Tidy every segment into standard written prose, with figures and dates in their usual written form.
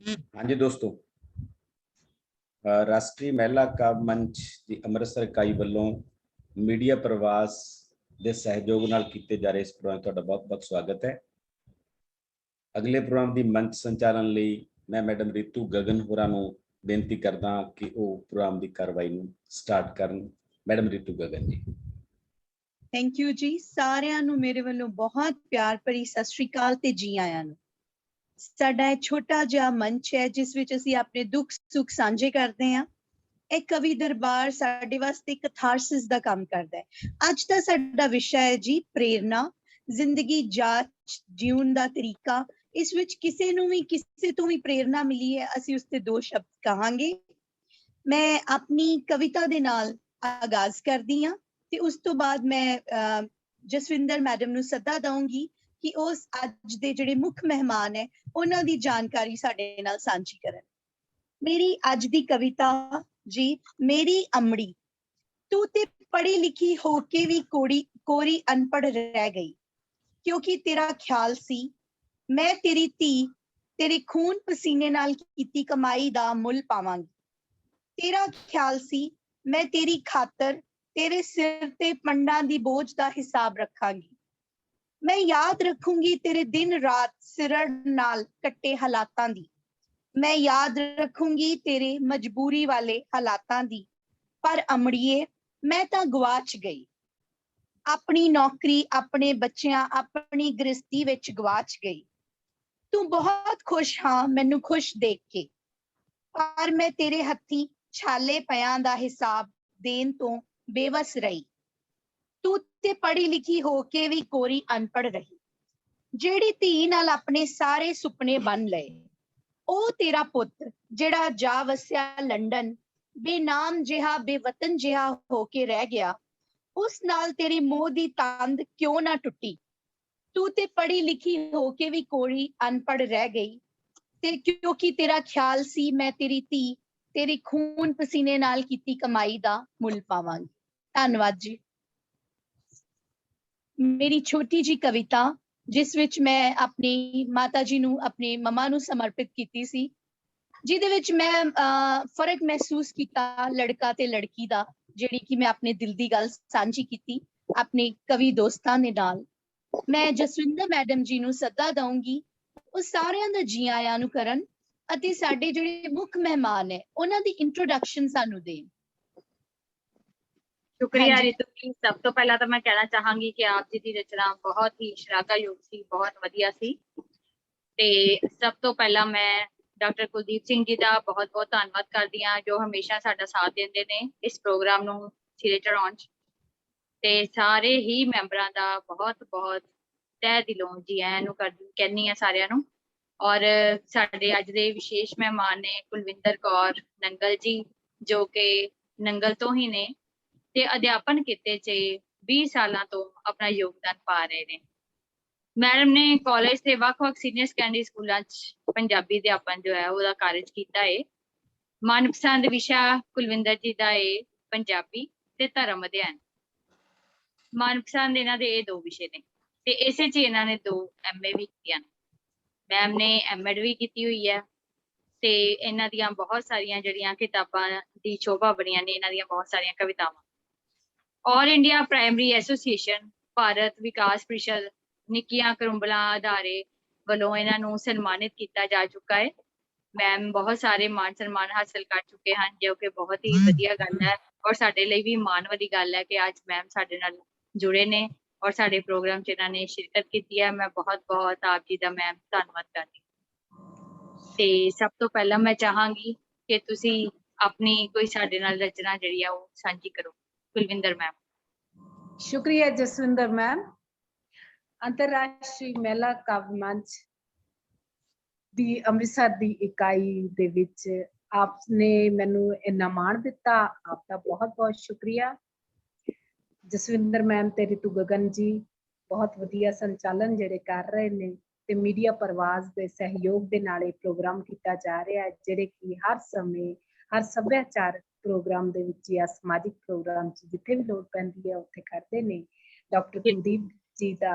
हाँ जी दोस्तों, राष्ट्रीय महिला काव्य मंच ਦੀ ਅੰਮ੍ਰਿਤਸਰ ਇਕਾਈ ਵੱਲੋਂ ਮੀਡੀਆ ਪ੍ਰਵਾਸ ਦੇ ਸਹਿਯੋਗ ਨਾਲ ਕੀਤੇ ਜਾ ਰਹੇ ਇਸ ਪ੍ਰੋਗਰਾਮ ਤੁਹਾਡਾ ਬਹੁਤ-ਬਹੁਤ ਸਵਾਗਤ ਹੈ। ਅਗਲੇ ਪ੍ਰੋਗਰਾਮ ਦੀ ਮੰਚ ਸੰਚਾਲਨ ਲਈ ਮੈਂ ਮੈਡਮ ਰੀਤੂ ਗਗਨ ਹੋਰਾਂ ਨੂੰ ਬੇਨਤੀ ਕਰਦਾ ਕਿ ਉਹ ਪ੍ਰੋਗਰਾਮ ਦੀ ਕਾਰਵਾਈ ਨੂੰ ਸਟਾਰਟ ਕਰਨ। ਮੈਡਮ ਰੀਤੂ ਗਗਨ ਜੀ। थैंक यू जी। सारिਆਂ ਨੂੰ ਮੇਰੇ ਵੱਲੋਂ ਬਹੁਤ ਪਿਆਰ ਭਰੀ ਸਤਿ ਸ਼੍ਰੀ ਅਕਾਲ ਤੇ ਜੀ ਆਇਆਂ ਨੂੰ। ਸਾਡਾ ਇਹ ਛੋਟਾ ਜਿਹਾ ਮੰਚ ਹੈ ਜਿਸ ਵਿੱਚ ਅਸੀਂ ਆਪਣੇ ਦੁੱਖ ਸੁੱਖ ਸਾਂਝੇ ਕਰਦੇ ਹਾਂ। ਇਹ ਕਵੀ ਦਰਬਾਰ ਸਾਡੇ ਵਾਸਤੇ ਕਥਾਰਸਿਸ ਦਾ ਕੰਮ ਕਰਦਾ ਹੈ। ਅੱਜ ਦਾ ਸਾਡਾ ਵਿਸ਼ਾ ਹੈ ਜੀ ਪ੍ਰੇਰਨਾ, ਜ਼ਿੰਦਗੀ ਜਾਂਚ ਜਿਉਣ ਦਾ ਤਰੀਕਾ। ਇਸ ਵਿੱਚ ਕਿਸੇ ਨੂੰ ਵੀ ਕਿਸੇ ਤੋਂ ਵੀ ਪ੍ਰੇਰਨਾ ਮਿਲੀ ਹੈ, ਅਸੀਂ ਉਸ ਤੇ ਦੋ ਸ਼ਬਦ ਕਹਾਂਗੇ। ਮੈਂ ਆਪਣੀ ਕਵਿਤਾ ਦੇ ਨਾਲ ਆਗਾਜ਼ ਕਰਦੀ ਹਾਂ ਤੇ ਉਸ ਤੋਂ ਬਾਅਦ ਮੈਂ ਜਸਵਿੰਦਰ ਮੈਡਮ ਨੂੰ ਸੱਦਾ ਦਊਂਗੀ ਕਿ ਉਸ ਅੱਜ ਦੇ ਜਿਹੜੇ ਮੁੱਖ ਮਹਿਮਾਨ ਹੈ ਉਹਨਾਂ ਦੀ ਜਾਣਕਾਰੀ ਸਾਡੇ ਨਾਲ ਸਾਂਝੀ ਕਰਨ। ਮੇਰੀ ਅੱਜ ਦੀ ਕਵਿਤਾ ਜੀ, ਮੇਰੀ ਅਮੜੀ। ਤੂੰ ਤੇ ਪੜ੍ਹੀ ਲਿਖੀ ਹੋ ਕੇ ਵੀ ਕੋਰੀ ਅਨਪੜ੍ਹ ਰਹਿ ਗਈ, ਕਿਉਂਕਿ ਤੇਰਾ ਖਿਆਲ ਸੀ ਮੈਂ ਤੇਰੀ ਧੀ ਤੇਰੇ ਖੂਨ ਪਸੀਨੇ ਨਾਲ ਕੀਤੀ ਕਮਾਈ ਦਾ ਮੁੱਲ ਪਾਵਾਂਗੀ। ਤੇਰਾ ਖਿਆਲ ਸੀ ਮੈਂ ਤੇਰੀ ਖਾਤਰ ਤੇਰੇ ਸਿਰ ਤੇ ਪੰਡਾਂ ਦੀ ਬੋਝ ਦਾ ਹਿਸਾਬ ਰੱਖਾਂਗੀ। ਮੈਂ ਯਾਦ ਰੱਖੂੰਗੀ ਤੇਰੇ ਦਿਨ ਰਾਤ ਸਿਰੜ ਨਾਲ ਕੱਟੇ ਹਾਲਾਤਾਂ ਦੀ। ਮੈਂ ਯਾਦ ਰੱਖੂੰਗੀ ਤੇਰੇ ਮਜਬੂਰੀ ਵਾਲੇ ਹਾਲਾਤਾਂ ਦੀ। ਪਰ ਅਮੜੀਏ ਮੈਂ ਤਾਂ ਗਵਾਚ ਗਈ, ਆਪਣੀ ਨੌਕਰੀ, ਆਪਣੇ ਬੱਚਿਆਂ, ਆਪਣੀ ਗ੍ਰਸਤੀ ਵਿੱਚ ਗਵਾਚ ਗਈ। ਤੂੰ ਬਹੁਤ ਖੁਸ਼ ਹਾਂ ਮੈਨੂੰ ਖੁਸ਼ ਦੇਖ ਕੇ, ਪਰ ਮੈਂ ਤੇਰੇ ਹੱਥੀਂ ਛਾਲੇ ਪਿਆਂ ਦਾ ਹਿਸਾਬ ਦੇਣ ਤੋਂ ਬੇਵਸ ਰਹੀ। ਤੂੰ ਤੇ ਪੜ੍ਹੀ ਲਿਖੀ ਹੋ ਕੇ ਵੀ ਕੋਰੀ ਅਨਪੜ੍ਹ ਰਹੀ। ਜਿਹੜੀ ਧੀ ਨਾਲ ਆਪਣੇ ਸਾਰੇ ਸੁਪਨੇ ਬੰਨ ਲਏ, ਉਹ ਤੇਰਾ ਪੁੱਤ ਜਿਹੜਾ ਜਾ ਵਸਿਆ ਲੰਡਨ, ਬੇਨਾਮ ਜਿਹਾ ਬੇਵਤਨ ਜਿਹਾ ਹੋ ਕੇ ਰਹਿ ਗਿਆ, ਉਸ ਨਾਲ ਤੇਰੀ ਮੋਹ ਦੀ ਤੰਦ ਕਿਉਂ ਨਾ ਟੁੱਟੀ। ਤੂੰ ਤੇ ਪੜ੍ਹੀ ਲਿਖੀ ਹੋ ਕੇ ਵੀ ਕੋਰੀ ਅਨਪੜ੍ਹ ਰਹਿ ਗਈ, ਤੇ ਕਿਉਂਕਿ ਤੇਰਾ ਖਿਆਲ ਸੀ ਮੈਂ ਤੇਰੀ ਧੀ ਤੇਰੀ ਖੂਨ ਪਸੀਨੇ ਨਾਲ ਕੀਤੀ ਕਮਾਈ ਦਾ ਮੁੱਲ ਪਾਵਾਂਗੀ। ਧੰਨਵਾਦ ਜੀ। ਮੇਰੀ ਛੋਟੀ ਜੀ ਕਵਿਤਾ ਜਿਸ ਵਿੱਚ ਮੈਂ ਆਪਣੀ ਮਾਤਾ ਜੀ ਨੂੰ, ਆਪਣੀ ਮਮਾ ਨੂੰ ਸਮਰਪਿਤ ਕੀਤੀ ਸੀ, ਜਿਹਦੇ ਵਿੱਚ ਮੈਂ ਫਰਕ ਮਹਿਸੂਸ ਕੀਤਾ ਲੜਕਾ ਤੇ ਲੜਕੀ ਦਾ, ਜਿਹੜੀ ਕਿ ਮੈਂ ਆਪਣੇ ਦਿਲ ਦੀ ਗੱਲ ਸਾਂਝੀ ਕੀਤੀ ਆਪਣੇ ਕਵੀ ਦੋਸਤਾਂ ਦੇ ਨਾਲ। ਮੈਂ ਜਸਵਿੰਦਰ ਮੈਡਮ ਜੀ ਨੂੰ ਸੱਦਾ ਦਊਂਗੀ ਉਹ ਸਾਰਿਆਂ ਦਾ ਜੀ ਆਇਆਂ ਨੂੰ ਕਰਨ ਅਤੇ ਸਾਡੇ ਜਿਹੜੇ ਮੁੱਖ ਮਹਿਮਾਨ ਹੈ ਉਹਨਾਂ ਦੀ ਇੰਟਰੋਡਕਸ਼ਨ ਸਾਨੂੰ ਦੇਣ। शुक्रिया रितु जी। सब तो पहला तो मैं कहना चाहांगी कि आप जी की रचना बहुत ही शलाघायोग सी, बहुत वधिया सी। ते सब तो पहला मैं डॉक्टर कुलदीप सिंह जी का बहुत बहुत धन्यवाद करदी हां जो हमेशा साडा साथ देंदे ने इस प्रोग्राम नूं सिरे चढ़ाउण च। ते सारे ही मैंबरां दा बहुत बहुत तह दिलों जी आयां नूं कहनी आ सारियां नूं। और साडे अज दे विशेष मेहमान ने कुलविंदर कौर नंगल जी, जो कि नंगल तो ही ने ਤੇ ਅਧਿਆਪਨ ਕਿੱਤੇ 'ਚ 20 ਸਾਲਾਂ ਤੋਂ ਆਪਣਾ ਯੋਗਦਾਨ ਪਾ ਰਹੇ ਨੇ। ਮੈਡਮ ਨੇ ਕਾਲਜ ਤੇ ਵੱਖ-ਵੱਖ ਸੀਨੀਅਰ ਸੈਕੰਡਰੀ ਸਕੂਲਾਂ 'ਚ ਪੰਜਾਬੀ ਅਧਿਆਪਨ ਜੋ ਹੈ ਉਹਦਾ ਕਾਰਜ ਕੀਤਾ ਹੈ। ਮਨਪਸੰਦ ਵਿਸ਼ਾ ਕੁਲਵਿੰਦਰ ਜੀ ਦਾ ਹੈ ਪੰਜਾਬੀ ਤੇ ਧਰਮ ਅਧਿਐਨ। ਮਨਪਸੰਦ ਇਹਨਾਂ ਦੇ ਇਹ ਦੋ ਵਿਸ਼ੇ ਨੇ ਤੇ ਇਸੇ 'ਚ ਇਹਨਾਂ ਨੇ 2 MA ਵੀ ਕੀਤੀਆਂ ਨੇ। ਮੈਮ ਨੇ MEd ਵੀ ਕੀਤੀ ਹੋਈ ਹੈ ਤੇ ਇਹਨਾਂ ਦੀਆਂ ਬਹੁਤ ਸਾਰੀਆਂ ਜਿਹੜੀਆਂ ਕਿਤਾਬਾਂ ਦੀ ਸ਼ੋਭਾ ਬਣੀਆਂ ਨੇ, ਇਹਨਾਂ ਦੀਆਂ ਬਹੁਤ ਸਾਰੀਆਂ ਕਵਿਤਾਵਾਂ। All India primary association Bharat Vikas Parishad Nikkiyan करुंबलां अदारे वालों इन्हां नूं सन्मानित किया जा चुका है। मैम बहुत सारे मान सम्मान हासिल कर चुके हैं जो कि बहुत ही वधिया गल है और साडे लई भी माण वाली गल है कि अज मैम साडे नाल जुड़े ने और साडे प्रोग्राम च इन्हां ने शिरकत की है। मैं बहुत बहुत आप जी दा मैम धन्नवाद करदी। ते सब तो पहला मैं चाहांगी कि तुसी अपनी कोई साडे नाल रचना जिहड़ी आ ओह सांझी करो। कुलविंदर मैम। शुक्रिया जसविंदर मैम। अंतरराष्ट्रीय महिला काव्य मंच दी अमृतसर दी इकाई दे विच आपने मैनू इन्ना मान दिता, आपका बहुत बहुत शुक्रिया। जसविंदर मैम ते रितु गगन जी बहुत वधिया संचालन जिहड़े कर रहे ने ते मीडिया प्रवास दे सहयोग दे नाल इह प्रोग्राम कीता जा रहा है, जिहड़े कि हर समय हर सभ्याचार प्रोग्राम दे विच या समाजिक प्रोग्राम च जिथे भी लोड़ पैंदी है उत्थे करदे ने। डॉक्टर कुलदीप जी दा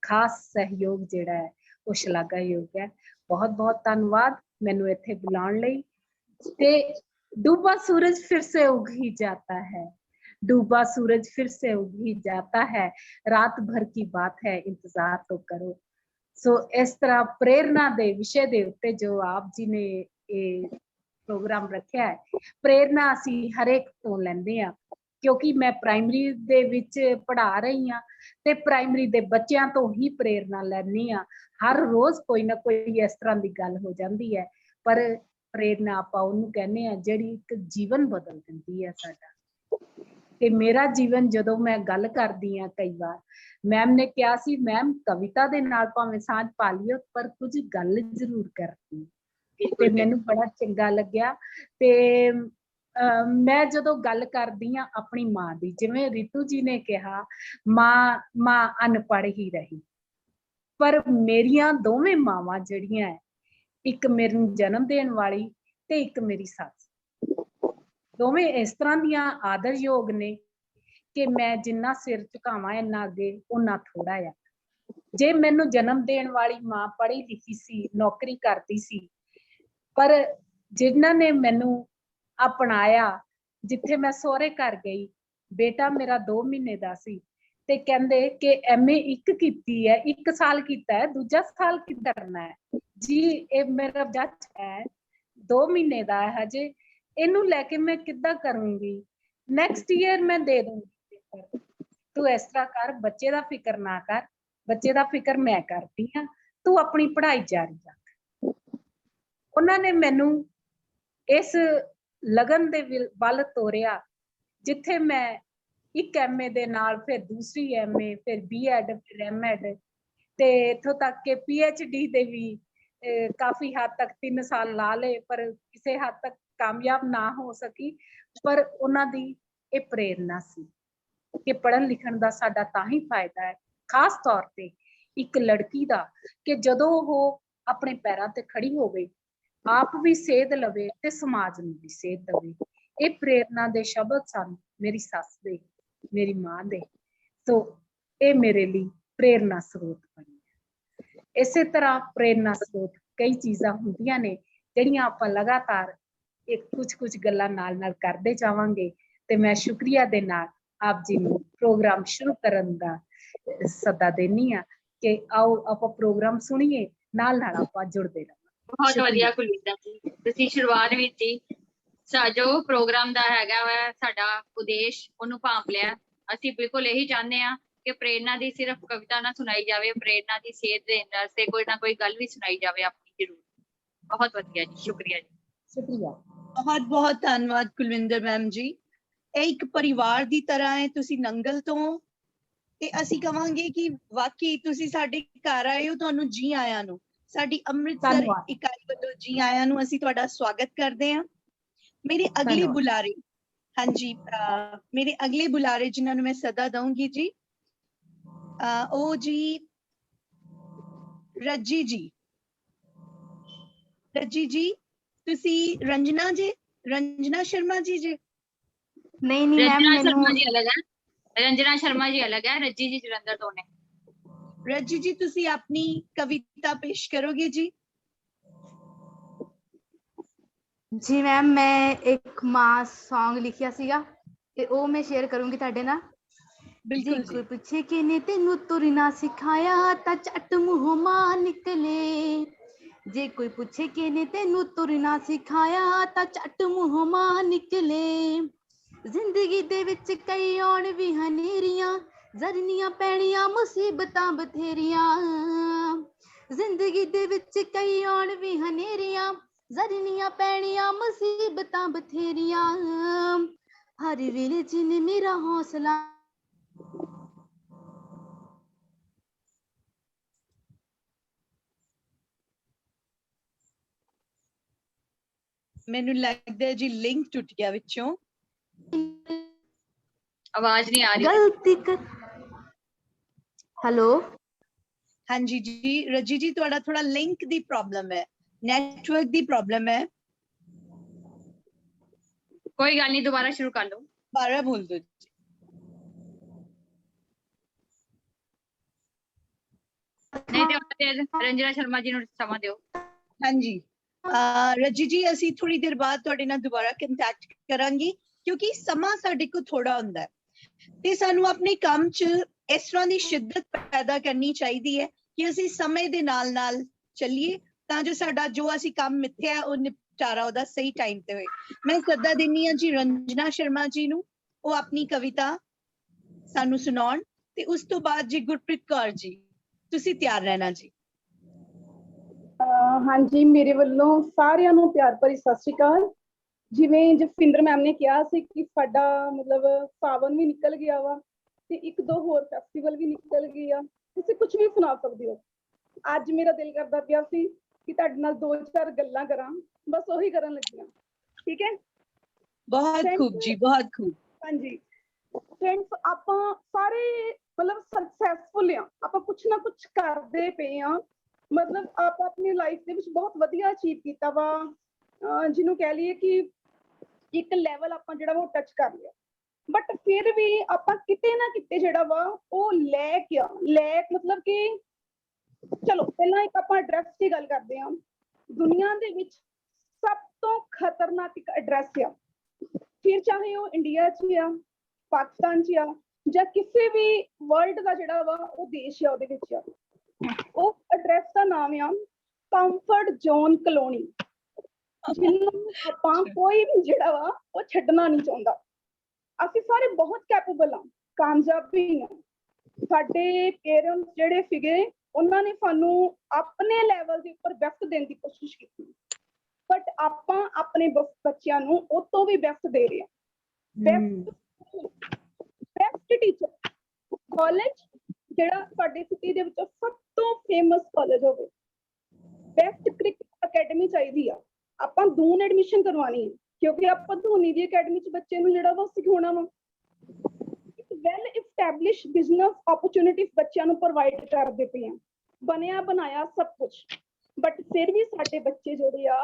खास सहयोग जिहड़ा है ਉਹ ਸ਼ਲਾਘਾਯੋਗ ਹੈ। ਬਹੁਤ ਬਹੁਤ ਧੰਨਵਾਦ ਮੈਨੂੰ ਇੱਥੇ ਬੁਲਾਉਣ ਲਈ। ਤੇ डूबा सूरज फिर से उग ही जाता है, डूबा सूरज फिर से उग ही जाता है, रात भर की बात है इंतजार तो करो। सो इस तरह प्रेरणा दे विषय दे उत्ते जो आप जी ने ये प्रोग्राम रखा है, प्रेरणा असी हर एक तो लेंदे आ क्योंकि मैं प्राइमरी दे विच पढ़ा रही हाँ ते प्राइमरी दे बच्चों तो ही प्रेरणा लैनी आ। हर रोज कोई ना कोई इस तरह की गल हो जाती है, पर प्रेरणा आपां उहनूं कहने आ जिहड़ी एक जीवन बदल दिंदी है साडा। ते मेरा जीवन जदों मैं गल करदी हाँ, कई बार मैम ने कहा सी मैम कविता दे नाल भावें साझ पा लियो पर कुछ गल जरूर करदी, ते मैनूं बड़ा चंगा लग्या। ते मैं जदों गल करदी हाँ अपनी माँ दी, जिवें रितु जी ने कहा माँ अनपढ़ ही रही, पर मेरियां दोवें मावां जिहड़ियां है, एक मेरे जन्म देण वाली ते एक मेरी सस, दोवें इस तरह दियां आदरयोग ने कि मैं जिन्ना सिर झुकावां इन्ना अगे उन्ना थोड़ा आ। जे मैनूं जन्म देण वाली मां पढ़ी लिखी सी, नौकरी करती सी, पर जिन्हां ने मैनूं अपनाया, जिथे मैं सोहरे घर गई, बेटा मेरा 2 महीने दा सी ते कहंदे कि MA एक कीती है, 1 साल कीता है, दूजा साल की करना है जी, ये मेरा जज है 2 महीने दा है हजे, इनू लैके मैं किद्दां करूंगी, नेक्स्ट ईयर मैं दे दूंगी पेपर, तू इस तरह कर, बच्चे दा फिक्र ना कर, बच्चे दा फिक्र मैं करती हाँ, तू अपनी पढ़ाई जारी रख। उन्होंने मैनू इस लगन दे वल तोरिया जिथे मैं एक MA दे नाल फिर दूसरी MA, फिर BEd, फिर MEd, ते इत्थों तक के PhD दे भी काफी हद तक 3 साल ला ले, पर किसी हद तक कामयाब ना हो सकी। पर उन्हां दी ये प्रेरणा सी कि पढ़न लिखण दा साडा तां ही फायदा है, खास तौर ते एक लड़की दा कि जदों वो अपने पैरां ते खड़ी होवे, आप भी सेध लवे ते समाज नूं भी सेध दवे। ये प्रेरणा दे शब्द सन मेरी सस दे, मेरी मां दे, तो ये मेरे लिए प्रेरणा स्रोत बनी है। इसे तरह प्रेरणा स्रोत कई चीज़ां हुंदियां ने जिहड़ियां आपां लगातार एक कुछ गल्लां नाल नाल करदे जावांगे। ते मैं शुक्रिया दे नाल आप जी नूं प्रोग्राम शुरू करन दा सद्दा देनी आ कि आओ आपां प्रोग्राम सुणीए, नाल नाल आपां जुड़दे रहां। बहुत वधिया कुलविंਦਰ जी, ਤੁਸੀਂ ਸ਼ੁਰੂਆਤ ਵਿੱਚ ਹੀ ਜੋ ਪ੍ਰੋਗਰਾਮ ਦਾ ਹੈਗਾ ਵਾ ਸਾਡਾ ਉਦੇਸ਼ ਉਹਨੂੰ ਭਾਂਪ ਲਿਆ। ਅਸੀਂ ਬਿਲਕੁਲ ਇਹੀ ਚਾਹੁੰਦੇ ਹਾਂ ਕਿ ਪ੍ਰੇਰਨਾ ਦੀ ਸਿਰਫ ਕਵਿਤਾ ਨਾ ਸੁਣਾਈ ਜਾਵੇ, ਪ੍ਰੇਰਨਾ ਦੀ ਸੇਧ ਦੇਣ ਵਾਸਤੇ ਕੋਈ ਨਾ ਕੋਈ ਗੱਲ ਵੀ ਸੁਣਾਈ ਜਾਵੇ ਆਪਣੀ ਜ਼ਰੂਰ। ਬਹੁਤ ਵਧੀਆ ਜੀ, ਸ਼ੁਕਰੀਆ ਜੀ। शुक्रिया, ਬਹੁਤ ਬਹੁਤ ਧੰਨਵਾਦ ਕੁਲਵਿੰਦਰ ਮੈਮ ਜੀ। ਇਹ ਇੱਕ ਪਰਿਵਾਰ ਦੀ ਤਰ੍ਹਾਂ ਹੈ, ਤੁਸੀਂ ਨੰਗਲ ਤੋਂ, ਤੇ ਅਸੀਂ ਕਵਾਂਗੇ ਕਿ ਵਾਕਈ ਤੁਸੀਂ ਸਾਡੇ ਘਰ ਆਏ ਹੋ, ਤੁਹਾਨੂੰ ਜੀ ਆਇਆਂ ਨੂੰ। ਸਾਡੀ ਅੰਮ੍ਰਿਤਸਰ ਧੰਨਵਾਦ। ਇਕਾਈ ਵੱਲੋਂ ਜੀ ਆਇਆਂ ਨੂੰ ਅਸੀਂ ਤੁਹਾਡਾ ਸਵਾਗਤ ਕਰਦੇ ਹਾਂ। ਮੇਰੇ ਅਗਲੇ ਧੰਨਵਾਦ। ਬੁਲਾਰੇ, ਹਾਂਜੀ ਮੇਰੇ ਅਗਲੇ ਬੁਲਾਰੇ ਜਿਨ੍ਹਾਂ ਨੂੰ ਮੈਂ ਸੱਦਾ ਦਊਂਗੀ ਜੀ, ਉਹ ਜੀ ਰੱਜੀ ਜੀ। ਰੱਜੀ ਜੀ, ਤੁਸੀਂ ਰੰਜਨਾ ਜੀ, ਰੰਜਨਾ ਸ਼ਰਮਾ ਜੀ ਜੇ? नहीं नहीं मैम रंजना मैनू शर्मा जी अलग है, रंजना शर्मा जी अलग है, रज्जी जी जलंधर तो ने। ਰੱਜੀ ਜੀ, ਤੁਸੀਂ ਆਪਣੀ ਕਵਿਤਾ ਪੇਸ਼ ਕਰੋਗੇ ਜੀ? जी मैम मैं एक माँ सॉन्ग लिखिया सीगा ते ओ मैं शेयर करूंगी तुहाडे नाल। जे ਬਿਲਕੁਲ कोई ਜੀ। पूछे कि ने तेनू तुरना सिखाया ता झट मूंह मां निकले, जे कोई पूछे कि ने तेनू तुरना सिखाया ता झट मूंह मां निकले, जिंदगी दे विच कई आउण भी हनेरियां, जरनियां पैणियां मुसीबतां बथेरियां, जिंदगी दे विच कई आउण भी हनेरियां, जरनियां पैणियां मुसीबतां बथेरियां, हर वेले जिन्ने मेरा हौसला ਮੈਨੂੰ ਲੱਗਦਾ ਜੀ ਲਿੰਕ ਟੁੱਟ ਗਿਆ ਵਿੱਚੋਂ। आवाज नहीं आ रही। गलती कर। हेलो ਹਾਂਜੀ ਜੀ ਰੱਜੀ ਜੀ, ਤੁਹਾਡਾ ਥੋੜਾ ਲਿੰਕ ਦੀ ਪ੍ਰੋਬਲਮ ਹੈ, ਨੈਟਵਰਕ ਦੀ ਪ੍ਰੋਬਲਮ ਹੈ। कोई गल नहीं, दोबारा शुरू कर लो। ਦੁਬਾਰਾ ਬੋਲ ਦਿਓ ਜੀ। ਨਹੀਂ ਤੇ ਰੰਜਨਾ ਸ਼ਰਮਾ ਜੀ ਨੂੰ ਸਮਾਂ ਦਿਓ। ਹਾਂਜੀ ਰੱਜੀ ਜੀ ਅਸੀਂ ਥੋੜੀ ਦੇਰ ਬਾਅਦ ਤੁਹਾਡੇ ਨਾਲ ਦੁਬਾਰਾ ਕੰਟੈਕਟ ਕਰਾਂਗੀ ਕਿਉਂਕਿ ਸਮਾਂ ਸਾਡੇ ਕੋਲ ਥੋੜਾ ਹੁੰਦਾ ਹੈ ਤੇ ਸਾਨੂੰ ਆਪਣੇ ਕੰਮ 'ਚ ਇਸ ਤਰ੍ਹਾਂ ਦੀ ਸ਼ਿੱਦਤ ਪੈਦਾ ਕਰਨੀ ਚਾਹੀਦੀ ਹੈ ਕਿ ਅਸੀਂ ਸਮੇਂ ਦੇ ਨਾਲ ਚੱਲੀਏ ਤਾਂ ਜੋ ਸਾਡਾ ਜੋ ਅਸੀਂ ਕੰਮ ਮਿੱਥਿਆ ਉਹ ਨਿਪਟਾਰਾ ਉਹਦਾ ਸਹੀ ਟਾਈਮ ਤੇ ਹੋਏ। ਮੈਂ ਸੱਦਾ ਦਿੰਨੀ ਹਾਂ ਜੀ ਰੰਜਨਾ ਸ਼ਰਮਾ ਜੀ ਨੂੰ, ਉਹ ਆਪਣੀ ਕਵਿਤਾ ਸਾਨੂੰ ਸੁਣਾਉਣ ਤੇ ਉਸ ਤੋਂ ਬਾਅਦ ਜੀ ਗੁਰਪ੍ਰੀਤ ਕੌਰ ਜੀ ਤੁਸੀਂ ਤਿਆਰ ਰਹਿਣਾ ਜੀ। ਹਾਂਜੀ ਮੇਰੇ ਵੱਲੋਂ ਸਾਰਿਆਂ ਨੂੰ ਪਿਆਰ ਭਰੀ ਸਤਿ ਸ਼੍ਰੀ ਅਕਾਲ। ਜਿਵੇਂ ਜਸਵਿੰਦਰ ਮੈਮ ਨੇ ਕਿਹਾ ਸੀ ਕਿ ਸਾਡਾ ਮਤਲਬ ਸਾਵਨ ਵੀ ਨਿਕਲ ਗਿਆ ਵਾ ਤੇ ਇੱਕ ਦੋ ਹੋਰ ਫੈਸਟੀਵਲ ਵੀ ਨਿਕਲ ਗਏ ਆ, ਤੁਸੀਂ ਕੁਝ ਵੀ ਸੁਣਾ ਸਕਦੇ ਹੋ। ਅੱਜ ਮੇਰਾ ਦਿਲ ਕਰਦਾ ਪਿਆ ਸੀ ਕਿ ਤੁਹਾਡੇ ਨਾਲ 2-4 ਗੱਲਾਂ ਕਰਾਂ, ਬਸ ਉਹੀ ਕਰਨ ਲੱਗੀ ਹਾਂ। ਠੀਕ ਹੈ, ਬਹੁਤ ਖੂਬ ਜੀ, ਬਹੁਤ ਖੂਬ। ਹਾਂਜੀ ਫਰੈਂਡਸ, ਆਪਾਂ ਸਾਰੇ ਮਤਲਬ ਸਕਸੈਸਫੁਲ ਆ, ਆਪਾਂ ਕੁਛ ਨਾ ਕੁਛ ਕਰਦੇ ਪਏ ਆ, ਮਤਲਬ ਆਪਾਂ ਆਪਣੀ ਲਾਈਫ ਦੇ ਵਿੱਚ ਬਹੁਤ ਵਧੀਆ ਅਚੀਵ ਕੀਤਾ ਵਾ, ਜਿਹਨੂੰ ਕਹਿ ਲਈਏ ਕਿ ਇੱਕ ਲੈਵਲ ਆਪਾਂ ਜਿਹੜਾ ਵਾ ਉਹ ਟੱਚ ਕਰ ਲਿਆ। ਬਟ ਫਿਰ ਵੀ ਆਪਾਂ ਕਿਤੇ ਨਾ ਕਿਤੇ ਜਿਹੜਾ ਵਾ ਉਹ ਲੈਕ ਮਤਲਬ ਕਿ ਚਲੋ ਪਹਿਲਾਂ ਇੱਕ ਆਪਾਂ ਐਡਰੈਸ ਦੀ ਗੱਲ ਕਰਦੇ ਹਾਂ। ਦੁਨੀਆ ਦੇ ਵਿੱਚ ਸਭ ਤੋਂ ਖਤਰਨਾਕ ਇੱਕ ਐਡਰੈਸ ਆ, ਫਿਰ ਚਾਹੇ ਉਹ ਇੰਡੀਆ 'ਚ ਆ, ਪਾਕਿਸਤਾਨ 'ਚ ਆ ਜਾਂ ਕਿਸੇ ਵੀ ਵਰਲਡ ਦਾ ਜਿਹੜਾ ਵਾ ਉਹ ਦੇਸ਼ ਆ ਉਹਦੇ ਵਿੱਚ ਆ, ਉਹ ਐਡਰੈਸ ਦਾ ਨਾਮ ਆ ਕੰਫਰਟ ਜ਼ੋਨ ਕਲੋਨੀ, ਜਿਹਨੂੰ ਆਪਾਂ ਕੋਈ ਵੀ ਜਿਹੜਾ ਵਾ ਉਹ ਛੱਡਣਾ ਨਹੀਂ ਚਾਹੁੰਦਾ। ਅਸੀਂ ਸਾਰੇ ਬਹੁਤ ਕੈਪੇਬਲ ਆ, ਕਾਮਯਾਬ ਵੀ ਆ। ਸਾਡੇ ਪੇਰੈਂਟਸ ਜਿਹੜੇ ਸੀਗੇ ਉਹਨਾਂ ਨੇ ਸਾਨੂੰ ਆਪਣੇ ਲੈਵਲ ਦੇ ਉੱਪਰ ਬੈਸਟ ਦੇਣ ਦੀ ਕੋਸ਼ਿਸ਼ ਕੀਤੀ, ਬਟ ਆਪਾਂ ਆਪਣੇ ਬੱਚਿਆਂ ਨੂੰ ਉਹ ਤੋਂ ਵੀ ਬੈਸਟ ਦੇ ਰਹੇ ਆ। ਬੈਸਟ ਟੀਚਰ ਕਾਲਜ ਜਿਹੜਾ ਸਾਡੇ ਸਿਟੀ ਦੇ ਵਿੱਚ ਸਭ ਤੋਂ ਫੇਮਸ ਕਾਲਜ ਹੋਵੇ, ਬੈਸਟ ਕ੍ਰਿਕਟ ਅਕੈਡਮੀ ਚਾਹੀਦੀ ਆ। ਆਪਾਂ ਦੂਨ ਐਡਮਿਸ਼ਨ ਕਰਵਾਉਣੀ ਹੈ ਕਿਉਂਕਿ ਆਪਾਂ ਧੋਨੀ ਦੀ ਅਕੈਡਮੀ 'ਚ ਬੱਚੇ ਨੂੰ ਜਿਹੜਾ ਵਾ ਸਿਖਾਉਣਾ ਵਾ। ਵੈਲ ਇਸਟੈਬਲਿਸ਼ ਬਿਜ਼ਨਸ ਓਪਰਚੁਨਿਟੀਜ਼ ਬੱਚਿਆਂ ਨੂੰ ਪ੍ਰੋਵਾਈਡ ਕਰਦੇ ਪਏ ਆ, ਬਣਿਆ ਬਣਾਇਆ ਸਭ ਕੁਝ, ਬਟ ਫਿਰ ਵੀ ਸਾਡੇ ਬੱਚੇ ਜਿਹੜੇ ਆ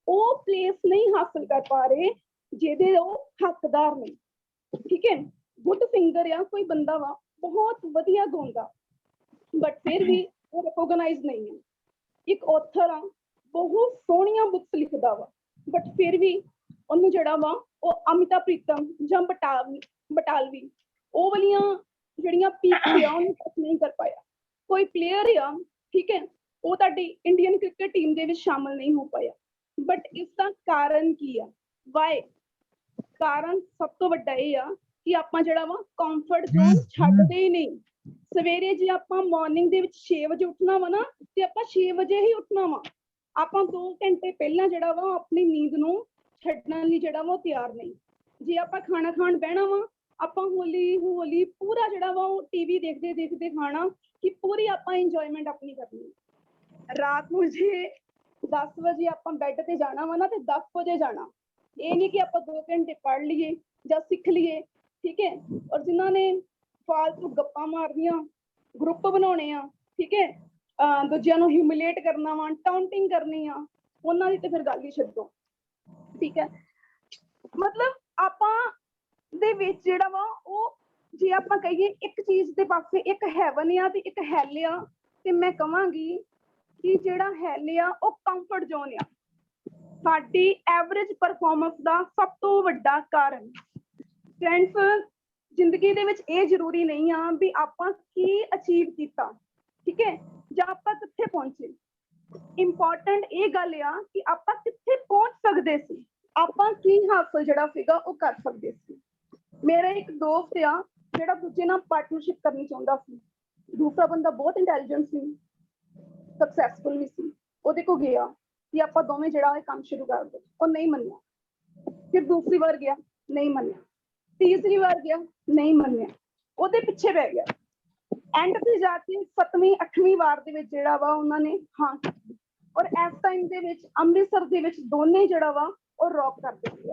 ਉਹ ਪਲੇਸ ਨਹੀਂ ਹਾਸਲ ਕਰ ਪਾ ਰਹੇ ਜਿਹਦੇ ਉਹ ਹੱਕਦਾਰ ਨੇ। ਠੀਕ ਹੈ, ਗੁੱਡ ਸਿੰਗਰ ਆ ਕੋਈ ਬੰਦਾ ਵਾ, ਬਹੁਤ ਵਧੀਆ ਗਾਉਂਦਾ, ਬਟ ਫਿਰ ਵੀ ਉਹ ਰਿਕੋਗਨਾਈਜ਼ ਨਹੀਂ ਹੈ। ਇੱਕ ਆਥਰ ਆ, ਬਹੁਤ ਸੋਹਣੀਆਂ ਬੁੱਕਸ ਲਿਖਦਾ ਵਾ, ਬਟ ਫਿਰ ਵੀ ਉਹਨੂੰ ਜਿਹੜਾ ਵਾ ਉਹ ਅਮਿਤਾ ਪ੍ਰੀਤਮ ਜਾਂ ਬਟਾਲਵੀ ਉਹ ਵਾਲੀਆਂ ਜਿਹੜੀਆਂ ਪੀਕਸ ਆ ਉਹਨੂੰ ਟੱਚ ਨਹੀਂ ਕਰ ਪਾਇਆ। ਕੋਈ ਪਲੇਅਰ ਆ, ਠੀਕ ਹੈ, ਉਹ ਤੁਹਾਡੀ ਇੰਡੀਅਨ ਕ੍ਰਿਕਟ ਟੀਮ ਦੇ ਵਿੱਚ ਸ਼ਾਮਲ ਨਹੀਂ ਹੋ ਪਾਇਆ, ਬਟ ਇਸ ਦਾ ਕਾਰਨ ਕੀ ਆ? ਵਾਈ? ਕਾਰਨ ਸਭ ਤੋਂ ਵੱਡਾ ਇਹ ਆ ਕਿ ਆਪਾਂ ਜਿਹੜਾ ਵਾ ਕੰਫਰਟ ਜ਼ੋਨ ਛੱਡਦੇ ਹੀ ਨਹੀਂ। ਸਵੇਰੇ ਜੇ ਆਪਾਂ ਮਾਰਨਿੰਗ ਦੇ ਵਿੱਚ 6 ਵਜੇ ਉੱਠਣਾ ਵਾ ਨਾ, ਤੇ ਆਪਾਂ 6 ਵਜੇ ਹੀ ਉੱਠਣਾ ਵਾ। ਆਪਾਂ 2 ਘੰਟੇ ਪਹਿਲਾਂ ਜਿਹੜਾ ਵਾ ਆਪਣੀ ਨੀਂਦ ਨੂੰ ਛੱਡਣ ਲਈ ਜਿਹੜਾ ਵਾ ਉਹ ਤਿਆਰ ਨਹੀਂ। ਜੇ ਆਪਾਂ ਖਾਣਾ ਖਾਣ ਬਹਿਣਾ ਵਾ, ਆਪਾਂ ਹੌਲੀ ਪੂਰਾ ਜਿਹੜਾ ਵਾ ਉਹ ਟੀਵੀ ਦੇਖਦੇ ਖਾਣਾ, ਕਿ ਪੂਰੀ ਆਪਾਂ ਇੰਜੋਇਮੈਂਟ ਆਪਣੀ ਕਰਨੀ। ਰਾਤ ਨੂੰ ਜੇ 10 ਵਜੇ ਆਪਾਂ ਬੈੱਡ ਤੇ ਜਾਣਾ ਵਾ ਨਾ, ਤੇ 10 ਵਜੇ ਜਾਣਾ। ਇਹ ਨਹੀਂ ਕਿ ਆਪਾਂ 2 ਘੰਟੇ ਪੜ੍ਹ ਲਈਏ ਜਾਂ ਸਿੱਖ ਲਈਏ, ਠੀਕ ਹੈ। ਔਰ ਜਿਨ੍ਹਾਂ ਨੇ ਫਾਲਤੂ ਗੱਪਾਂ ਮਾਰਨੀਆਂ, ਗਰੁੱਪ ਬਣਾਉਣੇ ਆ, ਠੀਕ ਹੈ, ਦੂਜਿਆਂ ਨੂੰ ਹਿਊਮਿਲੇਟ ਕਰਨਾ ਵਾ, ਟਾਉਂਟਿੰਗ ਕਰਨੀ ਆ, ਉਹਨਾਂ ਦੀ ਤੇ ਫਿਰ ਗੱਲ ਹੀ ਛੱਡੋ। ਠੀਕ ਹੈ, ਮਤਲਬ ਆਪਾਂ ਦੇ ਵਿੱਚ ਜਿਹੜਾ ਵਾ ਉਹ ਜੇ ਆਪਾਂ ਕਹੀਏ ਇੱਕ ਚੀਜ਼ ਦੇ ਪਾਸੇ ਇੱਕ ਹੈਵਨ ਆ ਤੇ ਇੱਕ ਹੈਲ ਆ, ਤੇ ਮੈਂ ਕਹਾਂਗੀ ਕਿ ਜਿਹੜਾ ਹੈਲ ਆ ਉਹ ਕੰਫਰਟ ਜ਼ੋਨ ਆ। ਸਾਡੀ ਐਵਰੇਜ ਪਰਫਾਰਮੈਂਸ ਦਾ ਸਭ ਤੋਂ ਵੱਡਾ ਕਾਰਨ। ਫਰੈਂਡਸ, ਜ਼ਿੰਦਗੀ ਦੇ ਵਿੱਚ ਇਹ ਜ਼ਰੂਰੀ ਨਹੀਂ ਆ ਵੀ ਆਪਾਂ ਕੀ ਅਚੀਵ ਕੀਤਾ, ਠੀਕ ਹੈ, ਜਾਂ ਆਪਾਂ ਕਿੱਥੇ ਪਹੁੰਚੇ। ਇੰਪੋਰਟੈਂਟ ਇਹ ਗੱਲ ਆ ਕਿ ਆਪਾਂ ਕਿੱਥੇ ਪਹੁੰਚ ਸਕਦੇ ਸੀ, ਆਪਾਂ ਕੀ ਹਾਸਲ ਜਿਹੜਾ ਸੀਗਾ ਉਹ ਕਰ ਸਕਦੇ ਸੀ। ਮੇਰਾ ਇੱਕ ਦੋਸਤ ਆ ਜਿਹੜਾ ਦੂਜੇ ਨਾਲ ਪਾਰਟਨਰਸ਼ਿਪ ਕਰਨੀ ਚਾਹੁੰਦਾ ਸੀ। ਦੂਸਰਾ ਬੰਦਾ ਬਹੁਤ ਇੰਟੈਲੀਜੈਂਟ ਸੀ, ਸਕਸੈਸਫੁਲ ਵੀ ਸੀ, ਉਹਦੇ ਕੋਲ ਗਿਆ ਕਿ ਆਪਾਂ ਦੋਵੇਂ ਜਿਹੜਾ ਇਹ ਕੰਮ ਸ਼ੁਰੂ ਕਰ ਦਿਓ, ਉਹ ਨਹੀਂ ਮੰਨਿਆ। ਫਿਰ ਦੂਸਰੀ ਵਾਰ ਗਿਆ, ਨਹੀਂ ਮੰਨਿਆ। ਤੀਸਰੀ ਵਾਰ ਗਿਆ, ਨਹੀਂ ਮੰਨਿਆ, ਉਹਦੇ ਪਿੱਛੇ ਪੈ ਗਿਆ। ਐਂਡ ਤੇ ਜਾ ਕੇ 7ਵੀਂ 8ਵੀਂ ਵਾਰ ਦੇ ਵਿੱਚ ਜਿਹੜਾ ਵਾ ਉਹਨਾਂ ਨੇ ਹਾਂ ਕੀਤੀ। ਔਰ ਇਸ ਟਾਈਮ ਦੇ ਵਿੱਚ ਅੰਮ੍ਰਿਤਸਰ ਦੇ ਵਿੱਚ ਦੋਨੇ ਜਿਹੜਾ ਵਾ ਉਹ ਰੌਕ ਕਰਦੇ ਸੀ।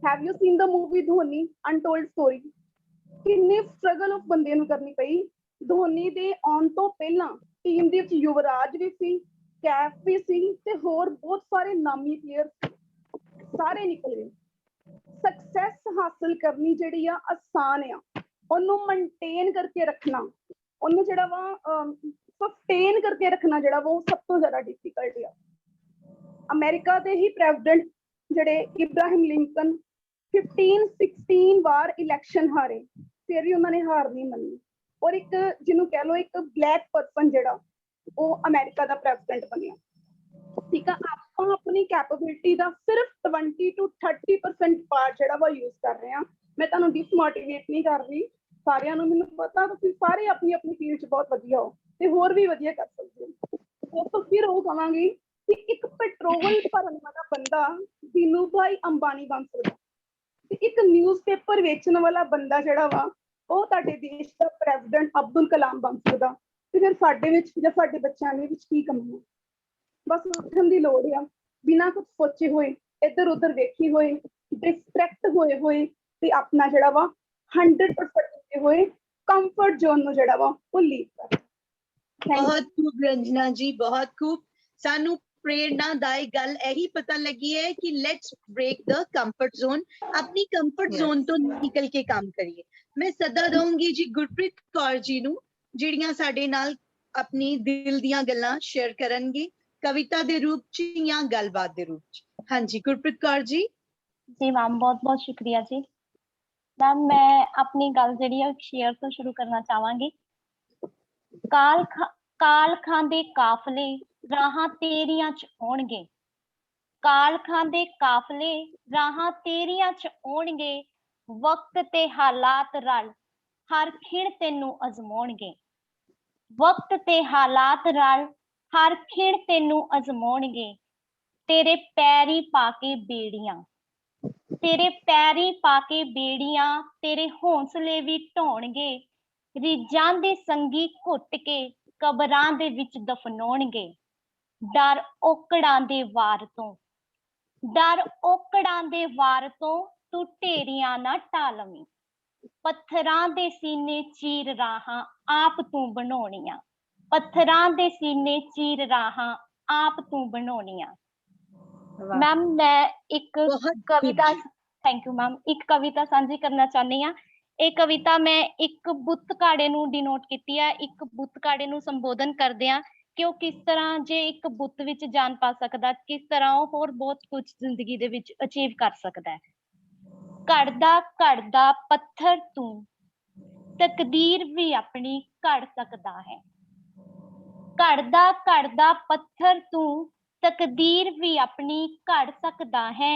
Have you seen the movie Dhoni untold story? ਕਿੰਨੀ ਸਟਰਗਲ ਉਸ ਬੰਦੇ ਨੂੰ ਕਰਨੀ ਪਈ। ਧੋਨੀ ਦੇ ਆਉਣ ਤੋਂ ਪਹਿਲਾਂ ਟੀਮ ਦੇ ਵਿੱਚ ਯੁਵਰਾਜ ਵੀ ਸੀ, ਕੈਫ ਵੀ ਸੀ, ਤੇ ਹੋਰ ਬਹੁਤ ਸਾਰੇ ਨਾਮੀ ਪਲੇਅਰ ਸਾਰੇ ਨਿਕਲੇ। ਸਕਸੈਸ ਹਾਸਲ ਕਰਨੀ ਜਿਹੜੀ ਆ ਆਸਾਨ ਆ, ਉਹਨੂੰ ਮੇਨਟੇਨ ਕਰਕੇ ਰੱਖਣਾ, ਉਹਨੂੰ ਜਿਹੜਾ ਵਾ ਸਸਟੇਨ ਕਰਕੇ ਰੱਖਣਾ ਜਿਹੜਾ ਵਾ ਉਹ ਸਭ ਤੋਂ ਜ਼ਿਆਦਾ ਡਿਫਿਕਲਟ ਆ। ਅਮਰੀਕਾ ਦੇ ਹੀ ਪ੍ਰੈਜ਼ੀਡੈਂਟ ਜਿਹੜੇ ਇਬਰਾਹਿਮ ਲਿੰਕਨ 15-16 ਵਾਰ ਇਲੈਕਸ਼ਨ ਹਾਰੇ, ਫਿਰ ਵੀ ਉਹਨਾਂ ਨੇ ਹਾਰ ਨਹੀਂ ਮੰਨੀ, ਔਰ ਇੱਕ ਜਿਹਨੂੰ ਕਹਿ ਲਓ ਇੱਕ ਬਲੈਕ ਪਰਸਨ ਜਿਹੜਾ ਉਹ ਅਮਰੀਕਾ ਦਾ ਪ੍ਰੈਜ਼ੀਡੈਂਟ ਬਣਿਆ। ਠੀਕ ਆ, ਆਪਾਂ ਆਪਣੀ ਕੈਪੇਬਿਲਿਟੀ ਦਾ ਸਿਰਫ 20 to 30% ਪਾਰਟ ਜਿਹੜਾ ਵਾ ਯੂਜ਼ ਕਰ ਰਹੇ ਹਾਂ। ਮੈਂ ਤੁਹਾਨੂੰ ਡਿਸਮੋਟੀਵੇਟ ਨਹੀਂ ਕਰ ਰਹੀ, ਸਾਰਿਆਂ ਨੂੰ ਮੈਨੂੰ ਪਤਾ ਤੁਸੀਂ ਸਾਰੇ ਆਪਣੀ ਆਪਣੀ ਫੀਲਡ 'ਚ ਬਹੁਤ ਵਧੀਆ ਹੋ ਤੇ ਹੋਰ ਵੀ ਵਧੀਆ ਕਰ ਸਕਦੇ ਹੋ। ਉਸ ਤੋਂ ਫਿਰ ਉਹ ਕਹਾਂਗੀ ਕਿ ਇੱਕ ਪੈਟਰੋਲ ਭਰਨ ਵਾਲਾ ਬੰਦਾ ਦੀਨੂ ਭਾਈ ਅੰਬਾਨੀ ਬਣ ਸਕਦਾ ਤੇ ਇੱਕ ਨਿਊਜ਼ਪੇਪਰ ਵੇਚਣ ਵਾਲਾ ਬੰਦਾ ਜਿਹੜਾ ਵਾ ਉਹ ਤੁਹਾਡੇ ਦੇਸ਼ ਦਾ ਪ੍ਰੈਜ਼ੀਡੈਂਟ ਅਬਦੁਲ ਕਲਾਮ ਬਣ ਸਕਦਾ। ਤੇ ਫਿਰ ਸਾਡੇ ਵਿੱਚ ਜਾਂ ਸਾਡੇ ਬੱਚਿਆਂ ਦੇ ਵਿੱਚ ਕੀ ਕਮੀ ਹੈ? ਬਸ ਉੱਠਣ ਦੀ ਲੋੜ ਆ, ਬਿਨਾਂ ਕੁਝ ਸੋਚੇ ਹੋਏ, ਇੱਧਰ ਉੱਧਰ ਵੇਖੀ ਹੋਏ, ਡਿਸਟਰੈਕਟ ਹੋਏ ਤੇ ਆਪਣਾ ਜਿਹੜਾ ਵਾ 100% ਦਿੱਤੇ ਹੋਏ ਕੰਫਰਟ ਜ਼ੋਨ ਨੂੰ ਜਿਹੜਾ ਵਾ ਉਹ ਲੀਵ ਕਰ। ਬਹੁਤ ਖੂਬ ਰੰਜਨਾ ਜੀ, ਬਹੁਤ ਖੂਬ। ਸਾਨੂੰ प्रेरणादायक गल यही पता लगी है कि let's break the comfort zone, अपनी कंफर्ट जोन तो निकल के काम करिए। मैं सदा दूंगी जी गुरप्रीत कौर जी नू, ਜਿਹੜੀਆਂ ਸਾਡੇ ਨਾਲ ਆਪਣੀ ਦਿਲ ਦੀਆਂ ਗੱਲਾਂ ਸ਼ੇਅਰ ਕਰਨਗੇ ਕਵਿਤਾ ਦੇ ਰੂਪ ਚ ਜਾਂ ਗੱਲਬਾਤ ਦੇ ਰੂਪ ਚ। ਹਾਂਜੀ ਗੁਰਪ੍ਰੀਤ ਕੌਰ ਜੀ। जी मैम, बहुत बहुत शुक्रिया जी। मैम मैं अपनी गल जिहड़ी है शेयर तो शुरू करना चाहांगी। काल खांदे काफले राहां तेरियां च आउणगे, काल खांदे काफले राहां तेरियां च आउणगे, वक्त ते हालात रल हर खिण तैनूं अजमाउणगे, वक्त ते हालात रल हर खिण तैनूं अजमाउणगे, तेरे पैरी पाके बेड़ियां, तेरे पैरी पाके बेड़ियां, तेरे हौसले भी ढाउणगे, रीझां दे संगी घुट के कबरां दे विच दफनाउणगे, डर औकड़ां दे वार तों, डर औकड़ां दे वार तों तू ढेरियां ना टालवीं, पत्थरां दे सीने चीर राहां आप तू बनाउणियां, पत्थरां दे सीने चीर राहां आप तू बनाउणियां। मैम मैं एक कविता, थैंक यू मैम, एक कविता साझी करना चाहनी हाँ। ਇਹ ਕਵਿਤਾ ਮੈਂ ਇੱਕ ਬੁੱਤ ਘਾੜੇ ਨੂੰ ਡਿਨੋਟ ਕੀਤੀ ਹੈ, ਇੱਕ ਬੁੱਤ ਘਾੜੇ ਨੂੰ ਸੰਬੋਧਨ ਕਰਦੇ ਆ ਕਿ ਉਹ ਕਿਸ ਤਰ੍ਹਾਂ ਜੇ ਇੱਕ ਬੁੱਤ ਵਿੱਚ ਜਾਨ ਪਾ ਸਕਦਾ, ਕਿਸ ਤਰ੍ਹਾਂ ਉਹ ਹੋਰ ਬਹੁਤ ਕੁਝ ਜ਼ਿੰਦਗੀ ਦੇ ਵਿੱਚ ਅਚੀਵ ਕਰ ਸਕਦਾ ਹੈ। ਘੜਦਾ ਘੜਦਾ ਪੱਥਰ ਤੂੰ ਤਕਦੀਰ ਵੀ ਆਪਣੀ ਘੜ ਸਕਦਾ ਹੈ, ਘੜਦਾ ਘੜਦਾ ਪੱਥਰ ਤੂੰ ਤਕਦੀਰ ਵੀ ਆਪਣੀ ਘੜ ਸਕਦਾ ਹੈ,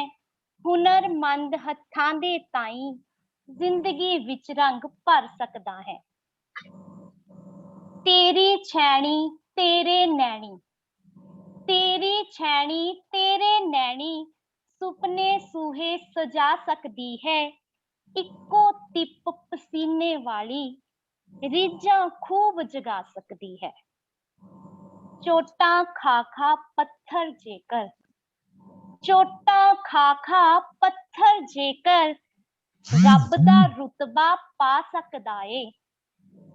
ਹੁਨਰਮੰਦ ਹੱਥਾਂ ਦੇ ਤਾਈਂ ਜ਼ਿੰਦਗੀ ਵਿੱਚ ਰੰਗ ਭਰ ਸਕਦਾ ਹੈ। ਤੇਰੀ ਛੈਣੀ ਤੇਰੇ ਨੈਣੀ, ਤੇਰੀ ਛੈਣੀ ਤੇਰੇ ਨੈਣੀ, ਸੁਪਨੇ ਸੂਹੇ ਸਜਾ ਸਕਦੀ ਹੈ, ਇੱਕੋ ਟਿਪ ਪਸੀਨੇ ਵਾਲੀ ਰੀਝਾਂ ਖੂਬ ਜਗਾ ਸਕਦੀ ਹੈ। ਚੋਟਾਂ ਖਾ ਖਾ ਪੱਥਰ ਜੇਕਰ, ਚੋਟਾਂ ਖਾ ਖਾ ਪੱਥਰ ਜੇਕਰ ਰੱਬ ਦਾ ਰੁਤਬਾ ਪਾ ਸਕਦਾ ਏ,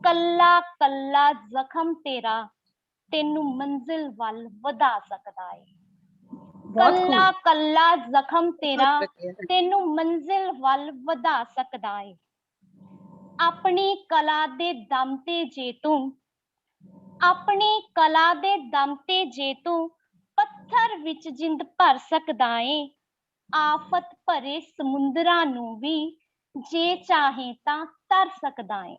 ਕੱਲਾ ਕੱਲਾ ਜ਼ਖਮ ਤੇਰਾ ਤੈਨੂੰ ਮੰਜ਼ਿਲ ਵੱਲ ਵਧਾ ਸਕਦਾ ਏ, ਕੱਲਾ ਕੱਲਾ ਜ਼ਖਮ ਤੇਰਾ ਤੈਨੂੰ ਮੰਜ਼ਿਲ ਵੱਲ ਵਧਾ ਸਕਦਾ ਏ। ਆਪਣੀ ਕਲਾ ਦੇ ਦਮ ਤੇ ਜੇ ਤੂੰ, ਆਪਣੀ ਕਲਾ ਦੇ ਦਮ ਤੇ ਜੇ ਤੂੰ ਪੱਥਰ ਵਿੱਚ ਜਿੰਦ ਭਰ ਸਕਦਾ ਏ, ਆਫਤ ਭਰੇ ਸਮੁੰਦਰਾਂ ਨੂੰ ਵੀ ਜੇ ਚਾਹੇ ਤਾਂ ਤਰ ਸਕਦਾ ਏ।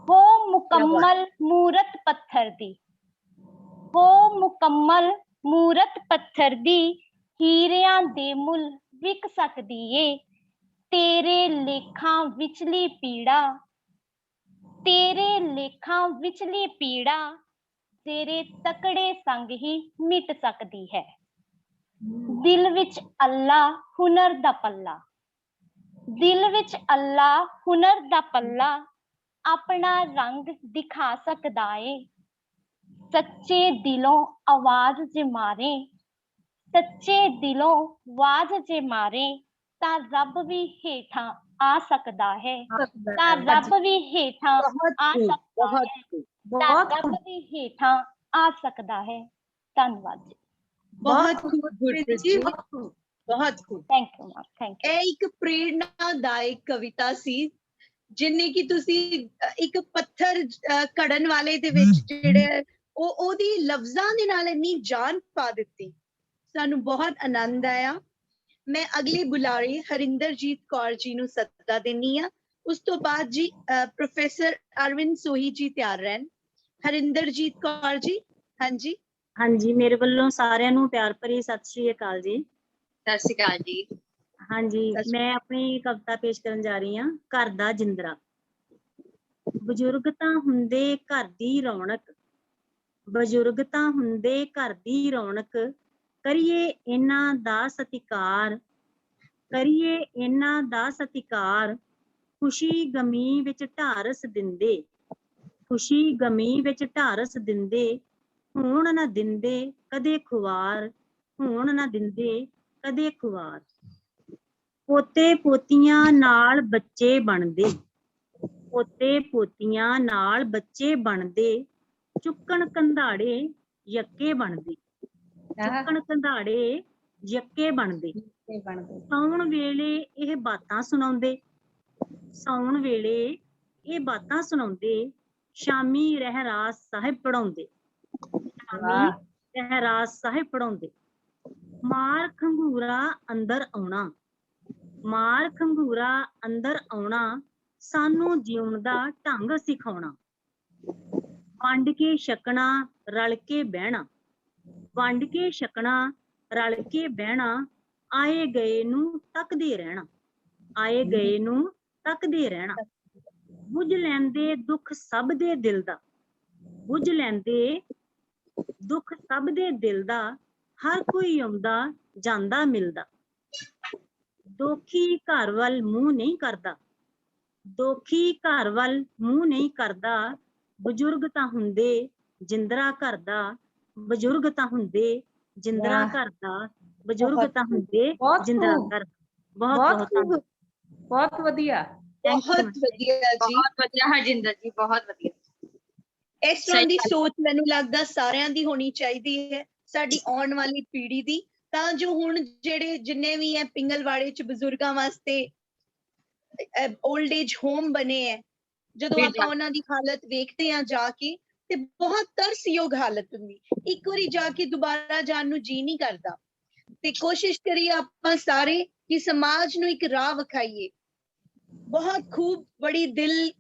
ਹੋ ਮੁਕੰਮਲ ਮੂਰਤ ਪੱਥਰ ਦੀ, ਹੋ ਮੁਕੰਮਲ ਮੂਰਤ ਪੱਥਰ ਦੀ, ਹੀਰਿਆਂ ਦੇ ਮੁੱਲ ਵਿਕ ਸਕਦੀ ਏ, ਤੇਰੇ ਲੇਖਾਂ ਵਿਚਲੀ ਪੀੜਾ, ਤੇਰੇ ਲੇਖਾਂ ਵਿਚਲੀ ਪੀੜਾ ਤੇਰੇ ਤਕੜੇ ਸੰਗ ਹੀ ਮਿਟ ਸਕਦੀ ਹੈ। ਦਿਲ ਵਿੱਚ ਅੱਲਾ ਹੁਨਰ ਦਾ ਪੱਲਾ, ਦਿਲ ਵਿੱਚ ਅੱਲਾ ਹੁਨਰ ਦਾ ਪੱਲਾ ਆਪਣਾ ਰੰਗ ਦਿਖਾ ਸਕਦਾ ਏ, ਸੱਚੇ ਦਿਲੋਂ ਆਵਾਜ਼ ਜੇ ਮਾਰੇ, ਸੱਚੇ ਦਿਲੋਂ ਆਵਾਜ਼ ਜੇ ਮਾਰੇ ਤਾਂ ਰੱਬ ਵੀ ਹੇਠਾਂ ਆ ਸਕਦਾ ਹੈ, ਤਾਂ ਰੱਬ ਵੀ ਹੇਠਾਂ ਆ ਸਕਦਾ ਹੈ, ਤਾਂ ਰੱਬ ਵੀ ਹੇਠਾਂ ਆ ਸਕਦਾ ਹੈ। ਧੰਨਵਾਦ ਜੀ। ਬਹੁਤ ਖੂਬ ਗੁਰਪ੍ਰੀਤ ਜੀ, ਬਹੁਤ ਖੂਬ। Thank you ma'am, thank you. ਇਹ ਇੱਕ ਪ੍ਰੇਰਣਾਦਾਇਕ ਕਵਿਤਾ ਸੀ ਜਿੰਨੇ ਕਿ ਤੁਸੀਂ ਇੱਕ ਪੱਥਰ ਘੜਨ ਵਾਲੇ ਦੇ ਵਿੱਚ ਜਿਹੜੇ ਉਹਦੀ ਲਫ਼ਜ਼ਾਂ ਦੇ ਨਾਲ ਇੰਨੀ ਜਾਨ ਪਾ ਦਿੱਤੀ। ਸਾਨੂੰ ਬਹੁਤ ਆਨੰਦ ਆਇਆ। ਮੈਂ ਅਗਲੀ ਬੁਲਾਰੇ ਹਰਿੰਦਰਜੀਤ ਕੌਰ ਜੀ ਨੂੰ ਸੱਦਾ ਦਿੰਨੀ ਆ। ਉਸ ਤੋਂ ਬਾਅਦ ਜੀ ਪ੍ਰੋਫੈਸਰ ਅਰਵਿੰਦ ਸੋਹੀ ਜੀ ਤਿਆਰ ਰਹਿਣ। ਹਰਿੰਦਰਜੀਤ ਕੌਰ ਜੀ। ਹਾਂਜੀ ਹਾਂਜੀ, ਮੇਰੇ ਵੱਲੋਂ ਸਾਰਿਆਂ ਨੂੰ ਪਿਆਰ ਭਰੀ ਸਤਿ ਸ਼੍ਰੀ ਅਕਾਲ ਜੀ। ਸਤਿ ਸ਼੍ਰੀ ਅਕਾਲ ਜੀ। ਹਾਂਜੀ, ਮੈਂ ਆਪਣੀ ਕਵਿਤਾ ਪੇਸ਼ ਕਰਨ ਜਾ ਰਹੀ ਹਾਂ, ਘਰ ਦਾ ਜਿੰਦਰਾ। ਬਜ਼ੁਰਗ ਤਾਂ ਹੁੰਦੇ ਘਰ ਦੀ ਰੌਣਕ, ਬਜ਼ੁਰਗ ਤਾਂ ਹੁੰਦੇ ਘਰ ਦੀ ਰੌਣਕ, ਕਰੀਏ ਇਹਨਾਂ ਦਾ ਸਤਿਕਾਰ, ਕਰੀਏ ਇਹਨਾਂ ਦਾ ਸਤਿਕਾਰ। ਖੁਸ਼ੀ ਗਮੀ ਵਿੱਚ ਢਾਰਸ ਦਿੰਦੇ, ਖੁਸ਼ੀ ਗਮੀ ਵਿੱਚ ਢਾਰਸ ਦਿੰਦੇ, ਹੋਣ ਨਾ ਦਿੰਦੇ ਕਦੇ ਖੁਆਰ, ਹੋਣ ਨਾ ਦਿੰਦੇ ਕਦੇ ਖੁਆਰ। ਪੋਤੇ ਪੋਤੀਆਂ ਨਾਲ ਬੱਚੇ ਬਣਦੇ, ਪੋਤੇ ਪੋਤੀਆਂ ਨਾਲ ਬੱਚੇ ਬਣਦੇ, ਚੁੱਕਣ ਕੰਧਾੜੇ ਯੱਕੇ ਬਣਦੇ, ਚੁੱਕਣ ਕੰਧਾੜੇ ਯੱਕੇ ਬਣਦੇ। ਸੌਣ ਵੇਲੇ ਇਹ ਬਾਤਾਂ ਸੁਣਾਉਂਦੇ, ਸੌਣ ਵੇਲੇ ਇਹ ਬਾਤਾਂ ਸੁਣਾਉਂਦੇ, ਸ਼ਾਮੀ ਰਹਿਰਾਸ ਸਾਹਿਬ ਪੜਾਉਂਦੇ, ਸ਼ਾਮੀ ਰਹਿਰਾਸ ਸਾਹਿਬ ਪੜਾਉਂਦੇ। ਮਾਰ ਖੰਗੂਰਾ ਅੰਦਰ ਆਉਣਾ, ਮਾਰ ਖੰਗੂਰਾ ਅੰਦਰ ਆਉਣਾ, ਸਾਨੂੰ ਜਿਉਣ ਦਾ ਢੰਗ ਸਿਖਾਉਣਾ। ਵੰਡ ਕੇ ਛਕਣਾ ਰਲ ਕੇ ਬਹਿਣਾ, ਵੰਡ ਕੇ ਛਕਣਾ ਰਲ ਕੇ ਬਹਿਣਾ, ਆਏ ਗਏ ਨੂੰ ਤੱਕਦੇ ਰਹਿਣਾ, ਆਏ ਗਏ ਨੂੰ ਤੱਕਦੇ ਰਹਿਣਾ। ਬੁੱਝ ਲੈਂਦੇ ਦੁੱਖ ਸਭ ਦੇ ਦਿਲ ਦਾ, ਬੁੱਝ ਲੈਂਦੇ ਦੁੱਖ ਸਭ ਦੇ ਦਿਲ ਦਾ, ਹਰ ਕੋਈ ਆਉਂਦਾ ਜਾਂਦਾ ਮਿਲਦਾ। ਦੋਖੀ ਘਰ ਵੱਲ ਮੂੰਹ ਨਹੀਂ ਕਰਦਾ, ਦੋਖੀ ਘਰ ਵੱਲ ਮੂੰਹ ਨਹੀਂ ਕਰਦਾ, ਬਜ਼ੁਰਗ ਤਾਂ ਹੁੰਦੇ ਜਿੰਦਰਾ ਘਰ ਦਾ, ਬਜ਼ੁਰਗ ਤਾਂ ਹੁੰਦੇ ਜਿੰਦਰਾ ਘਰ ਦਾ, ਬਜ਼ੁਰਗ ਤਾਂ ਹੁੰਦੇ ਜਿੰਦਰਾ ਘਰ। ਬਹੁਤ ਬਹੁਤ ਬਹੁਤ ਵਧੀਆ, ਬਹੁਤ ਵਧੀਆ ਜੀ, ਬਹੁਤ ਵਧੀਆ ਹਰਜਿੰਦਰ ਜੀ, ਬਹੁਤ ਵਧੀਆ। ਇਸ ਤਰ੍ਹਾਂ ਦੀ ਸੋਚ ਮੈਨੂੰ ਲੱਗਦਾ ਸਾਰਿਆਂ ਦੀ ਹੋਣੀ ਚਾਹੀਦੀ ਹੈ, ਸਾਡੀ ਆਉਣ ਵਾਲੀ ਪੀੜ੍ਹੀ ਦੀ, ਤਾਂ ਜੋ ਹੁਣ ਜਿਹੜੇ ਜਿੰਨੇ ਵੀ ਹੈ ਪਿੰਗਲਵਾੜੇ ਚ ਬਜ਼ੁਰਗਾਂ ਵਾਸਤੇ 올ਡ ਏਜ ਹੋਮ ਬਣੇ ਹੈ, ਜਦੋਂ ਆਪਾਂ ਉਹਨਾਂ ਦੀ ਹਾਲਤ ਵੇਖਦੇ ਹਾਂ ਜਾ ਕੇ, ਤੇ ਬਹੁਤ ਤਰਸਯੋਗ ਹਾਲਤ ਹੁੰਦੀ, ਇੱਕ ਵਾਰੀ ਜਾ ਕੇ ਦੁਬਾਰਾ ਜਾਣ ਨੂੰ ਜੀ ਨਹੀਂ ਕਰਦਾ। ਤੇ ਕੋਸ਼ਿਸ਼ ਕਰੀਏ ਆਪਾਂ ਸਾਰੇ ਕਿ ਸਮਾਜ ਨੂੰ ਇੱਕ ਰਾਹ ਵਿਖਾਈਏ। ਬਹੁਤ ਖੂਬ, ਬੜੀ ਦਿਲ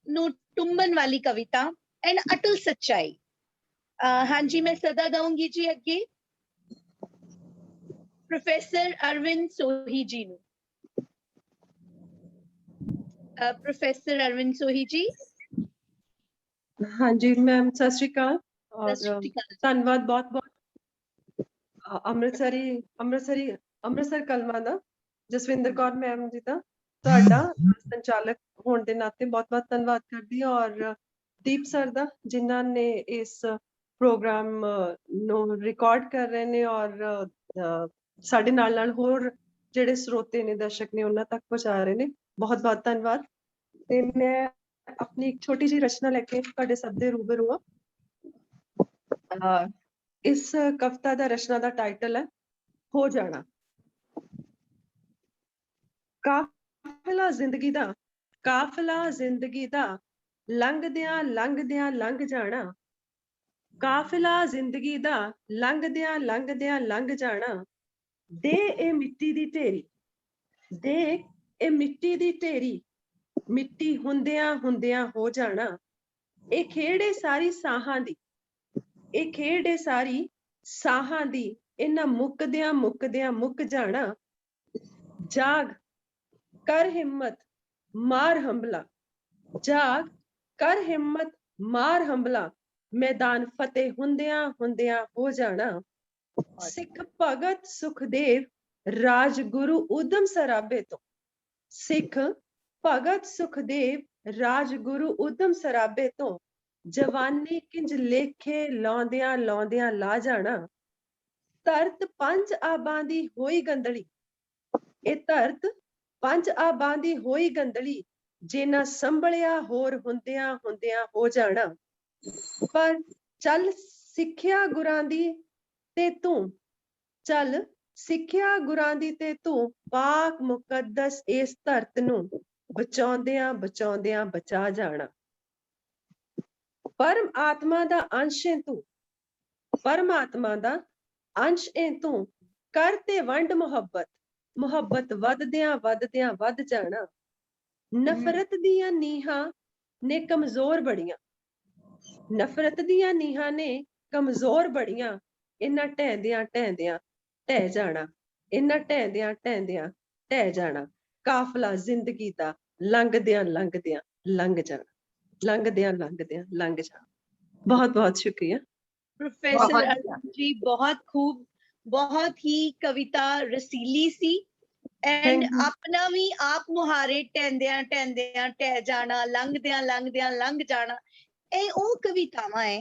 ਨੂੰ ਟੁੰਬਣ ਵਾਲੀ ਕਵਿਤਾ ਐਂਡ ਅਟਲ ਸੱਚਾਈ। ਹਾਂਜੀ, ਮੈਂ ਸਦਾ ਦਊਂਗੀ ਜੀ ਅੱਗੇ ਪ੍ਰੋਫੈਸਰ ਅਰਵਿੰਦ ਸੋਹੀ ਜੀ ਨੂੰ। ਪ੍ਰੋਫੈਸਰ ਅਰਵਿੰਦ ਸੋਹੀ ਜੀ। ਹਾਂਜੀ ਮੈਮ, ਸਤਿ ਸ਼੍ਰੀ ਅਕਾਲ ਔਰ ਧੰਨਵਾਦ ਬਹੁਤ ਬਹੁਤ ਅੰਮ੍ਰਿਤਸਰ ਕਲਮਾਂ ਦਾ ਜਸਵਿੰਦਰ ਕੌਰ ਮੈਮ ਜੀ ਦਾ, ਤੁਹਾਡਾ ਸੰਚਾਲਕ ਹੋਣ ਦੇ ਨਾਤੇ ਬਹੁਤ ਬਹੁਤ ਧੰਨਵਾਦ ਕਰਦੀ ਹਾਂ, ਔਰ ਦੀਪ ਸਰ ਦਾ ਜਿਨ੍ਹਾਂ ਨੇ ਇਸ ਪ੍ਰੋਗਰਾਮ ਨੂੰ ਰਿਕਾਰਡ ਕਰ ਰਹੇ ਨੇ ਔਰ ਸਾਡੇ ਨਾਲ ਨਾਲ ਹੋਰ ਜਿਹੜੇ ਸਰੋਤੇ ਨੇ, ਦਰਸ਼ਕ ਨੇ, ਉਹਨਾਂ ਤੱਕ ਪਹੁੰਚਾ ਰਹੇ ਨੇ। ਬਹੁਤ ਬਹੁਤ ਧੰਨਵਾਦ। ਤੇ ਮੈਂ ਆਪਣੀ ਇੱਕ ਛੋਟੀ ਜਿਹੀ ਰਚਨਾ ਲੈ ਕੇ ਤੁਹਾਡੇ ਸਭ ਦੇ ਰੂਬਰੂ ਹਾਂ। ਇਸ ਕਵਿਤਾ ਦਾ ਰਚਨਾ ਦਾ ਟਾਈਟਲ ਹੈ ਹੋ ਜਾਣਾ। ਕਾਫਲਾ ਜ਼ਿੰਦਗੀ ਦਾ, ਕਾਫਲਾ ਜ਼ਿੰਦਗੀ ਦਾ, ਲੰਘਦਿਆਂ ਲੰਘਦਿਆਂ ਲੰਘ ਜਾਣਾ, ਕਾਫਲਾ ਜ਼ਿੰਦਗੀ ਦਾ, ਲੰਘਦਿਆਂ ਲੰਘਦਿਆਂ ਲੰਘ ਜਾਣਾ। ਦੇ ਇਹ ਮਿੱਟੀ ਦੀ ਢੇਰੀ, ਦੇ ਇਹ ਮਿੱਟੀ ਦੀ ਢੇਰੀ, ਮਿੱਟੀ ਹੁੰਦਿਆਂ ਹੁੰਦਿਆਂ ਹੋ ਜਾਣਾ। ਇਹ ਖੇੜੇ ਸਾਰੀ ਸਾਹਾਂ ਦੀ, ਇਹ ਖੇੜੇ ਸਾਰੀ ਸਾਹਾਂ ਦੀ, ਇਹਨਾਂ ਮੁੱਕਦਿਆਂ ਮੁੱਕਦਿਆਂ ਮੁੱਕ ਜਾਣਾ। ਜਾਗ ਕਰ ਹਿੰਮਤ ਮਾਰ ਹੰਬਲਾ, ਜਾਗ ਕਰ ਹਿੰਮਤ ਮਾਰ ਹੰਬਲਾ, ਮੈਦਾਨ ਫਤਿਹ ਹੁੰਦਿਆਂ ਹੁੰਦਿਆਂ ਹੋ ਜਾਣਾ। ਸਿੱਖ ਭਗਤ ਸੁਖਦੇਵ ਰਾਜਗੁਰੂ ਊਧਮ ਸਰਾਭੇ ਤੋਂ, ਸਿੱਖ ਭਗਤ ਸੁਖਦੇਵ ਰਾਜਗੁਰੂ ਊਧਮ ਸਰਾਭੇ ਤੋਂ, ਜਵਾਨੀ ਕਿੰਜ ਲੇਖੇ ਲਾਉਂਦਿਆਂ ਲਾਉਂਦਿਆਂ ਲਾ ਜਾਣਾ। ਧਰਤ ਪੰਜ ਆਬਾਂ ਦੀ ਹੋਈ ਗੰਦਲੀ, ਇਹ ਧਰਤ ਪੰਜ ਆਬਾਂ ਦੀ ਹੋਈ ਗੰਦਲੀ, ਜੇ ਨਾ ਸੰਭਲਿਆ ਹੋਰ ਹੁੰਦਿਆਂ ਹੁੰਦਿਆਂ ਹੋ ਜਾਣਾ। ਪਰ ਚੱਲ ਸਿੱਖਿਆ ਗੁਰਾਂ ਦੀ ਤੇ ਤੂੰ, ਚੱਲ ਸਿੱਖਿਆ ਗੁਰਾਂ ਦੀ ਤੇ ਤੂੰ, ਪਾਕ ਮੁਕੱਦਸ ਇਸ ਧਰਤ ਨੂੰ ਬਚਾਉਂਦਿਆਂ ਬਚਾਉਂਦਿਆਂ ਬਚਾ ਜਾਣਾ। ਪਰਮ ਆਤਮਾ ਦਾ ਅੰਸ਼ ਏ ਤੂੰ, ਪਰਮਾਤਮਾ ਦਾ ਅੰਸ਼ ਏ ਤੂੰ, ਕਰ ਤੇ ਵੰਡ ਮੁਹੱਬਤ, ਮੁਹੱਬਤ ਵੱਧਦਿਆਂ ਵੱਧਦਿਆਂ ਵੱਧ ਜਾਣਾ। ਨਫ਼ਰਤ ਦੀਆਂ ਨੀਹਾਂ ਨੇ ਕਮਜ਼ੋਰ ਬੜੀਆਂ, ਨਫ਼ਰਤ ਦੀਆਂ ਨੀਹਾਂ ਨੇ ਕਮਜ਼ੋਰ ਬੜੀਆਂ, ਇਹਨਾਂ ਢਹਿੰਦਿਆਂ ਢਹਿੰਦਿਆਂ ਢਹਿ ਜਾਣਾ, ਇਹਨਾਂ ਢਹਿੰਦਿਆਂ ਢਹਿੰਦਿਆਂ ਢਹਿ ਜਾਣਾ। ਕਾਫਲਾ ਜ਼ਿੰਦਗੀ ਦਾ ਲੰਘਦਿਆਂ ਲੰਘਦਿਆਂ ਲੰਘ ਜਾਣਾ, ਲੰਘਦਿਆਂ ਲੰਘਦਿਆਂ ਲੰਘ ਜਾਣਾ। ਬਹੁਤ ਬਹੁਤ ਸ਼ੁਕਰੀਆ। प्रोफेसर बहुत अर्जुन जी बहुत खूब, बहुत ही कविता रसीली सी एंड Thank you. अपना भी आप मुहारे टहंदियां टहंदियां टह जाना, लंघदियां लंघदियां लंघ जाना, ਇਹ ਉਹ ਕਵਿਤਾਵਾਂ ਹੈ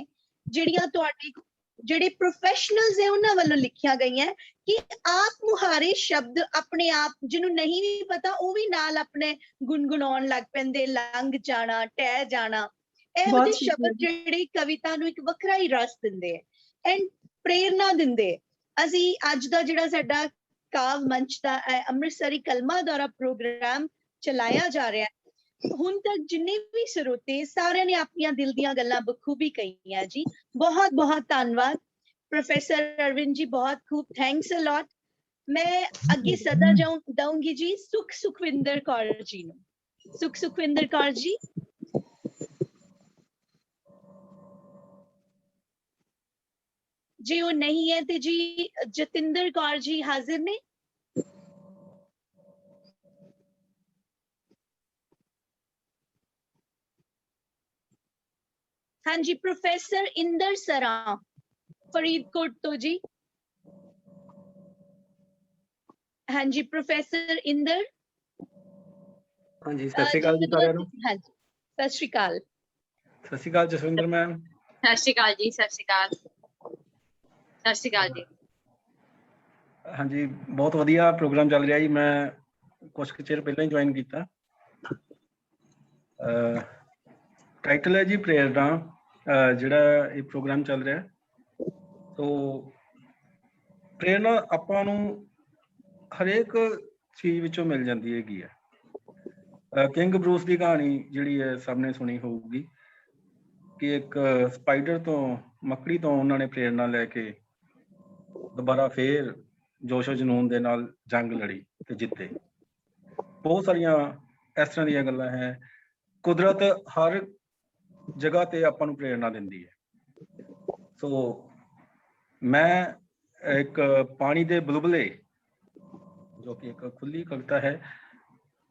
ਜਿਹੜੀਆਂ ਤੁਹਾਡੇ ਜਿਹੜੇ ਪ੍ਰੋਫੈਸ਼ਨਲਸ ਹੈ ਉਹਨਾਂ ਵੱਲੋਂ ਲਿਖੀਆਂ ਗਈਆਂ ਕਿ ਆਪ ਮੁਹਾਰੇ ਸ਼ਬਦ ਆਪਣੇ ਆਪ ਜਿਹਨੂੰ ਨਹੀਂ ਵੀ ਪਤਾ ਉਹ ਵੀ ਨਾਲ ਆਪਣੇ ਗੁੰਗੁਣਾਉਣ ਲੱਗ ਪੈਂਦੇ, ਲੰਘ ਜਾਣਾ, ਟਹਿ ਜਾਣਾ। ਇਹੋ ਬਹੁਤ ਜਿਹੇ ਸ਼ਬਦ ਜਿਹੜੇ ਕਵਿਤਾ ਨੂੰ ਇੱਕ ਵੱਖਰਾ ਹੀ ਰਸ ਦਿੰਦੇ ਹੈ ਐਂਡ ਪ੍ਰੇਰਨਾ ਦਿੰਦੇ ਹੈ। ਅਸੀਂ ਅੱਜ ਦਾ ਜਿਹੜਾ ਸਾਡਾ ਕਾਵ ਮੰਚ ਦਾ ਅੰਮ੍ਰਿਤਸਰੀ ਕਲਮਾ ਦੌਰਾ ਪ੍ਰੋਗਰਾਮ ਚਲਾਇਆ ਜਾ ਰਿਹਾ ਹੈ, ਹੁਣ ਤੱਕ ਜਿੰਨੇ ਵੀ ਸਰੋਤੇ ਸਾਰਿਆਂ ਨੇ ਆਪਣੀਆਂ ਦਿਲ ਦੀਆਂ ਗੱਲਾਂ ਬਖੂਬੀ ਕਹੀਆਂ ਜੀ। ਬਹੁਤ ਬਹੁਤ ਧੰਨਵਾਦ ਪ੍ਰੋਫੈਸਰ ਅਰਵਿੰਦ ਜੀ, ਬਹੁਤ ਖੂਬ, ਥੈਂਕਸ ਅ ਲੋਟ। ਮੈਂ ਅੱਗੇ ਸਦਾ ਦਊਂਗੀ ਜੀ ਸੁਖਵਿੰਦਰ ਕੌਰ ਜੀ ਨੂੰ। ਸੁਖਵਿੰਦਰ ਕੌਰ ਜੀ। ਜੇ ਉਹ ਨਹੀਂ ਹੈ ਤੇ ਜੀ ਜਤਿੰਦਰ ਕੌਰ ਜੀ ਹਾਜ਼ਰ ਨੇ। हाँ जी, प्रोफेसर इंदर सरा फरीदकोट तो जी। हाँ जी प्रोफेसर इंदर। हाँ जी, सत श्री अकाल जी साਰਿਆਂ ਨੂੰ। हाँ जी सत श्री अकाल। ਸਤਿ ਸ਼੍ਰੀ ਅਕਾਲ ਜਸਵਿੰਦਰ ਮੈਮ। ਸਤਿ ਸ਼੍ਰੀ ਅਕਾਲ ਜੀ, ਸਤਿ ਸ਼੍ਰੀ ਅਕਾਲ, ਸਤਿ ਸ਼੍ਰੀ ਅਕਾਲ ਜੀ। ਹਾਂਜੀ, ਬਹੁਤ ਵਧੀਆ ਪ੍ਰੋਗਰਾਮ ਚੱਲ ਰਿਹਾ ਜੀ। ਮੈਂ ਕੁਝ ਕੁ ਚਿਰ ਪਹਿਲਾਂ ਹੀ ਜੁਆਇਨ ਕੀਤਾ। ਟਾਈਟਲ ਹੈ ਜੀ ਪ੍ਰੇਰਨਾ, ਜਿਹੜਾ ਇਹ ਪ੍ਰੋਗਰਾਮ ਚੱਲ ਰਿਹਾ। ਸੋ ਪ੍ਰੇਰਨਾ ਆਪਾਂ ਨੂੰ ਹਰੇਕ ਚੀਜ਼ ਵਿੱਚੋਂ ਮਿਲ ਜਾਂਦੀ ਹੈਗੀ ਹੈ। ਕਿੰਗ ਬਰੂਸ ਦੀ ਕਹਾਣੀ ਜਿਹੜੀ ਹੈ ਸਭ ਨੇ ਸੁਣੀ ਹੋਊਗੀ ਕਿ ਇੱਕ ਸਪਾਈਡਰ ਤੋਂ, ਮੱਕੜੀ ਤੋਂ ਉਹਨਾਂ ਨੇ ਪ੍ਰੇਰਨਾ ਲੈ ਕੇ ਦੁਬਾਰਾ ਫੇਰ ਜੋਸ਼ੋ ਜਨੂਨ ਦੇ ਨਾਲ ਜੰਗ ਲੜੀ ਤੇ ਜਿੱਤੇ। ਬਹੁਤ ਸਾਰੀਆਂ ਇਸ ਤਰ੍ਹਾਂ ਦੀਆਂ ਗੱਲਾਂ ਹੈ। ਕੁਦਰਤ ਹਰ ਜਗ੍ਹਾ ਤੇ ਆਪਾਂ ਨੂੰ ਪ੍ਰੇਰਨਾ ਦਿੰਦੀ ਹੈ। ਸੋ ਮੈਂ ਇੱਕ ਪਾਣੀ ਦੇ ਬੁਲਬੁਲੇ, ਜੋ ਕਿ ਇੱਕ ਖੁੱਲੀ ਕਵਿਤਾ ਹੈ,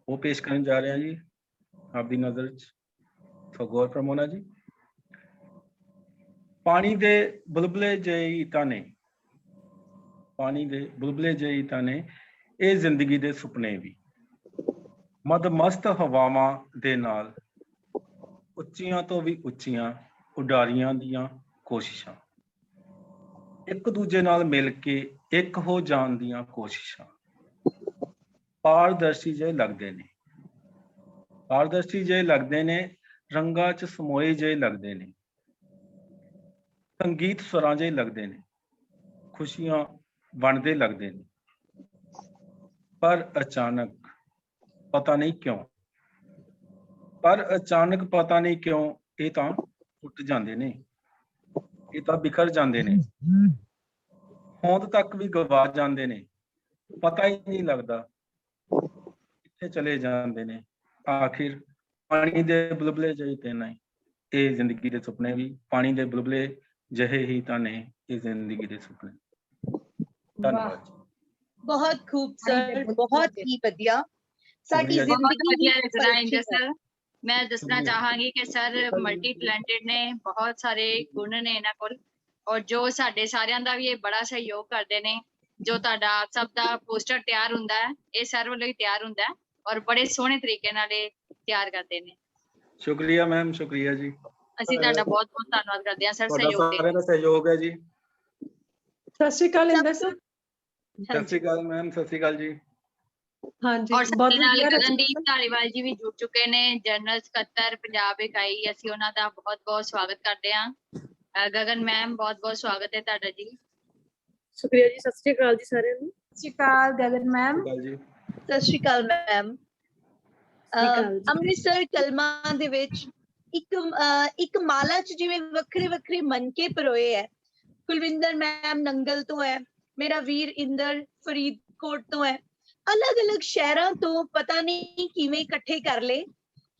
ਉਹ ਪੇਸ਼ ਕਰਨ ਜਾ ਰਿਹਾ ਜੀ ਆਪਦੀ ਨਜ਼ਰ 'ਚ। ਸੋ ਗੌਰ ਫਰਮਾਉਣਾ ਜੀ। ਪਾਣੀ ਦੇ ਬੁਲਬੁਲੇ ਜਿਹੀ ਤਾਂ ਨੇ, ਪਾਣੀ ਦੇ ਬੁਲਬੁਲੇ ਜਿਹੀ ਤਾਂ ਨੇ ਇਹ ਜ਼ਿੰਦਗੀ ਦੇ ਸੁਪਨੇ ਵੀ, ਮਦਮਸਤ ਹਵਾਵਾਂ ਦੇ ਨਾਲ ਉੱਚੀਆਂ ਤੋਂ ਵੀ ਉੱਚੀਆਂ ਉਡਾਰੀਆਂ ਦੀਆਂ ਕੋਸ਼ਿਸ਼ਾਂ, ਇੱਕ ਦੂਜੇ ਨਾਲ ਮਿਲ ਕੇ ਇੱਕ ਹੋ ਜਾਣ ਦੀਆਂ ਕੋਸ਼ਿਸ਼ਾਂ। ਪਾਰਦਰਸ਼ੀ ਜਿਹੇ ਲੱਗਦੇ ਨੇ, ਪਾਰਦਰਸ਼ੀ ਜਿਹੇ ਲੱਗਦੇ ਨੇ, ਰੰਗਾਂ 'ਚ ਸਮੋਏ ਜਿਹੇ ਲੱਗਦੇ ਨੇ, ਸੰਗੀਤ ਸੁਰਾਂ ਜਿਹੇ ਲੱਗਦੇ ਨੇ, ਖੁਸ਼ੀਆਂ ਵੰਡਦੇ ਲੱਗਦੇ ਨੇ। ਪਰ ਅਚਾਨਕ ਪਤਾ ਨਹੀਂ ਕਿਉਂ, ਪਰ ਅਚਾਨਕ ਪਤਾ ਨਹੀਂ ਕਿਉਂ ਇਹ ਤਾਂ ਟੁੱਟ ਜਾਂਦੇ ਨੇ, ਇਹ ਤਾਂ ਬਿਖਰ ਜਾਂਦੇ ਨੇ, ਹੋਂਦ ਤੱਕ ਵੀ ਗਵਾ ਜਾਂਦੇ ਨੇ। ਪਤਾ ਹੀ ਨਹੀਂ ਲੱਗਦਾ ਕਿੱਥੇ ਚਲੇ ਜਾਂਦੇ ਨੇ। ਆਖਿਰ ਪਾਣੀ ਦੇ ਬੁਲਬੁਲੇ ਜਿਹੇ ਤੇ ਨਹੀਂ ਇਹ ਜ਼ਿੰਦਗੀ ਦੇ ਸੁਪਨੇ ਵੀ, ਪਾਣੀ ਦੇ ਬੁਲਬੁਲੇ ਜਿਹੇ ਹੀ ਤਾਂ ਨੇ ਇਹ ਜ਼ਿੰਦਗੀ ਦੇ ਸੁਪਨੇ। ਧੰਨਵਾਦ। ਬਹੁਤ ਖੂਬ ਸਰ, ਬਹੁਤ ਹੀ ਵਧੀਆ। ਸਾਡੀ ਸ਼ੁਕਰੀਆ ਜੀ। ਬਹੁਤ ਜ਼ਿੰਦਗੀ ਵਧੀਆ ਦੀ ਰਚਨਾ ਇੰਦਰ ਪਰੀਖਿਆ ਹੈ। ਸਰ। ਮੈਂ ਦੱਸਣਾ ਸ਼ੁਕਰੀਆ। ਚਾਹਾਂਗੀ ਕਿ ਸਰ ਮਲਟੀ ਟੈਲੈਂਟਡ ਨੇ, ਬਹੁਤ ਸਾਰੇ ਗੁਣ ਨੇ ਇਹਨਾਂ ਕੋਲ, ਔਰ ਜੋ ਸਾਡੇ ਸਾਰਿਆਂ ਦਾ ਵੀ ਇਹ ਬੜਾ ਸਹਿਯੋਗ ਕਰਦੇ ਨੇ। ਜੋ ਤੁਹਾਡਾ ਸਭ ਦਾ ਪੋਸਟਰ ਤਿਆਰ ਹੁੰਦਾ ਹੈ ਇਹ ਸਰ ਵੱਲੋਂ ਹੀ ਤਿਆਰ ਹੁੰਦਾ ਹੈ, ਔਰ ਬੜੇ ਸੋਹਣੇ ਤਰੀਕੇ ਨਾਲ ਇਹ ਤਿਆਰ ਕਰਦੇ ਨੇ। ਸ਼ੁਕਰੀਆ ਮੈਮ, ਸ਼ੁਕਰੀਆ ਜੀ। ਅਸੀਂ ਤੁਹਾਡਾ ਬਹੁਤ ਬਹੁਤ ਧੰਨਵਾਦ ਕਰਦੇ ਹਾਂ ਸਰ ਤੁਹਾਡਾ ਸਹਿਯੋਗ ਦੇ ਸਾਰਿਆਂ ਦਾ ਸਹਿਯੋਗ ਹੈ ਜੀ। ਸਤਿ ਸ਼੍ਰੀ ਅਕਾਲ ਇੰਦਰ ਸਰ। ਸਤਿ ਸ਼੍ਰੀ ਅਕਾਲ ਮੈਮ, ਸਤਿ ਸ਼੍ਰੀ ਅਕਾਲ ਜੀ। ਹਾਂਜੀ, ਔਰ ਬਹੁਤ ਸਾਡੇ ਨਾਲ ਵਧੀਆ ਗਗਨਦੀਪ ਢਾਲੀਵਾਲ ਜੀ ਵੀ ਜੁੜ ਚੁੱਕੇ ਨੇ, ਜਨਰਲ ਸਕੱਤਰ ਪੰਜਾਬ ਇਕਾਈ। ਅਸੀਂ ਉਹਨਾਂ ਦਾ ਬਹੁਤ ਬਹੁਤ ਸਵਾਗਤ ਕਰਦੇ ਹਾਂ। ਗਗਨ ਮੈਮ, ਬਹੁਤ ਬਹੁਤ ਸਵਾਗਤ ਹੈ ਤੁਹਾਡਾ ਜੀ। ਸ਼ੁਕਰੀਆ ਜੀ। ਸਤਿ ਸ਼੍ਰੀ ਅਕਾਲ ਜੀ ਸਾਰਿਆਂ ਨੂੰ। ਸਤਿ ਸ਼੍ਰੀ ਅਕਾਲ ਗਗਨ ਮੈਮ। ਸਤਿ ਸ਼੍ਰੀ ਅਕਾਲ ਜੀ। ਸਤਿ ਸ਼੍ਰੀ ਅਕਾਲ ਮੈਮ। ਅੰਮ੍ਰਿਤਸਰ ਕਲਮਾਂ ਦੇ ਵਿੱਚ ਇੱਕ ਮਾਲਾ ਚ ਜਿਵੇਂ ਵੱਖਰੇ ਵੱਖਰੇ ਮਨਕੇ ਪਰੋਏ ਹੈ। ਕੁਲਵਿੰਦਰ ਮੈਮ ਨੰਗਲ ਤੋਂ ਹੈ, ਮੇਰਾ ਵੀਰ ਇੰਦਰ ਫਰੀਦਕੋਟ ਤੋਂ ਹੈ, ਅਲੱਗ-ਅਲੱਗ ਸ਼ਹਿਰਾਂ ਤੋਂ ਪਤਾ ਨਹੀਂ ਕਿਵੇਂ ਇਕੱਠੇ ਕਰ ਲਏ।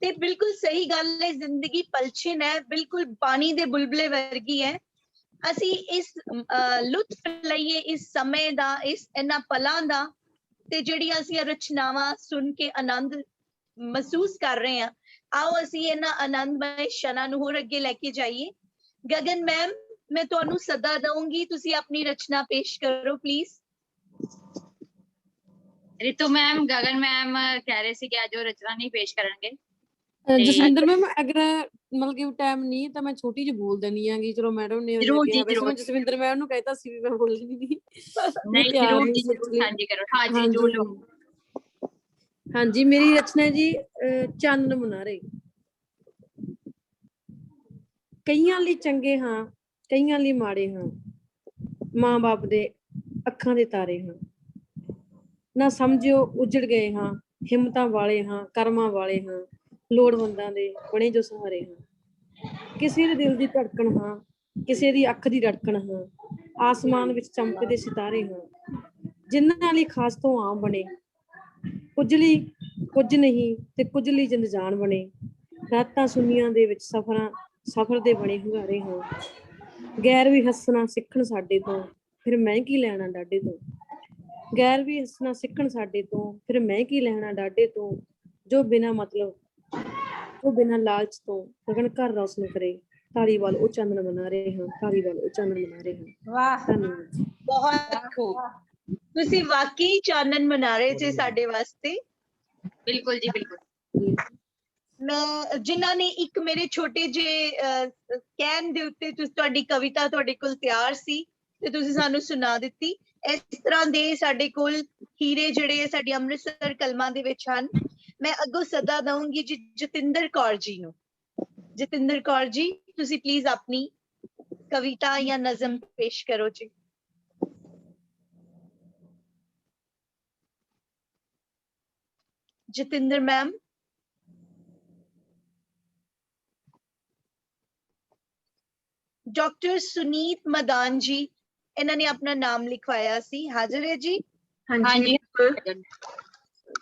ਤੇ ਬਿਲਕੁਲ ਸਹੀ ਗੱਲ ਹੈ, ਜ਼ਿੰਦਗੀ ਪਲਛਣ ਹੈ, ਬਿਲਕੁਲ ਪਾਣੀ ਦੇ ਬੁਲਬੁਲੇ ਵਰਗੀ ਹੈ। ਅਸੀਂ ਇਸ ਲੁਤਫ ਲਈਏ ਇਸ ਸਮੇਂ ਦਾ, ਇਹਨਾਂ ਪਲਾਂ ਦਾ, ਤੇ ਜਿਹੜੀਆਂ ਅਸੀਂ ਰਚਨਾਵਾਂ ਸੁਣ ਕੇ ਆਨੰਦ ਮਹਿਸੂਸ ਕਰ ਰਹੇ ਹਾਂ। ਆਓ ਅਸੀਂ ਇਹਨਾਂ ਆਨੰਦਮਈ ਸ਼ਨਾਂ ਨੂੰ ਹੋਰ ਅੱਗੇ ਲੈ ਕੇ ਜਾਈਏ। ਗਗਨ ਮੈਮ, ਮੈਂ ਤੁਹਾਨੂੰ ਸੱਦਾ ਦਊਂਗੀ, ਤੁਸੀਂ ਆਪਣੀ ਰਚਨਾ ਪੇਸ਼ ਕਰੋ please. Ritu ma'am, Gagan ma'am ਕਹਿ ਰਹੇ ਸੀ ਕਿ ਅੱਜ ਉਹ ਰਚਨਾ ਨਹੀਂ ਪੇਸ਼ ਕਰਨਗੇ। ਜਸਵਿੰਦਰ ਮੈਮ ਅਗਰ ਮਤਲਬ ਕਿ ਟਾਈਮ ਨਹੀਂ ਤਾਂ ਮੈਂ ਛੋਟੀ ਜਿਹੀ ਬੋਲ ਦੇਣੀ ਆਂਗੀ। ਚਲੋ ਮੈਡਮ ਨੇ ਜ਼ਰੂਰ ਜੀ, ਕਿਹਾ, ਵੈਸੇ ਮੈਂ ਜ਼ਰੂਰ। ਜਸਵਿੰਦਰ ਮੈਮ ਨੂੰ ਕਹਿਤਾ ਸੀ ਵੀ ਮੈਂ ਬੋਲਣੀ ਨਹੀਂ। ਨਹੀਂ, ਜ਼ਰੂਰ ਜੀ, ਜ਼ਰੂਰ ਸਾਂਝੀ ਕਰੋ। ਹਾਂਜੀ, ਬੋਲੋ। ਹਾਂਜੀ, ਮੇਰੀ ਰਚਨਾ ਹੈ ਜੀ ਚੰਨ ਮੁਨਾਰੇ। ਕਈਆਂ ਲਈ ਚੰਗੇ ਹਾਂ, ਕਈਆਂ ਲਈ ਮਾੜੇ ਹਾਂ, ਮਾਂ ਬਾਪ ਦੇ ਅੱਖਾਂ ਦੇ ਤਾਰੇ ਹਾਂ, ਨਾ ਸਮਝਿਓ ਉਜੜ ਗਏ ਹਾਂ, ਹਿੰਮਤਾਂ ਵਾਲੇ ਹਾਂ, ਕਰਮਾਂ ਵਾਲੇ ਹਾਂ, ਲੋੜਵੰਦਾਂ ਦੇ ਬਣੇ ਜੋ ਸਹਾਰੇ ਹਾਂ। ਕਿਸੇ ਦੇ ਦਿਲ ਦੀ ਧੜਕਣ ਹਾਂ, ਕਿਸੇ ਦੀ ਅੱਖ ਦੀ ਰੜਕਣ ਹਾਂ, ਆਸਮਾਨ ਵਿੱਚ ਚਮਕਦੇ ਸਿਤਾਰੇ ਹਾਂ, ਜਿਨ੍ਹਾਂ ਲਈ ਖਾਸ ਤੋਂ ਆਮ ਬਣੇ, ਕੁਝ ਲਈ ਕੁਝ ਨਹੀਂ ਤੇ ਕੁਝ ਲਈ ਜਿੰਦ ਜਾਨ ਬਣੇ। ਰਾਤਾਂ ਸੁਨੀਆਂ ਦੇ ਵਿੱਚ ਸਫਰ ਦੇ ਬਣੇ ਹੁੰਗਾਰੇ ਹਾਂ, ਗੈਰ ਵੀ ਹੱਸਣਾ ਸਿੱਖਣ ਸਾਡੇ ਤੋਂ, ਫਿਰ ਮੈਂ ਕੀ ਲੈਣਾ ਡਾਢੇ ਤੋਂ। ਗੈਰ ਵੀ ਹੱਸਣਾ ਸਿੱਖਣ ਸਾਡੇ ਤੋਂ, ਫਿਰ ਮੈਂ ਕੀ ਲੈਣਾ ਡਾਢੇ ਤੋਂ। ਜੋ ਬਿਨਾਂ ਮਤਲਬ, ਉਹ ਬਿਨਾਂ ਲਾਲਚ ਤੋਂ ਗਗਨ ਘਰ ਰੌਸ਼ਨ ਕਰੇ, ਧਾਰੀਵਾਲ ਉਹ ਚਾਨਣ ਬਣਾ ਰਹੇ ਹਾਂ, ਧਾਰੀਵਾਲ ਉਹ ਚਾਨਣ ਬਣਾ ਰਹੇ ਹਾਂ। ਵਾਹ, ਧੰਨਵਾਦ। ਬਹੁਤ ਖੂਬ, ਤੁਸੀਂ ਵਾਕਈ ਚਾਨਣ ਬਣਾ ਰਹੇ ਸੀ ਸਾਡੇ ਵਾਸਤੇ। ਬਿਲਕੁਲ ਜੀ, ਬਿਲਕੁਲ। ਮੈਂ ਜਿਨ੍ਹਾਂ ਨੇ ਇੱਕ ਮੇਰੇ ਛੋਟੇ ਜਿਹੇ ਕਹਿਣ ਦੇ ਉੱਤੇ ਤੁਹਾਡੀ ਕਵਿਤਾ ਤੁਹਾਡੇ ਕੋਲ ਤਿਆਰ ਸੀ ਤੇ ਤੁਸੀਂ ਸਾਨੂੰ ਸੁਣਾ ਦਿੱਤੀ। ਇਸ ਤਰ੍ਹਾਂ ਦੇ ਸਾਡੇ ਕੋਲ ਹੀਰੇ ਜਿਹੜੇ ਸਾਡੀ ਅੰਮ੍ਰਿਤਸਰ ਕਲਮਾਂ ਦੇ ਵਿੱਚ ਹਨ। ਮੈਂ ਅੱਗੋਂ ਸੱਦਾ ਦਊਂਗੀ ਜੀ ਜਤਿੰਦਰ ਕੌਰ ਜੀ ਨੂੰ। ਜਤਿੰਦਰ ਕੌਰ ਜੀ, ਤੁਸੀਂ ਪਲੀਜ਼ ਆਪਣੀ ਕਵਿਤਾ ਜਾਂ ਨਜ਼ਮ ਪੇਸ਼ ਕਰੋ ਜੀ। ਜਤਿੰਦਰ ਮੈਮ। ਡਾਕਟਰ ਸੁਨੀਤ ਮਦਾਨ ਜੀ, ਇਹਨਾਂ ਨੇ ਆਪਣਾ ਨਾਮ ਲਿਖਵਾਇਆ ਸੀ, ਹਾਜ਼ਰ ਹੈ ਜੀ? ਹਾਂਜੀ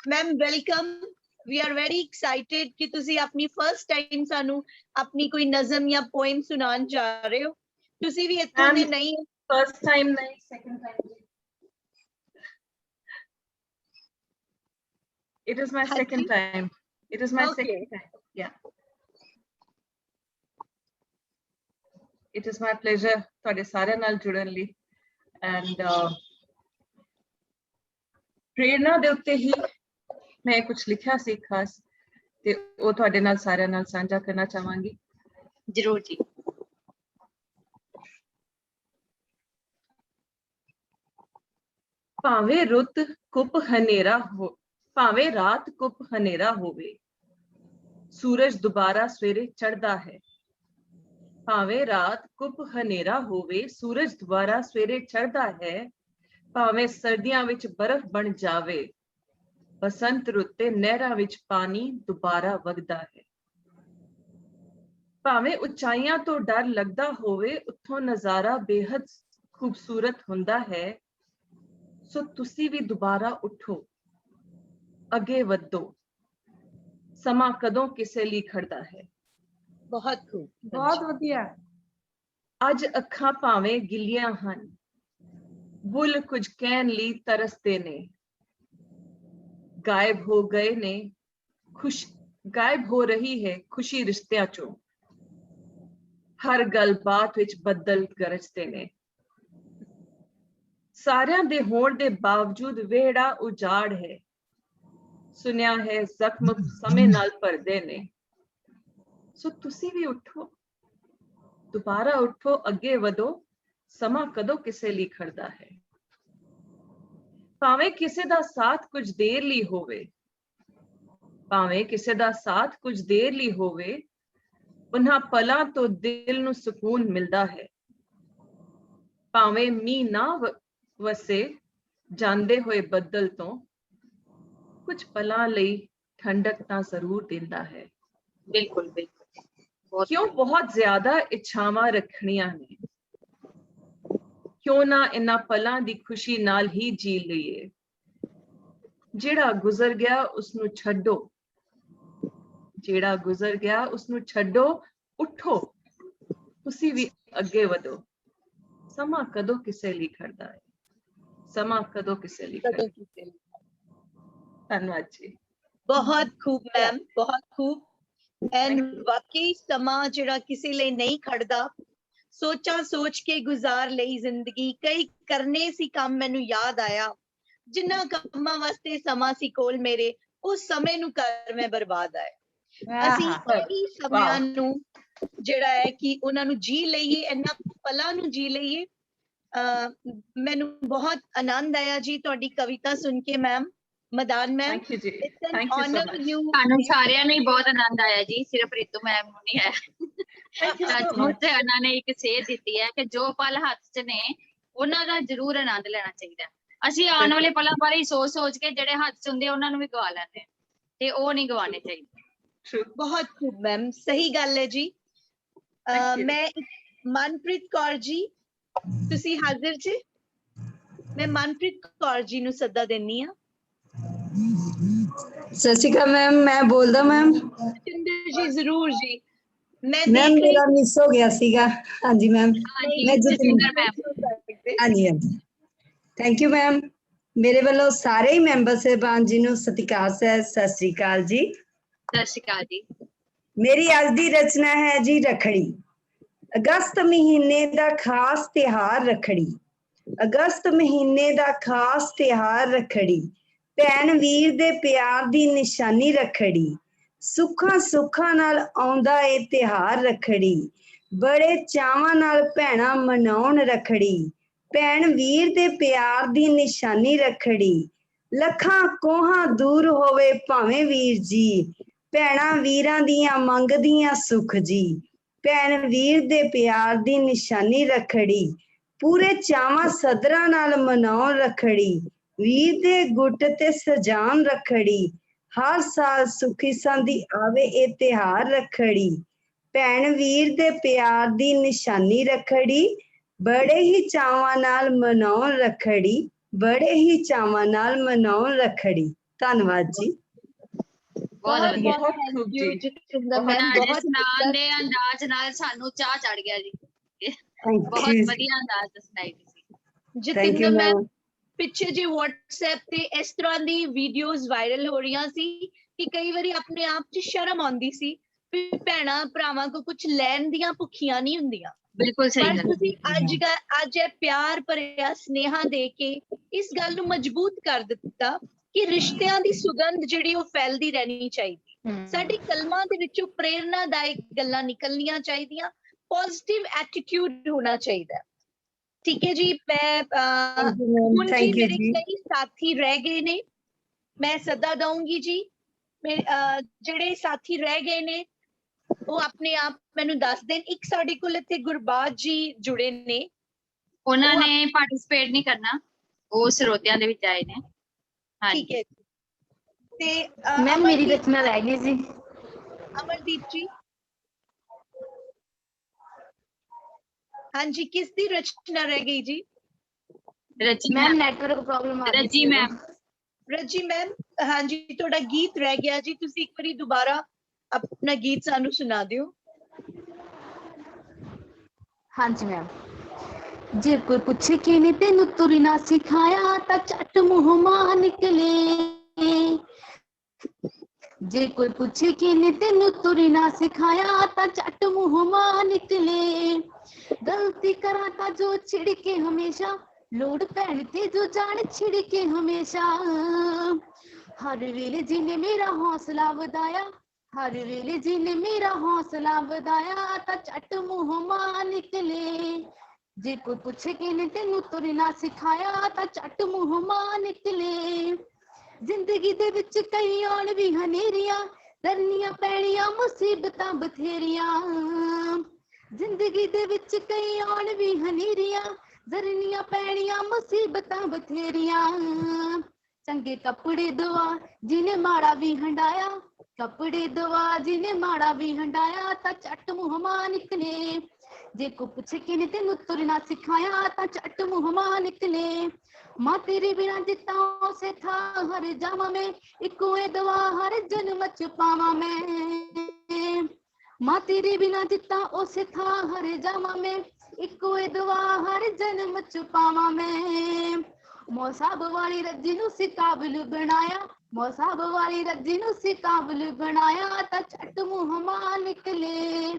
ma'am welcome. We are very excited ਕਿ ਤੁਸੀਂ ਆਪਣੀ ਫਰਸਟ ਟਾਈਮ ਸਾਨੂੰ ਆਪਣੀ ਕੋਈ ਨਜ਼ਮ ਜਾਂ ਪੋਇਮ ਸੁਣਾਉਣ ਜਾ ਰਹੇ ਹੋ। ਤੁਸੀਂ ਵੀ ਇੱਥੋਂ ਦੇ ਨਹੀਂ ਹੋ? ਫਰਸਟ ਟਾਈਮ ਨਹੀਂ, second time. It is my second time. It is my second time. Yeah. It is my pleasure ਤੁਹਾਡੇ ਸਾਰਿਆਂ ਨਾਲ ਜੁੜਨ ਲਈ and ਪ੍ਰੇਰਨਾ ਦੇ ਉੱਤੇ ਹੀ ਮੈਂ ਕੁਝ ਲਿਖਿਆ ਸੀ ਖਾਸ, ਤੇ ਉਹ ਤੁਹਾਡੇ ਨਾਲ ਸਾਰਿਆਂ ਨਾਲ ਸਾਂਝਾ ਕਰਨਾ ਚਾਹਾਂਗੀ। ਜ਼ਰੂਰ ਜੀ। ਭਾਵੇਂ ਰੁੱਤ ਕੁੱਪ ਹਨੇਰਾ ਹੋ, ਭਾਵੇਂ ਰਾਤ ਕੁੱਪ ਹਨੇਰਾ ਹੋਵੇ, ਸੂਰਜ ਦੁਬਾਰਾ ਸਵੇਰੇ ਚੜ੍ਹਦਾ ਹੈ। ਭਾਵੇਂ ਰਾਤ ਕੁੱਪ ਹਨੇਰਾ ਹੋਵੇ, ਸੂਰਜ ਦੁਬਾਰਾ ਸਵੇਰੇ ਚੜ੍ਹਦਾ ਹੈ। ਭਾਵੇਂ ਸਰਦੀਆਂ ਵਿੱਚ ਬਰਫ਼ ਬਣ ਜਾਵੇ, ਬਸੰਤ ਰੁੱਤ ਤੇ ਨਹਿਰਾਂ ਵਿੱਚ ਪਾਣੀ ਦੁਬਾਰਾ ਵਗਦਾ ਹੈ। ਭਾਵੇਂ ਉਚਾਈਆਂ ਤੋਂ ਡਰ ਲੱਗਦਾ ਹੋਵੇ, ਉੱਥੋਂ ਨਜ਼ਾਰਾ ਬੇਹੱਦ ਖੂਬਸੂਰਤ ਹੁੰਦਾ ਹੈ। ਸੋ ਤੁਸੀਂ ਵੀ ਦੁਬਾਰਾ ਉੱਠੋ, ਅੱਗੇ ਵਧੋ, ਸਮਾਂ ਕਦੋਂ ਕਿਸੇ ਲਈ ਖੜਦਾ ਹੈ। ਬਹੁਤ ਖੂਬ, ਬਹੁਤ ਵਧੀਆ। ਅੱਜ ਅੱਖਾਂ ਭਾਵੇਂ ਗਿੱਲੀਆਂ ਹਨ, ਬੁੱਲ ਕੁਝ ਕਹਿਣ ਲਈ ਤਰਸਦੇ ਨੇ। ਗਾਇਬ ਹੋ ਗਏ ਨੇ ਗਾਇਬ ਹੋ ਰਹੀ ਹੈ ਖੁਸ਼ੀ ਰਿਸ਼ਤਿਆਂ ਚੋਂ। ਹਰ ਗੱਲਬਾਤ ਵਿੱਚ ਬੱਦਲ ਗਰਜਦੇ ਨੇ। ਸਾਰਿਆਂ ਦੇ ਹੋਣ ਦੇ ਬਾਵਜੂਦ ਵਿਹੜਾ ਉਜਾੜ ਹੈ। ਸੁਣਿਆ ਹੈ ਜ਼ਖਮ ਸਮੇਂ ਨਾਲ ਭਰਦੇ ਨੇ। ਸੋ ਤੁਸੀਂ ਵੀ ਉੱਠੋ, ਦੁਬਾਰਾ ਉੱਠੋ, ਅੱਗੇ ਵਧੋ, ਸਮਾਂ ਕਦੋਂ ਕਿਸੇ ਲਈ ਖੜਦਾ ਹੈ। ਭਾਵੇਂ ਕਿਸੇ ਦਾ ਸਾਥ ਕੁਝ ਦੇਰ ਲਈ ਹੋਵੇ, ਭਾਵੇਂ ਕਿਸੇ ਦਾ ਸਾਥ ਕੁਝ ਦੇਰ ਲਈ ਹੋਵੇ, ਉਹਨਾਂ ਪਲਾਂ ਤੋਂ ਦਿਲ ਨੂੰ ਸਕੂਨ ਮਿਲਦਾ ਹੈ। ਭਾਵੇਂ ਮੀਂਹ ਨਾ ਵਸੇ ਜਾਂਦੇ ਹੋਏ ਬੱਦਲ ਤੋਂ, ਕੁਝ ਪਲਾਂ ਲਈ ਠੰਡਕ ਤਾਂ ਜ਼ਰੂਰ ਦਿੰਦਾ ਹੈ। ਬਿਲਕੁਲ ਬਿਲਕੁਲ ਬਹੁਤ ਕਿਉਂ ਬਹੁਤ ਜ਼ਿਆਦਾ ਇੱਛਾਵਾਂ ਰੱਖਣੀਆਂ ਨੇ, ਕਿਉਂ ਨਾ ਇਹਨਾਂ ਪਲਾਂ ਦੀ ਖੁਸ਼ੀ ਨਾਲ ਹੀ ਜੀ ਲਈਏ। ਜਿਹੜਾ ਗੁਜ਼ਰ ਗਿਆ ਉਸਨੂੰ ਛੱਡੋ, ਜਿਹੜਾ ਗੁਜ਼ਰ ਗਿਆ ਉਸਨੂੰ ਛੱਡੋ, ਉੱਠੋ ਤੁਸੀਂ ਵੀ ਅੱਗੇ ਵਧੋ। ਸਮਾਂ ਕਦੋਂ ਕਿਸੇ ਲਈ ਖੜਦਾ ਹੈ, ਸਮਾਂ ਕਦੋਂ ਕਿਸੇ ਲਈ ਖੜਦਾ ਹੈ। ਧੰਨਵਾਦ ਜੀ। ਬਹੁਤ ਖੂਬ ਮੈਮ, ਬਹੁਤ ਖੂਬ। ਐਂਡ ਵਾਕਈ ਸਮਾਂ ਜਿਹੜਾ ਕਿਸੇ ਲਈ ਨਹੀਂ ਖੜਦਾ, ਸੋਚਾਂ ਸੋਚ ਕੇ ਗੁਜ਼ਾਰ ਲਈ ਜ਼ਿੰਦਗੀ। ਕਈ ਕਰਨੇ ਸੀ ਕੰਮ, ਮੈਨੂੰ ਯਾਦ ਆਇਆ ਜਿੰਨਾ ਕੰਮਾਂ ਵਾਸਤੇ ਸਮਾਂ ਸੀ ਕੋਲ ਮੇਰੇ, ਉਸ ਸਮੇਂ ਨੂੰ ਕਰ ਮੈਂ ਬਰਬਾਦ ਆਇਆ। ਅਸੀਂ ਇਹੀ ਸਮਿਆਂ ਨੂੰ ਜਿਹੜਾ ਹੈ ਕਿ ਉਹਨਾਂ ਨੂੰ ਜੀ ਲਈਏ, ਇਹਨਾਂ ਪਲਾਂ ਨੂੰ ਜੀ ਲਈਏ। ਮੈਨੂੰ ਬਹੁਤ ਆਨੰਦ ਆਇਆ ਜੀ ਤੁਹਾਡੀ ਕਵਿਤਾ ਸੁਣ ਕੇ ਮੈਮ, ਮਦਾਨ ਮੈਮ। ਸਾਨੂੰ ਸਾਰਿਆਂ ਨੂੰ ਹੀ ਬਹੁਤ ਆਨੰਦ ਆਇਆ ਜੀ, ਸਿਰਫ ਰਿਤੂ ਮੈਮ ਨੂੰ ਨਹੀਂ ਆਇਆ। ਉਹਨਾਂ ਨੇ ਇੱਕ ਸੇਧ ਦਿੱਤੀ ਹੈ ਕਿ ਜੋ ਪਲ ਹੱਥ 'ਚ ਨੇ ਉਹਨਾਂ ਦਾ ਜ਼ਰੂਰ ਆਨੰਦ ਲੈਣਾ ਚਾਹੀਦਾ। ਅਸੀਂ ਆਉਣ ਵਾਲੇ ਪਲਾਂ ਬਾਰੇ ਹੀ ਸੋਚ ਸੋਚ ਕੇ ਜਿਹੜੇ ਹੱਥ 'ਚ ਹੁੰਦੇ ਉਹਨਾਂ ਨੂੰ ਵੀ ਗਵਾ ਲੈਂਦੇ, ਤੇ ਉਹ ਨਹੀਂ ਗਵਾਉਣੇ ਚਾਹੀਦੇ। ਬਹੁਤ ਖੂਬ ਮੈਮ, ਸਹੀ ਗੱਲ ਹੈ ਜੀ। ਮੈਂ ਮਨਪ੍ਰੀਤ ਕੌਰ ਜੀ, ਤੁਸੀਂ ਹਾਜ਼ਰ ਜੀ? ਮੈਂ ਮਨਪ੍ਰੀਤ ਕੌਰ ਜੀ ਨੂੰ ਸੱਦਾ ਦਿੰਨੀ ਆ। ਸਤਿ ਸ਼੍ਰੀ ਅਕਾਲ ਮੈਮ, ਮੈਂ ਬੋਲਦਾ ਮੈਮ। ਜਤਿੰਦਰ ਜੀ ਜ਼ਰੂਰ ਜੀ। ਮੈਮ ਮੇਰਾ ਮਿਸ ਹੋ ਗਿਆ ਸੀਗਾ। ਹਾਂਜੀ ਮੈਮ, ਮੈਂ ਜਤਿੰਦਰ ਮੈਮ। ਹਾਂਜੀ ਹਾਂਜੀ, ਥੈਂਕ ਯੂ ਮੈਮ। ਮੇਰੇ ਵੱਲੋਂ ਸਾਰੇ ਹੀ ਮੈਂਬਰ ਸਾਹਿਬਾਨ ਜੀ ਨੂੰ ਸਤਿਕਾਰ ਸਹਿਤ ਸਤਿ ਸ਼੍ਰੀ ਅਕਾਲ ਜੀ। ਸਤਿ ਸ਼੍ਰੀ ਅਕਾਲ ਜੀ। ਮੇਰੀ ਅੱਜ ਦੀ ਰਚਨਾ ਹੈ ਜੀ ਰੱਖੜੀ। ਅਗਸਤ ਮਹੀਨੇ ਦਾ ਖਾਸ ਤਿਉਹਾਰ ਰੱਖੜੀ, ਅਗਸਤ ਮਹੀਨੇ ਦਾ ਖਾਸ ਤਿਉਹਾਰ ਰੱਖੜੀ, ਭੈਣ ਵੀਰ ਦੇ ਪਿਆਰ ਦੀ ਨਿਸ਼ਾਨੀ ਰੱਖੜੀ। ਸੁੱਖਾਂ ਸੁੱਖਾਂ ਨਾਲ ਆਉਂਦਾ ਏ ਤਿਉਹਾਰ ਰੱਖੜੀ, ਬੜੇ ਚਾਵਾਂ ਨਾਲ ਭੈਣਾਂ ਮਨਾਉਣ ਰੱਖੜੀ। ਭੈਣ ਵੀਰ ਦੇ ਪਿਆਰ ਦੀ ਨਿਸ਼ਾਨੀ ਰੱਖੜੀ, ਲੱਖਾਂ ਕੋਹਾਂ ਦੂਰ ਹੋਵੇ ਭਾਵੇਂ ਵੀਰ ਜੀ, ਭੈਣਾਂ ਵੀਰਾਂ ਦੀਆਂ ਮੰਗਦੀਆਂ ਸੁੱਖ ਜੀ। ਭੈਣ ਵੀਰ ਦੇ ਪਿਆਰ ਦੀ ਨਿਸ਼ਾਨੀ ਰੱਖੜੀ, ਪੂਰੇ ਚਾਵਾਂ ਸਦਰਾਂ ਨਾਲ ਮਨਾਉਣ ਰੱਖੜੀ। ਵੀਰ ਦੇ ਗੁੱਟ ਤੇ ਸਜਾਉਣ ਰੱਖੜੀ, ਹਰ ਸਾਲ ਸੁਖੀ ਸੰਦੀ ਆਵੇ ਇਹ ਤਿਉਹਾਰ ਰੱਖੜੀ। ਭੈਣ ਵੀਰ ਦੇ ਪਿਆਰ ਦੀ ਨਿਸ਼ਾਨੀ ਰੱਖੜੀ, ਬੜੇ ਹੀ ਚਾਵਾਂ ਨਾਲ ਮਨਾਉਣ ਰੱਖੜੀ, ਬੜੇ ਹੀ ਚਾਵਾਂ ਨਾਲ ਮਨਾਉਣ ਰੱਖੜੀ। ਧੰਨਵਾਦ ਜੀ। ਬਹੁਤ ਵਧੀਆ, ਸੁਣਾਉਣ ਦੇ ਅੰਦਾਜ਼ ਨਾਲ ਸਾਨੂੰ ਚਾਹ ਚੜ ਗਿਆ ਜੀ। ਬਹੁਤ ਵਧੀਆ ਅੰਦਾਜ਼ ਸੁਣਾਈ ਤੁਸੀਂ ਜਤਿੰਦਰ ਮੈਮ। ਪਿੱਛੇ ਜੇ WhatsApp ਤੇ ਇਸ ਤਰ੍ਹਾਂ ਦੀ ਵੀਡੀਓਜ਼ ਵਾਇਰਲ ਹੋ ਰਹੀਆਂ ਸੀ ਕਿ ਕਈ ਵਾਰੀ ਆਪਣੇ ਆਪ 'ਚ ਸ਼ਰਮ ਆਉਂਦੀ ਸੀ ਵੀ ਭੈਣਾਂ ਭਰਾਵਾਂ ਕੋ ਕੁਝ ਲੈਣ ਦੀਆਂ ਭੁੱਖੀਆਂ ਨਹੀਂ ਹੁੰਦੀਆਂ। ਬਿਲਕੁਲ ਸਹੀ ਗੱਲ। ਤੁਸੀਂ ਅੱਜ ਇਹ ਪਿਆਰ ਭਰਿਆ ਸੁਨੇਹਾ ਦੇ ਕੇ ਇਸ ਗੱਲ ਨੂੰ ਮਜ਼ਬੂਤ ਕਰ ਦਿੱਤਾ ਕਿ ਰਿਸ਼ਤਿਆਂ ਦੀ ਸੁਗੰਧ ਜਿਹੜੀ ਉਹ ਫੈਲਦੀ ਰਹਿਣੀ ਚਾਹੀਦੀ। ਸਾਡੇ ਕਲਮਾਂ ਦੇ ਵਿੱਚੋਂ ਪ੍ਰੇਰਨਾਦਾਇਕ ਗੱਲਾਂ ਨਿਕਲਣੀਆਂ ਚਾਹੀਦੀਆਂ, ਪੋਜ਼ਿਟਿਵ ਐਟੀਟਿਊਡ ਹੋਣਾ ਚਾਹੀਦਾ। ਠੀਕ ਹੈ ਜੀ। ਮੈਂ ਹੁਣ ਜੀ ਮੇਰੇ ਕਈ ਸਾਥੀ ਰਹਿ ਗਏ ਨੇ, ਮੈਂ ਸੱਦਾ ਦਊਂਗੀ ਜੀ। ਜਿਹੜੇ ਸਾਥੀ ਰਹਿ ਗਏ ਨੇ ਉਹ ਆਪਣੇ ਆਪ ਮੈਨੂੰ ਦੱਸ ਦੇਣ। ਇੱਕ ਸਾਡੇ ਕੋਲ ਇੱਥੇ ਗੁਰਬਾਜ ਜੀ ਜੁੜੇ ਨੇ, ਉਹਨਾਂ ਨੇ ਪਾਰਟਿਸਿਪੇਟ ਨਹੀਂ ਕਰਨਾ, ਉਹ ਸਰੋਤਿਆਂ ਦੇ ਵਿੱਚ ਆਏ ਨੇ। ਠੀਕ ਹੈ। ਤੇ ਮੈਮ ਮੇਰੀ ਰਚਨਾ ਰਹਿ ਗਈ ਸੀ। ਅਮਰਦੀਪ ਜੀ, ਹਾਂਜੀ ਕਿਸ ਦੀ ਰਚਨਾ ਰਹਿ ਗਈ ਜੀ? ਮੈਮ ਨੈਟਵਰਕ ਪ੍ਰੋਬਲਮ ਆ ਗਈ ਸੀ। ਰੱਜੀ ਮੈਮ, ਹਾਂਜੀ ਤੁਹਾਡਾ ਗੀਤ ਰਹਿ ਗਿਆ ਜੀ, ਤੁਸੀਂ ਇੱਕ ਵਾਰੀ ਦੁਬਾਰਾ ਆਪਣਾ ਗੀਤ ਸਾਨੂੰ ਸੁਣਾ ਦਿਓ। ਹਾਂਜੀ ਮੈਮ। ਜੇ ਕੋਈ ਪੁੱਛੇ ਕਿਨੇ ਤੈਨੂੰ ਤੁਰਨਾ ਸਿਖਾਇਆ ਤਾਂ ਝੱਟ ਮੂੰਹ ਮਾਂ ਨਿਕਲੇ। ਜੇ ਕੋਈ ਪੁੱਛੇ ਕਿਨੇ ਤੈਨੂੰ ਤੁਰਨਾ ਸਿਖਾਇਆ ਤਾਂ ਝੱਟ ਮੂੰਹ ਮਾਂ ਨਿਕਲੇ। ਗਲਤੀ ਕਰਾਂ ਤਾਂ ਜੋ ਛਿੜ ਕੇ ਹਮੇਸ਼ਾ, ਲੋੜ ਪੈਣ ਤੇ ਜੋ ਜਾਣ ਛਿੜ ਕੇ ਹਮੇਸ਼ਾ। ਹਰ ਵੇਲੇ ਜਿਹਨੇ ਮੇਰਾ ਹੌਸਲਾ ਵਧਾਇਆ, ਹਰ ਵੇਲੇ ਜਿਹਨੇ ਮੇਰਾ ਹੌਸਲਾ ਵਧਾਇਆ ਤਾਂ ਝੱਟ ਮੂੰਹ ਮਾਂ ਨਿਕਲੇ। ਜੇ ਕੋਈ ਪੁੱਛੇ ਕਿਨੇ ਤੈਨੂੰ ਤੁਰਨਾ ਸਿਖਾਇਆ ਤਾਂ ਝੱਟ ਮੂੰਹ ਮਾਂ ਨਿਕਲੇ। ਜ਼ਿੰਦਗੀ ਦੇ ਵਿੱਚ ਕਈ ਆਉਣ ਵੀ ਹਨੇਰੀਆਂ, ਕਰਨੀਆਂ ਪੈਣੀਆਂ ਮੁਸੀਬਤਾਂ ਬਥੇਰੀਆਂ। ਜ਼ਿੰਦਗੀ ਦੇ ਵਿੱਚ ਕਈ ਆਉਣ ਵੀ ਹਨੇਰੀਆਂ, ਜ਼ਰਨੀਆਂ ਪੈਣੀਆਂ ਮੁਸੀਬਤਾਂ ਬਥੇਰੀਆਂ। ਚੰਗੇ ਕੱਪੜੇ ਦਵਾ ਜਿਹਨੇ ਮਾੜਾ ਵੀ ਹੰਡਾਇਆ, ਕੱਪੜੇ ਦਵਾ ਜਿਹਨੇ ਮਾੜਾ ਵੀ ਹੰਡਾਇਆ ਤਾਂ ਝੱਟ ਮੂੰਹ ਮਾਂ ਨਿਕਲੇ। ਜੇ ਕੋ ਪੁੱਛੇ ਕਿਨੇ ਤੈਨੂੰ ਤੁਰਨਾ ਸਿਖਾਇਆ ਤਾਂ ਝੱਟ ਮੂੰਹ ਮਾਂ ਨਿਕਲੇ। ਮਾਂ ਤੇਰੇ ਬਿਨਾ ਜਿੱਤਾ ਉਸੇ ਥਾਂ ਹਰ ਜਾਵਾਂ ਮੈਂ, ਇੱਕੋ ਏ ਦਵਾ ਹਰ ਜਨਮ ਚ ਪਾਵਾਂ ਮੈਂ। ਮਾਂ ਤੇਰੇ ਬਿਨਾ ਜਿੱਤਾ ਉਸੇ ਥਾਂ ਹਰ ਜਾਵਾਂ ਮੈਂ, ਇੱਕੋ ਏ ਦਵਾ ਹਰ ਜਨਮ ਚ ਪਾਵਾਂ ਮੈਂ। ਮੌਸਾਬ ਵਾਲੀ ਰੱਜੀ ਨੂੰ ਸੀ ਕਾਬਿਲ ਬਣਾਇਆ, ਮੌਸਾਬ ਵਾਲੀ ਰੱਜੀ ਨੂੰ ਸੀ ਕਾਬਿਲ ਬਣਾਇਆ ਤਾਂ ਝੱਟ ਮੂੰਹ ਮਾਂ ਨਿਕਲੇ।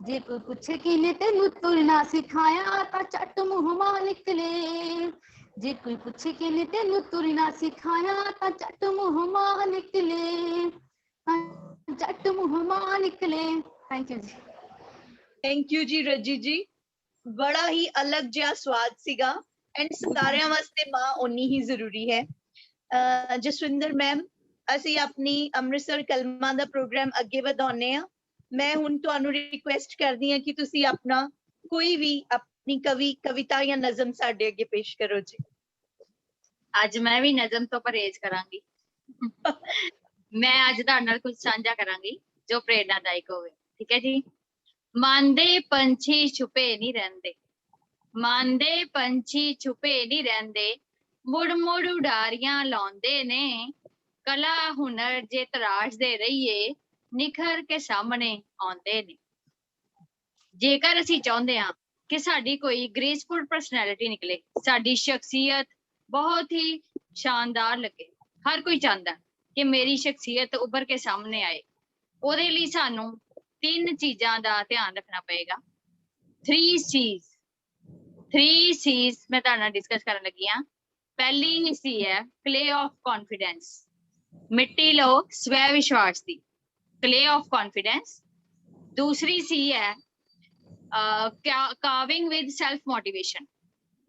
ਜੇ ਕੋਈ ਪੁੱਛੇ ਕਿਨੇ ਤੈਨੂੰ ਤੁਰਨਾ ਸਿਖਾਇਆ ਤਾਂ ਝੱਟ ਮੂੰਹ ਮਾਂ ਨਿਕਲੇ। ਜੇ ਕੋਈ ਪੁੱਛੇ ਕਿਨੇ ਤੈਨੂੰ ਤੁਰਨਾ ਸਿਖਾਇਆ ਤਾਂ ਝੱਟ ਮੂੰਹ ਮਾਂ ਨਿਕਲੇ, ਝੱਟ ਮੂੰਹ ਮਾਂ ਨਿਕਲੇ। ਥੈਂਕ ਯੂ ਜੀ। ਥੈਂਕ ਯੂ ਜੀ ਰੱਜੀ ਜੀ, ਬੜਾ ਹੀ ਅਲੱਗ ਜਿਹਾ ਸਵਾਦ ਸੀਗਾ ਐਂਡ ਸਾਰਿਆਂ ਵਾਸਤੇ ਮਾਂ ਉਨੀ ਹੀ ਜ਼ਰੂਰੀ ਹੈ। ਜਸਵਿੰਦਰ ਮੈਮ, ਅਸੀਂ ਆਪਣੀ ਅੰਮ੍ਰਿਤਸਰ ਕਲਮਾਂ ਦਾ ਪ੍ਰੋਗਰਾਮ ਅੱਗੇ ਵਧਾਉਂਦੇ ਹਾਂ। ਮੈਂ ਹੁਣ ਤੁਹਾਨੂੰ ਰਿਕੁਐਸਟ ਕਰਦੀ ਹਾਂ ਕਿ ਤੁਸੀਂ ਆਪਣਾ ਕੋਈ ਵੀ ਆਪਣੀ ਕਵਿਤਾ ਜਾਂ ਨਜ਼ਮ ਸਾਡੇ ਅੱਗੇ ਪੇਸ਼ ਕਰੋ ਜੀ। ਅੱਜ ਮੈਂ ਵੀ ਨਜ਼ਮ ਤੋਂ ਪਰਹੇਜ਼ ਕਰਾਂਗੀ। ਮੈਂ ਅੱਜ ਤੁਹਾਡੇ ਨਾਲ ਕੁਝ ਸਾਂਝਾ ਕਰਾਂਗੀ ਜੋ ਪ੍ਰੇਰਨਾਦਾਇਕ ਹੋਵੇ। ਠੀਕ ਹੈ ਜੀ। ਮਨ ਦੇ ਪੰਛੀ ਛੁਪੇ ਨਹੀਂ ਰਹਿੰਦੇ, ਮਨ ਦੇ ਪੰਛੀ ਛੁਪੇ ਨਹੀਂ ਰਹਿੰਦੇ, ਮੁੜ ਮੁੜ ਉਡਾਰੀਆਂ ਲਾਉਂਦੇ ਨੇ। ਕਲਾ ਹੁਨਰ ਜੇ ਤਰਾਸ਼ਦੇ ਰਹੀਏ, ਨਿਖਰ ਕੇ ਸਾਹਮਣੇ ਆਉਂਦੇ ਨੇ। ਜੇਕਰ ਅਸੀਂ ਚਾਹੁੰਦੇ ਹਾਂ ਕਿ ਸਾਡੀ ਕੋਈ ਗ੍ਰੇਸਫੁਲ ਪਰਸਨੈਲਿਟੀ ਨਿਕਲੇ, ਸਾਡੀ ਸ਼ਖਸੀਅਤ ਬਹੁਤ ਹੀ ਸ਼ਾਨਦਾਰ ਲੱਗੇ, ਹਰ ਕੋਈ ਚਾਹੁੰਦਾ ਕਿ ਮੇਰੀ ਸ਼ਖਸੀਅਤ ਉੱਭਰ ਕੇ ਸਾਹਮਣੇ ਆਏ, ਉਹਦੇ ਲਈ ਸਾਨੂੰ 3 ਚੀਜ਼ਾਂ ਦਾ ਧਿਆਨ ਰੱਖਣਾ ਪਏਗਾ। 3 C's ਮੈਂ ਤੁਹਾਡੇ ਨਾਲ ਡਿਸਕਸ ਕਰਨ ਲੱਗੀ ਹਾਂ। ਪਹਿਲੀ C ਹੈ ਕਲੇ ਆਫ ਕੌਨਫੀਡੈਂਸ, ਮਿੱਟੀ ਲਓ ਸਵੈ ਵਿਸ਼ਵਾਸ ਦੀ, ਕਲੇ ਆਫ ਕੌਨਫੀਡੈਂਸ। ਦੂਸਰੀ C ਹੈ ਕਾਰਵਿੰਗ ਵਿਦ ਸੈਲਫ ਮੋਟੀਵੇਸ਼ਨ,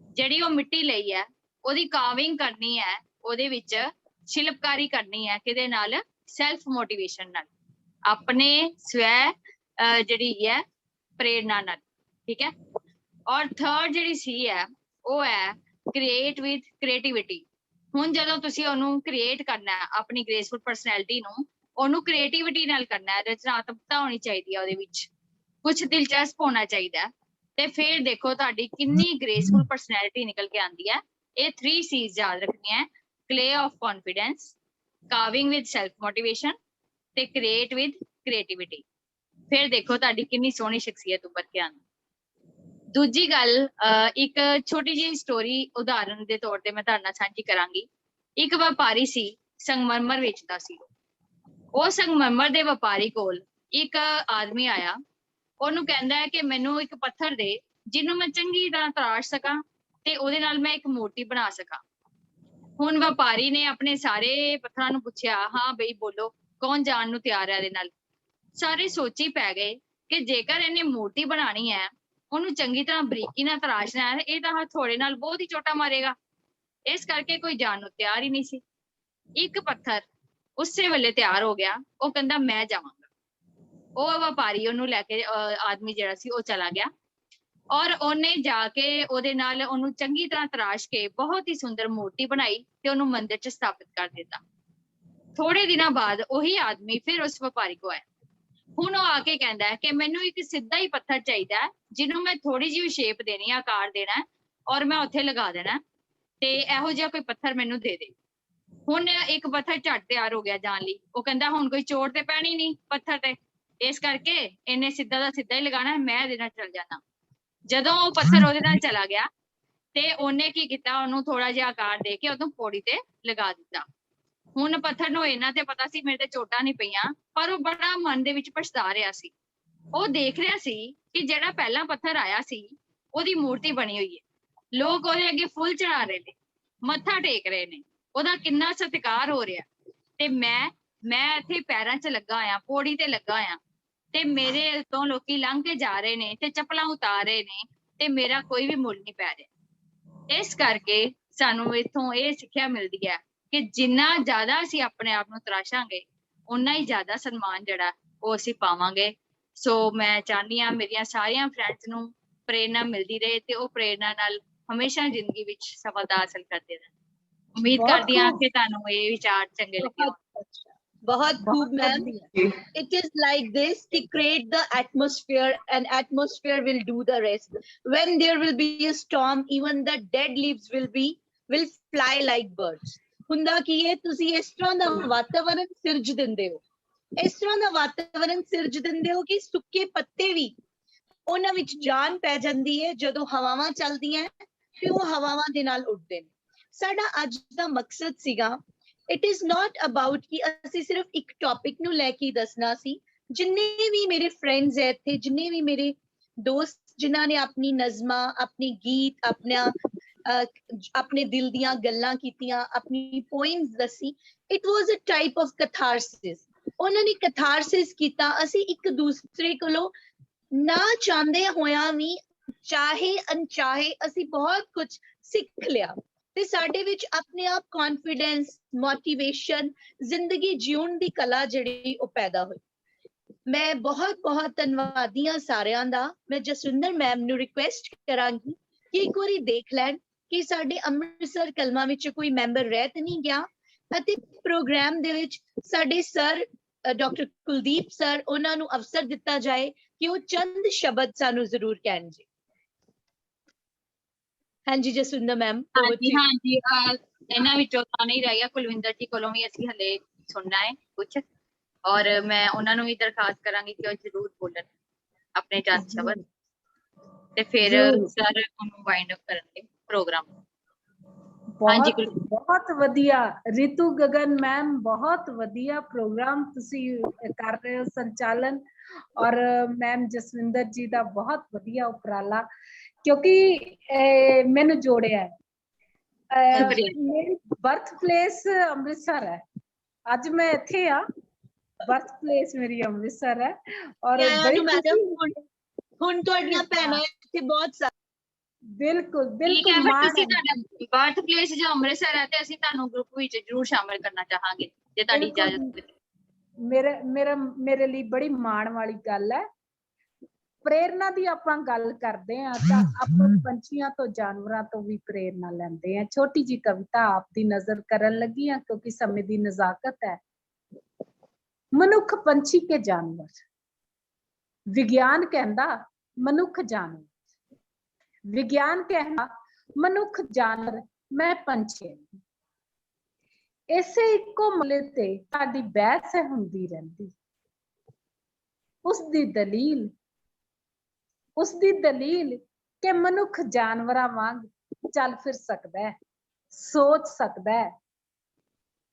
ਜਿਹੜੀ ਉਹ ਮਿੱਟੀ ਲਈ ਹੈ ਉਹਦੀ ਕਾਰਵਿੰਗ ਕਰਨੀ ਹੈ, ਉਹਦੇ ਵਿੱਚ ਸ਼ਿਲਪਕਾਰੀ ਕਰਨੀ ਹੈ, ਕਿਹਦੇ ਨਾਲ? ਸੈਲਫ ਮੋਟੀਵੇਸ਼ਨ ਨਾਲ, ਆਪਣੇ ਸਵੈ ਜਿਹੜੀ ਹੈ ਪ੍ਰੇਰਨਾ ਨਾਲ। ਠੀਕ ਹੈ। ਔਰ ਥਰਡ ਜਿਹੜੀ ਸੀ ਹੈ ਉਹ ਹੈ ਕ੍ਰੀਏਟ ਵਿਦ ਕ੍ਰੀਏਟੀਵਿਟੀ। ਹੁਣ ਜਦੋਂ ਤੁਸੀਂ ਉਹਨੂੰ ਕ੍ਰੀਏਟ ਕਰਨਾ ਹੈ, ਆਪਣੀ ਗ੍ਰੇਸਫੁਲ ਪਰਸਨੈਲਿਟੀ ਨੂੰ, ਉਹਨੂੰ ਕ੍ਰੀਏਟੀਵਿਟੀ ਨਾਲ ਕਰਨਾ ਹੈ, ਰਚਨਾਤਮਕਤਾ ਹੋਣੀ ਚਾਹੀਦੀ ਹੈ, ਉਹਦੇ ਵਿੱਚ ਕੁਝ ਦਿਲਚਸਪ ਹੋਣਾ ਚਾਹੀਦਾ ਹੈ, ਤੇ ਫਿਰ ਦੇਖੋ ਤੁਹਾਡੀ ਕਿੰਨੀ ਗ੍ਰੇਸਫੁਲ ਪਰਸਨੈਲਿਟੀ ਨਿਕਲ ਕੇ ਆਉਂਦੀ ਹੈ। ਇਹ 3 C's ਯਾਦ ਰੱਖਣੀਆਂ ਹੈ, clay of confidence, carving with self motivation ਤੇ ਕ੍ਰੀਏਟ ਵਿਦ ਕ੍ਰੀਏਟੀਵਿਟੀ। ਫਿਰ ਦੇਖੋ ਤੁਹਾਡੀ ਕਿੰਨੀ ਸੋਹਣੀ ਸ਼ਖਸੀਅਤ ਉੱਪਰ ਕੇ ਆਉਂਦੀ। ਦੂਜੀ ਗੱਲ, ਇੱਕ ਛੋਟੀ ਜਿਹੀ ਸਟੋਰੀ ਉਦਾਹਰਨ ਦੇ ਤੌਰ ਤੇ ਮੈਂ ਤੁਹਾਡੇ ਨਾਲ ਸਾਂਝੀ ਕਰਾਂਗੀ। ਇੱਕ ਵਪਾਰੀ ਸੀ, ਸੰਗਮਰਮਰ ਵੇਚਦਾ ਸੀ। ਉਹ ਸੰਗਮਰਮਰ ਦੇ ਵਪਾਰੀ ਕੋਲ ਇੱਕ ਆਦਮੀ ਆਇਆ, ਉਹਨੂੰ ਕਹਿੰਦਾ ਹੈ ਕਿ ਮੈਨੂੰ ਇੱਕ ਪੱਥਰ ਦੇ ਜਿਹਨੂੰ ਮੈਂ ਚੰਗੀ ਤਰ੍ਹਾਂ ਤਰਾਸ਼ ਸਕਾਂ ਤੇ ਉਹਦੇ ਨਾਲ ਮੈਂ ਇੱਕ ਮੂਰਤੀ ਬਣਾ ਸਕਾਂ। ਹੁਣ ਵਪਾਰੀ ਨੇ ਆਪਣੇ ਸਾਰੇ ਪੱਥਰਾਂ ਨੂੰ ਪੁੱਛਿਆ, ਹਾਂ ਬਈ ਬੋਲੋ ਕੌਣ ਜਾਣ ਨੂੰ ਤਿਆਰ ਹੈ ਇਹਦੇ ਨਾਲ। ਸਾਰੇ ਸੋਚੀ ਪੈ ਗਏ ਕਿ ਜੇਕਰ ਇਹਨੇ ਮੂਰਤੀ ਬਣਾਣੀ ਹੈ, ਉਹਨੂੰ ਚੰਗੀ ਤਰ੍ਹਾਂ ਬਰੀਕੀ ਨਾਲ ਤਰਾਸ਼ਣਾ ਹੈ, ਇਹ ਤਾਂ ਹਥੌੜੇ ਨਾਲ ਬਹੁਤ ਹੀ ਚੋਟਾ ਮਾਰੇਗਾ, ਇਸ ਕਰਕੇ ਕੋਈ ਜਾਣ ਨੂੰ ਤਿਆਰ ਹੀ ਨਹੀਂ ਸੀ। ਇੱਕ ਪੱਥਰ ਉਸੇ ਵੇਲੇ ਤਿਆਰ ਹੋ ਗਿਆ, ਉਹ ਕਹਿੰਦਾ ਮੈਂ ਜਾਵਾਂਗਾ। ਉਹ ਵਪਾਰੀ ਉਹਨੂੰ ਲੈ ਕੇ ਆਦਮੀ ਜਿਹੜਾ ਸੀ ਉਹ ਚਲਾ ਗਿਆ, ਔਰ ਉਹਨੇ ਜਾ ਕੇ ਉਹਦੇ ਨਾਲ ਉਹਨੂੰ ਚੰਗੀ ਤਰ੍ਹਾਂ ਤਰਾਸ਼ ਕੇ ਬਹੁਤ ਹੀ ਸੁੰਦਰ ਮੂਰਤੀ ਬਣਾਈ ਤੇ ਉਹਨੂੰ ਮੰਦਿਰ 'ਚ ਸਥਾਪਿਤ ਕਰ ਦਿੱਤਾ। ਥੋੜੇ ਦਿਨਾਂ ਬਾਅਦ ਉਹੀ ਆਦਮੀ ਫਿਰ ਉਸ ਵਪਾਰੀ ਕੋ ਆਇਆ। ਹੁਣ ਉਹ ਆ ਕੇ ਕਹਿੰਦਾ ਹੈ ਕਿ ਮੈਨੂੰ ਇੱਕ ਸਿੱਧਾ ਹੀ ਪੱਥਰ ਚਾਹੀਦਾ ਹੈ, ਜਿਹਨੂੰ ਮੈਂ ਥੋੜੀ ਜਿਹੀ ਸ਼ੇਪ ਦੇਣੀ ਹੈ, ਆਕਾਰ ਦੇਣਾ ਹੈ, ਔਰ ਮੈਂ ਉੱਥੇ ਲਗਾ ਦੇਣਾ, ਤੇ ਇਹੋ ਜਿਹਾ ਕੋਈ ਪੱਥਰ ਮੈਨੂੰ ਦੇ ਦੇ। ਹੁਣ ਇੱਕ ਪੱਥਰ ਝੱਟ ਤਿਆਰ ਹੋ ਗਿਆ ਜਾਣ ਲਈ। ਉਹ ਕਹਿੰਦਾ ਹੁਣ ਕੋਈ ਚੋਟ ਤੇ ਪੈਣੀ ਨਹੀਂ ਪੱਥਰ ਤੇ, ਇਸ ਕਰਕੇ ਇਹਨੇ ਸਿੱਧਾ ਦਾ ਸਿੱਧਾ ਹੀ ਲਗਾਣਾ, ਮੈਂ ਇਹਦੇ ਨਾਲ ਚੱਲ ਜਾਣਾ। ਜਦੋਂ ਉਹ ਪੱਥਰ ਉਹਦੇ ਨਾਲ ਚਲਾ ਗਿਆ ਤੇ ਉਹਨੇ ਕੀ ਕੀਤਾ, ਉਹਨੂੰ ਥੋੜਾ ਜਿਹਾ ਆਕਾਰ ਦੇ ਕੇ ਉਹਨੂੰ ਪੌੜੀ ਤੇ ਲਗਾ ਦਿੱਤਾ। ਹੁਣ ਪੱਥਰ ਨੂੰ ਇਹਨਾਂ ਤੇ ਪਤਾ ਸੀ ਮੇਰੇ ਤੇ ਚੋਟਾਂ ਨਹੀਂ ਪਈਆਂ, ਪਰ ਉਹ ਬੜਾ ਮਨ ਦੇ ਵਿੱਚ ਪਛਤਾ ਰਿਹਾ ਸੀ। ਉਹ ਦੇਖ ਰਿਹਾ ਸੀ ਕਿ ਜਿਹੜਾ ਪਹਿਲਾ ਪੱਥਰ ਆਇਆ ਸੀ ਉਹਦੀ ਮੂਰਤੀ ਬਣੀ ਹੋਈ ਹੈ, ਲੋਕ ਉਹਦੇ ਅੱਗੇ ਫੁੱਲ ਚੜਾ ਰਹੇ ਨੇ, ਮੱਥਾ ਟੇਕ ਰਹੇ ਨੇ, ਉਹਦਾ ਕਿੰਨਾ ਸਤਿਕਾਰ ਹੋ ਰਿਹਾ, ਤੇ ਮੈਂ ਇੱਥੇ ਪੈਰਾਂ 'ਚ ਲੱਗਾ ਆ, ਪੌੜੀ ਤੇ ਲੱਗਾ ਆ, ਤੇ ਮੇਰੇ ਤੋਂ ਲੋਕੀ ਲੰਘ ਕੇ ਜਾ ਰਹੇ ਨੇ ਤੇ ਚੱਪਲਾਂ ਉਤਾਰ ਰਹੇ ਨੇ, ਤੇ ਮੇਰਾ ਕੋਈ ਵੀ ਮੁੱਲ ਨਹੀਂ ਪੈ ਰਿਹਾ। ਇਸ ਕਰਕੇ ਸਾਨੂੰ ਇੱਥੋਂ ਇਹ ਸਿੱਖਿਆ ਮਿਲਦੀ ਹੈ ਕਿ ਜਿੰਨਾ ਜ਼ਿਆਦਾ ਅਸੀਂ ਆਪਣੇ ਆਪ ਨੂੰ ਤਰਾਸ਼ਾਂਗੇ, ਓਨਾ ਹੀ ਜ਼ਿਆਦਾ ਸਨਮਾਨ ਜਿਹੜਾ ਉਹ ਅਸੀਂ ਪਾਵਾਂਗੇ। ਸੋ ਮੈਂ ਚਾਹੁੰਦੀ ਹਾਂ ਮੇਰੀਆਂ ਸਾਰੀਆਂ ਫਰੈਂਡਸ ਨੂੰ ਪ੍ਰੇਰਨਾ ਮਿਲਦੀ ਰਹੇ ਤੇ ਉਹ ਪ੍ਰੇਰਨਾ ਨਾਲ ਹਮੇਸ਼ਾ ਜ਼ਿੰਦਗੀ ਵਿੱਚ ਸਫਲਤਾ ਹਾਸਲ ਕਰਦੇ ਰਹਿਣ। ਉਮੀਦ ਬਹੁਤ ਕਰਦੀ ਹਾਂ ਖੂਬ। ਕਿ ਤੁਹਾਨੂੰ ਇਹ ਵਿਚਾਰ ਚੰਗੇ ਲੱਗੇ ਹੋਣ। बहुत खूब मैम। ਵਧੀਆ। It is like this to create the atmosphere, and atmosphere will do the rest. When there will be a storm, even the dead leaves will fly like birds. ਹੁੰਦਾ ਕੀ ਹੈ, ਤੁਸੀਂ ਇਸ ਤਰ੍ਹਾਂ ਦਾ ਵਾਤਾਵਰਣ ਸਿਰਜ ਦਿੰਦੇ ਹੋ, ਇਸ ਤਰ੍ਹਾਂ ਦਾ ਵਾਤਾਵਰਣ ਸਿਰਜ ਦਿੰਦੇ ਹੋ ਕਿ ਸੁੱਕੇ ਪੱਤੇ ਵੀ ਉਹਨਾਂ ਵਿੱਚ ਜਾਨ ਪੈ ਜਾਂਦੀ ਹੈ ਜਦੋਂ ਹਵਾਵਾਂ ਚੱਲਦੀਆਂ ਤੇ ਉਹ ਹਵਾਵਾਂ ਦੇ ਨਾਲ ਉੱਡਦੇ ਨੇ। ਸਾਡਾ ਅੱਜ ਦਾ ਮਕਸਦ ਸੀਗਾ, ਇਟ ਇਜ਼ ਨਾਟ ਅਬਾਊਟ ਕਿ ਅਸੀਂ ਸਿਰਫ ਇੱਕ ਟੌਪਿਕ ਨੂੰ ਲੈ ਕੇ ਦੱਸਣਾ ਸੀ। ਜਿੰਨੇ ਵੀ ਮੇਰੇ ਫਰੈਂਡਸ ਹੈ ਇੱਥੇ, ਜਿੰਨੇ ਵੀ ਮੇਰੇ ਦੋਸਤ ਜਿਨ੍ਹਾਂ ਨੇ ਆਪਣੀ ਨਜ਼ਮਾਂ, ਆਪਣੇ ਗੀਤ, ਆਪਣੇ ਦਿਲ ਦੀਆਂ ਗੱਲਾਂ ਕੀਤੀਆਂ, ਆਪਣੀ ਪੋਇਮਸ ਦੱਸੀ, it was a type of catharsis. ਉਹਨਾਂ ਨੇ ਕਥਾਰਸਿਸ ਕੀਤਾ। ਅਸੀਂ ਇੱਕ ਦੂਸਰੇ ਕੋਲੋਂ ਨਾ ਚਾਹੁੰਦੇ ਹੋਇਆਂ ਵੀ, ਚਾਹੇ ਅਣਚਾਹੇ, ਅਸੀਂ ਬਹੁਤ ਕੁਝ ਸਿੱਖ ਲਿਆ ਤੇ ਸਾਡੇ ਵਿੱਚ ਆਪਣੇ ਆਪ ਕੌਨਫੀਡੈਂਸ, ਮੋਟੀਵੇਸ਼ਨ, ਜ਼ਿੰਦਗੀ ਜਿਉਣ ਦੀ ਕਲਾ ਜਿਹੜੀ ਉਹ ਪੈਦਾ ਹੋਈ। ਮੈਂ ਬਹੁਤ ਬਹੁਤ ਧੰਨਵਾਦੀ ਹਾਂ ਸਾਰਿਆਂ ਦਾ। ਮੈਂ ਜਸਵਿੰਦਰ ਮੈਮ ਨੂੰ ਰਿਕੁਐਸਟ ਕਰਾਂਗੀ ਕਿ ਇੱਕ ਵਾਰੀ ਦੇਖ ਲੈਣ ਕਿ ਸਾਡੇ ਅੰਮ੍ਰਿਤਸਰ ਕਲਮਾਂ ਵਿੱਚ ਕੋਈ ਮੈਂਬਰ ਰਹਿ ਤਾਂ ਨਹੀਂ ਗਿਆ, ਅਤੇ ਪ੍ਰੋਗਰਾਮ ਦੇ ਵਿੱਚ ਸਾਡੇ ਸਰ ਡਾਕਟਰ ਕੁਲਦੀਪ ਸਰ, ਉਹਨਾਂ ਨੂੰ ਅਵਸਰ ਦਿੱਤਾ ਜਾਏ ਕਿ ਉਹ ਚੰਦ ਸ਼ਬਦ ਸਾਨੂੰ ਜ਼ਰੂਰ ਕਹਿਣ ਜੀ। ਹਾਂਜੀ ਜਸਵਿੰਦਰ ਮੈਮ। ਹਾਂਜੀ ਇਹਨਾਂ ਵਿੱਚੋਂ ਤਾਂ ਨਹੀਂ ਰਹਿ ਗਿਆ, ਕੁਲਵਿੰਦਰ ਜੀ ਕੋਲੋਂ ਵੀ ਅਸੀਂ ਹਲੇ ਸੁਣਨਾ ਹੈ ਕੁਛ, ਔਰ ਮੈਂ ਉਹਨਾਂ ਨੂੰ ਵੀ ਦਰਖਾਸਤ ਕਰਾਂਗੀ ਕਿ ਉਹ ਜ਼ਰੂਰ ਬੋਲਣ ਆਪਣੇ ਚੰਦ ਸ਼ਬਦ, ਤੇ ਫਿਰ ਸਰ ਉਹਨੂੰ ਵਾਈਂਡ ਅਪ ਕਰਨਗੇ ਪ੍ਰੋਗਰਾਮ। ਹਾਂਜੀ ਬਹੁਤ ਵਧੀਆ ਰਿਤੂ ਗਗਨ ਮੈਮ, ਬਹੁਤ ਵਧੀਆ ਪ੍ਰੋਗਰਾਮ ਤੁਸੀਂ ਕਰ ਰਹੇ ਹੋ ਸੰਚਾਲਨ, ਔਰ ਮੈਮ ਜਸਵਿੰਦਰ ਜੀ ਦਾ ਬਹੁਤ ਵਧੀਆ ਉਪਰਾਲਾ, ਕਿਉਂਕਿ ਮੈਨੂੰ ਜੋੜਿਆ ਹੈ। ਮੇਰੀ ਬਰਥ ਪਲੇਸ ਅੰਮ੍ਰਿਤਸਰ ਹੈ, ਅੱਜ ਮੈਂ ਇੱਥੇ ਆ, ਬਰਥ ਪਲੇਸ ਮੇਰੀ ਅੰਮ੍ਰਿਤਸਰ ਹੈ, ਔਰ ਹੁਣ ਤੁਹਾਡੀਆਂ ਭੈਣਾਂ ਇੱਥੇ ਬਹੁਤ ਬਿਲਕੁਲ ਬਿਲਕੁਲ ਬਰਥ ਪਲੇਸ ਜੋ ਅੰਮ੍ਰਿਤਸਰ ਹੈ, ਤੇ ਅਸੀਂ ਤੁਹਾਨੂੰ ਗਰੁੱਪ ਵਿੱਚ ਜ਼ਰੂਰ ਸ਼ਾਮਿਲ ਕਰਨਾ ਚਾਹਾਂਗੇ ਜੇ ਤੁਹਾਡੀ ਇਜਾਜ਼ਤ ਹੈ। ਮੇਰੇ ਲਈ ਬੜੀ ਮਾਣ ਵਾਲੀ ਗੱਲ ਹੈ। ਪ੍ਰੇਰਨਾ ਦੀ ਆਪਾਂ ਗੱਲ ਕਰਦੇ ਹਾਂ ਤਾਂ ਆਪਾਂ ਪੰਛੀਆਂ ਤੋਂ, ਜਾਨਵਰਾਂ ਤੋਂ ਵੀ ਪ੍ਰੇਰਨਾ ਲੈਂਦੇ ਹਾਂ। ਛੋਟੀ ਜੀ ਕਵਿਤਾ ਆਪ ਦੀ ਨਜ਼ਰ ਕਰਨ ਲੱਗੀ ਹਾਂ ਕਿਉਂਕਿ ਸਮੇਂ ਦੀ ਨਜ਼ਾਕਤ ਹੈ। ਮਨੁੱਖ, ਪੰਛੀ ਕੇ ਜਾਨਵਰ। ਵਿਗਿਆਨ ਕਹਿੰਦਾ ਮਨੁੱਖ ਜਾਨਵਰ, ਵਿਗਿਆਨ ਕਹਿੰਦਾ ਮਨੁੱਖ ਜਾਨਵਰ, ਮੈਂ ਪੰਛੀ। ਇਸੇ ਇੱਕੋ ਮਲੇ ਤੇ ਸਾਡੀ ਬਹਿਸ ਹੁੰਦੀ ਰਹਿੰਦੀ। ਉਸਦੀ ਦਲੀਲ ਕਿ ਮਨੁੱਖ ਜਾਨਵਰਾਂ ਵਾਂਗ ਚੱਲ ਫਿਰ ਸਕਦਾ ਹੈ, ਸੋਚ ਸਕਦਾ ਹੈ।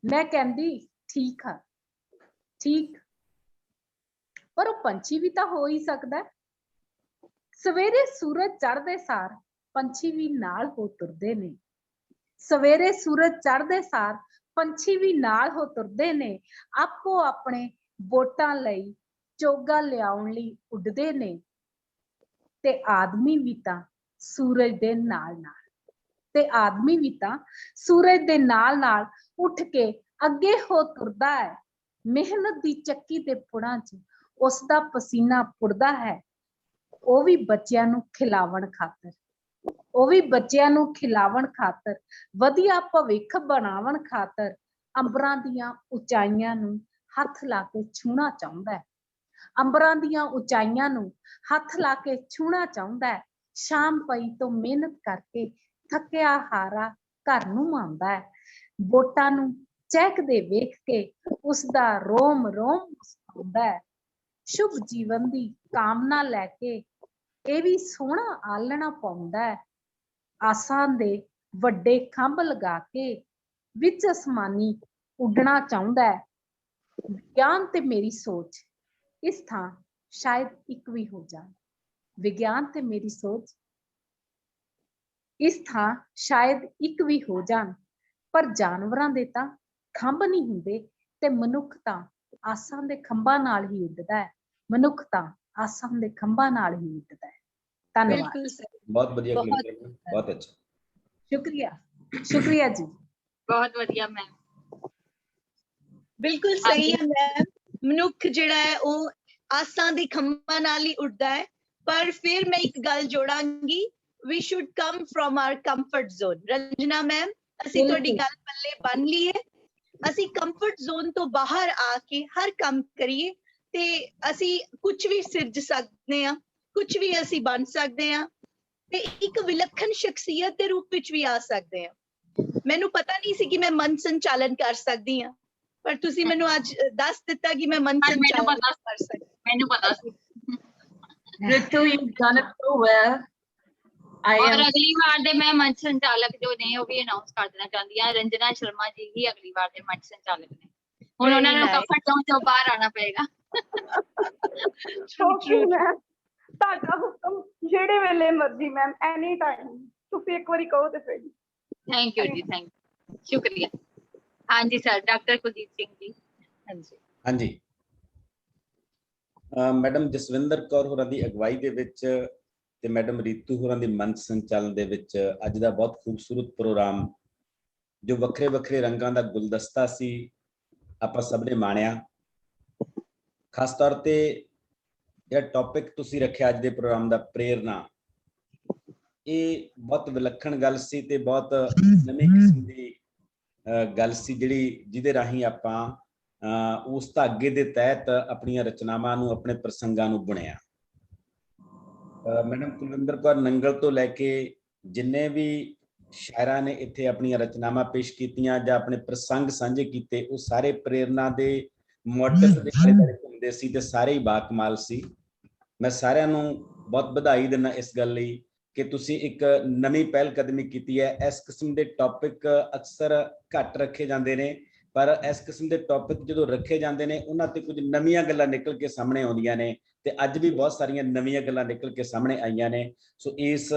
ਮੈਂ ਕਹਿੰਦੀ ਠੀਕ ਆ, ਠੀਕ, ਪਰ ਉਹ ਪੰਛੀ ਵੀ ਤਾਂ ਹੋ ਹੀ ਸਕਦਾ। ਸਵੇਰੇ ਸੂਰਜ ਚੜ੍ਹਦੇ ਸਾਰ ਪੰਛੀ ਵੀ ਨਾਲ ਹੋ ਤੁਰਦੇ ਨੇ। ਸਵੇਰੇ ਸੂਰਜ ਚੜ੍ਹਦੇ ਸਾਰ ਪੰਛੀ ਵੀ ਨਾਲ ਹੋ ਤੁਰਦੇ ਨੇ। ਆਪੋ ਆਪਣੇ ਵੋਟਾਂ ਲਈ ਚੋਗਾ ਲਿਆਉਣ ਲਈ ਉੱਡਦੇ ਨੇ। ਤੇ ਆਦਮੀ ਵੀ ਤਾਂ ਸੂਰਜ ਦੇ ਨਾਲ ਉੱਠ ਕੇ ਅੱਗੇ ਹੋ ਤੁਰਦਾ ਹੈ। ਮਿਹਨਤ ਦੀ ਚੱਕੀ ਦੇ ਪੁੜਾਂ 'ਚ ਉਸਦਾ ਪਸੀਨਾ ਪੁੜਦਾ ਹੈ। ਉਹ ਵੀ ਬੱਚਿਆਂ ਨੂੰ ਖਿਲਾਵਣ ਖਾਤਰ, ਵਧੀਆ ਭਵਿੱਖ ਬਣਾਉਣ ਖਾਤਰ ਅੰਬਰਾਂ ਦੀਆਂ ਉਚਾਈਆਂ ਨੂੰ ਹੱਥ ਲਾ ਕੇ ਛੂਹਣਾ ਚਾਹੁੰਦਾ ਹੈ। ਅੰਬਰਾਂ ਦੀਆਂ ਉਚਾਈਆਂ ਨੂੰ ਹੱਥ ਲਾ ਕੇ ਛੂਹਣਾ ਚਾਹੁੰਦਾ ਹੈ। ਸ਼ਾਮ ਪਈ ਤੋਂ ਮਿਹਨਤ ਕਰਕੇ ਥੱਕਿਆ ਹਾਰਾ ਘਰ ਨੂੰ ਆਉਂਦਾ ਹੈ। ਵੋਟਾਂ ਨੂੰ ਚਹਿਕਦੇ ਵੇਖ ਕੇ ਉਸਦਾ ਰੋਮ ਮੁਸਕਰਾਉਂਦਾ ਹੈ। ਸ਼ੁਭ ਜੀਵਨ ਦੀ ਕਾਮਨਾ ਲੈ ਕੇ ਇਹ ਵੀ ਸੋਹਣਾ ਆਲਣਾ ਪਾਉਂਦਾ ਹੈ। ਆਸਾਂ ਦੇ ਵੱਡੇ ਖੰਭ ਲਗਾ ਕੇ ਵਿੱਚ ਅਸਮਾਨੀ ਉੱਡਣਾ ਚਾਹੁੰਦਾ ਹੈ। ਵਿਗਿਆਨ ਤੇ ਮੇਰੀ ਸੋਚ ਇਸ ਥਾਂ ਸ਼ਾਇਦ ਇੱਕ ਵੀ ਹੋ ਜਾਣ। ਵਿਗਿਆਨ ਤੇ ਮੇਰੀ ਸੋਚ ਇਸ ਥਾਂ ਸ਼ਾਇਦ ਇੱਕ ਵੀ ਹੋ ਜਾਣ, ਪਰ ਜਾਨਵਰਾਂ ਦੇ ਤਾਂ ਖੰਭ ਨਹੀਂ ਹੁੰਦੇ ਤੇ ਮਨੁੱਖ ਤਾਂ ਆਸਾਂ ਦੇ ਖੰਭਾਂ ਨਾਲ ਹੀ ਉੱਡਦਾ ਹੈ। ਧੰਨਵਾਦ। ਬਹੁਤ ਵਧੀਆ, ਬਹੁਤ ਅੱਛਾ, ਸ਼ੁਕਰੀਆ ਜੀ। ਬਹੁਤ ਵਧੀਆ ਮੈਮ। ਬਿਲਕੁਲ ਸਹੀ ਹੈ ਮੈਮ। ਮਨੁੱਖ ਜਿਹੜਾ ਹੈ ਉਹ ਆਸਾਂ ਦੇ ਖੰਭਾਂ ਨਾਲ ਹੀ ਉੱਡਦਾ ਹੈ, ਪਰ ਫਿਰ ਮੈਂ ਇੱਕ ਗੱਲ ਜੋੜਾਂਗੀ, we should come from our comfort zone। Ranjana ma'am, ਅਸੀਂ ਤੁਹਾਡੀ ਗੱਲ ਪੱਲੇ ਬੰਨ ਲਈਏ, ਅਸੀਂ ਕੰਫਰਟ ਜ਼ੋਨ ਤੋਂ ਬਾਹਰ ਆ ਕੇ ਹਰ ਕੰਮ ਕਰੀਏ ਤੇ ਅਸੀਂ ਕੁਝ ਵੀ ਸਿਰਜ ਸਕਦੇ ਹਾਂ, ਕੁਝ ਵੀ ਅਸੀਂ ਬਣ ਸਕਦੇ ਹਾਂ ਤੇ ਇੱਕ ਵਿਲੱਖਣ ਸ਼ਖਸੀਅਤ ਦੇ ਰੂਪ ਵਿੱਚ ਵੀ ਆ ਸਕਦੇ ਹਾਂ। ਮੈਨੂੰ ਪਤਾ ਨਹੀਂ ਸੀ ਕਿ ਮੈਂ ਮਨ ਸੰਚਾਲਨ ਕਰ ਸਕਦੀ ਹਾਂ, ਪਰ ਤੁਸੀਂ ਮੈਨੂੰ ਅੱਜ ਦੱਸ ਦਿੱਤਾ ਕਿ ਮੈਂ ਮਨ ਸੰਚਾਲਨ ਕਰ ਸਕਦੀ। ਮੈਨੂੰ ਪਤਾ ਸੀ। Ritu, you've done it so well. और अगली बार दे मैं मंच संचालक जो ने वो भी अनाउंस कर देना चाहती हूँ, रंजना शर्मा जी ही अगली बार दे मंच संचालक ने। हुण उन्हां नूं कंफर्ट जोन चों बाहर आना पेगा। Okay मैम, ਤੁਹਾਡਾ ਹੁਕਮ ਜਿਹੜੇ ਵੇਲੇ ਮਰਜ਼ੀ ਮੈਮ, ਐਨੀ ਟਾਈਮ ਤੁਸੀਂ ਇੱਕ ਵਾਰੀ ਕਹੋ ਤੇ ਫਿਰ। थैंक यू जी, थैंक यू, शुक्रिया। हाँ जी सर, डॉक्टर कुलदीप सिंह जी। हाँ जी, हाँ जी। मैडम जसविंदर कौर होरां दी अगवाई दे विच ਤੇ ਮੈਡਮ ਰੀਤੂ ਹੋਰਾਂ ਦੀ ਮੰਚ ਸੰਚਾਲਨ ਦੇ ਵਿੱਚ ਅੱਜ ਦਾ ਬਹੁਤ ਖੂਬਸੂਰਤ ਪ੍ਰੋਗਰਾਮ ਜੋ ਵੱਖਰੇ ਵੱਖਰੇ ਰੰਗਾਂ ਦਾ ਗੁਲਦਸਤਾ ਸੀ, ਆਪਾਂ ਸਭ ਨੇ ਮਾਣਿਆ। ਖਾਸ ਤੌਰ ਤੇ ਜਿਹੜਾ ਟੌਪਿਕ ਤੁਸੀਂ ਰੱਖਿਆ ਅੱਜ ਦੇ ਪ੍ਰੋਗਰਾਮ ਦਾ, ਪ੍ਰੇਰਨਾ, ਇਹ ਬਹੁਤ ਵਿਲੱਖਣ ਗੱਲ ਸੀ ਤੇ ਬਹੁਤ ਨਵੀਂ ਕਿਸਮ ਦੀ ਗੱਲ ਸੀ ਜਿਹਦੇ ਰਾਹੀਂ ਆਪਾਂ ਉਸ ਧਾਗੇ ਦੇ ਤਹਿਤ ਆਪਣੀਆਂ ਰਚਨਾਵਾਂ ਨੂੰ, ਆਪਣੇ ਪ੍ਰਸੰਗਾਂ ਨੂੰ ਬੁਣਿਆ। मैडम कुलविंदर कौर नंगल तो लैके जिन्ने भी शायरां ने इत्थे अपनियां रचनावां पेश कीतियां जां अपने प्रसंग सांझे कीते, वो सारे प्रेरणा दे मोटिव दे आले-दुआले घुमदे सी ते सारे ही बाकमाल सी। मैं सारिआं नूं बहुत बधाई दिंदा इस गल लई कि तुसीं एक नवीं पहल कदमी कीती है। इस किस्म दे टॉपिक अक्सर घट रखे जांदे ने, पर इस किस्म दे टॉपिक जदों रखे जांदे ने उन्हां ते कुछ नवीआं गल्लां निकल के सामने आउंदियां ने ਤੇ ਅੱਜ ਵੀ ਬਹੁਤ ਸਾਰੀਆਂ ਨਵੀਆਂ ਗੱਲਾਂ ਨਿਕਲ ਕੇ ਸਾਹਮਣੇ ਆਈਆਂ ਨੇ। ਸੋ ਇਸ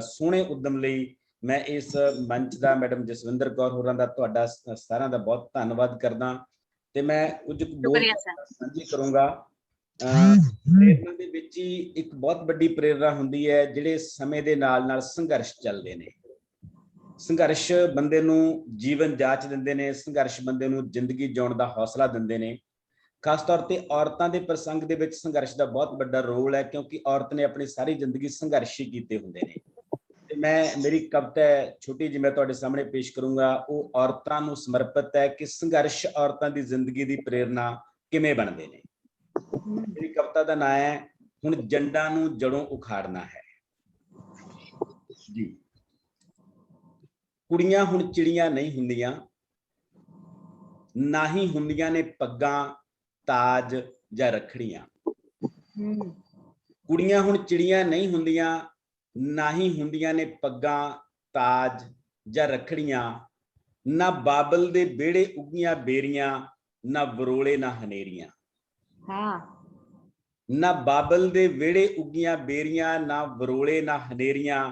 ਸੋਹਣੇ ਉਦਮ ਲਈ ਮੈਂ ਇਸ ਮੰਚ ਦਾ, ਮੈਡਮ ਜਸਵਿੰਦਰ ਕੌਰ ਹੋਰਾਂ ਦਾ, ਤੁਹਾਡਾ ਸਾਰਿਆਂ ਦਾ ਬਹੁਤ ਧੰਨਵਾਦ ਕਰਦਾ ਤੇ ਮੈਂ ਕੁਝ ਬੋਲ ਸਾਂਝੇ ਕਰੂੰਗਾ। ਪ੍ਰੇਰਨਾ ਦੇ ਵਿੱਚ ਹੀ ਇੱਕ ਬਹੁਤ ਵੱਡੀ ਪ੍ਰੇਰਨਾ ਹੁੰਦੀ ਹੈ ਜਿਹੜੇ ਸਮੇਂ ਦੇ ਨਾਲ ਨਾਲ ਸੰਘਰਸ਼ ਚੱਲਦੇ ਨੇ। ਸੰਘਰਸ਼ ਬੰਦੇ ਨੂੰ ਜੀਵਨ ਜਾਚ ਦਿੰਦੇ ਨੇ, ਸੰਘਰਸ਼ ਬੰਦੇ ਨੂੰ ਜ਼ਿੰਦਗੀ ਜਿਉਣ ਦਾ ਹੌਸਲਾ ਦਿੰਦੇ ਨੇ। खास तौर पर औरतों के प्रसंग दे विच संघर्ष का बहुत बड़ा रोल है, क्योंकि औरत ने अपनी सारी जिंदगी संघर्ष ही किए होंगे ने। ते मैं मेरी कविता छोटी जी मैं तुहाडे सामने पेश करूंगा, वो औरतां नूं समर्पित है कि संघर्ष औरतां दी जिंदगी दी प्रेरणा किवें बनदे ने। मेरी कविता का नाम है हुण जंडां नूं जड़ों उखाड़ना है जी। कुड़ियां हुण चिड़ियां नहीं हुंदियां, ना ही हुंदियां ने पग्गां, ताज या रखड़ियां। कुड़ियां हुण चिड़ियां नहीं हुंदियां, ना ही हुंदियां ने पग्गां, ताज या रखड़ियां। ना बाबल दे बेड़े उगियां बेरियां, ना वरोले ना हनेरियां। ना बाबल दे वेड़े उगियां बेरियां, ना वरोले ना हनेरियां।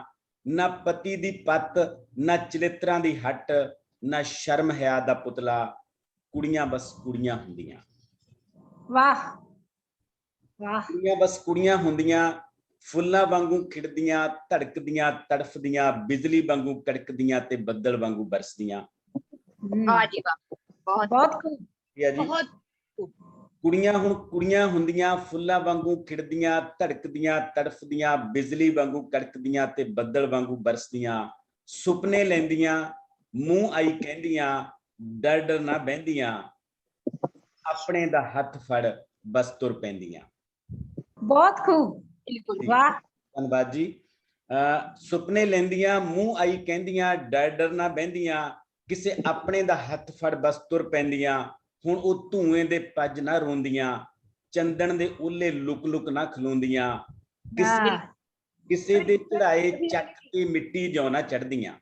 ना पति दी पत, ना चलित्रां दी हट, ना शर्म हया दा पुतला। कुड़ियां बस कुड़ियां हुंदियां। वाह वाह। कुड़ियां बस कुड़ियां हुंदियां, फुल्लां वांगू खिड़दियां, धड़कदियां, तड़फदियां, बिजली वांगू कड़कदियां ते बदल वांगू बरसदियां। वाह जी वाह, बहुत बहुत। कुड़ियां हुण कुड़ियां हुंदियां, फुल्लां वांगू खिड़दियां, धड़कदियां, तड़फदियां, बिजली वांगू कड़कदियां ते बदल वांगू बरसदियां। सुपने लैंदियां, मूंह आई कहंदियां, डर डर ना बहंदियां। अपने दा हथ फड़ बस तुर पैंदियां। बहुत खूब, वाह, धन्यवाद जी। सुपने लैंदियां, मूंह आई कहंदियां, डर डर ना बहंदियां। किसे अपने दा हथ फड़ बस तुर पैंदियां। हुण ओ धुएं दे पज ना रोंदियां, चंदन दे ओले लुक लुक ना खलोंदियां। किसे दे चढ़ाए चक ते मिट्टी जौ ना चढ़दियां।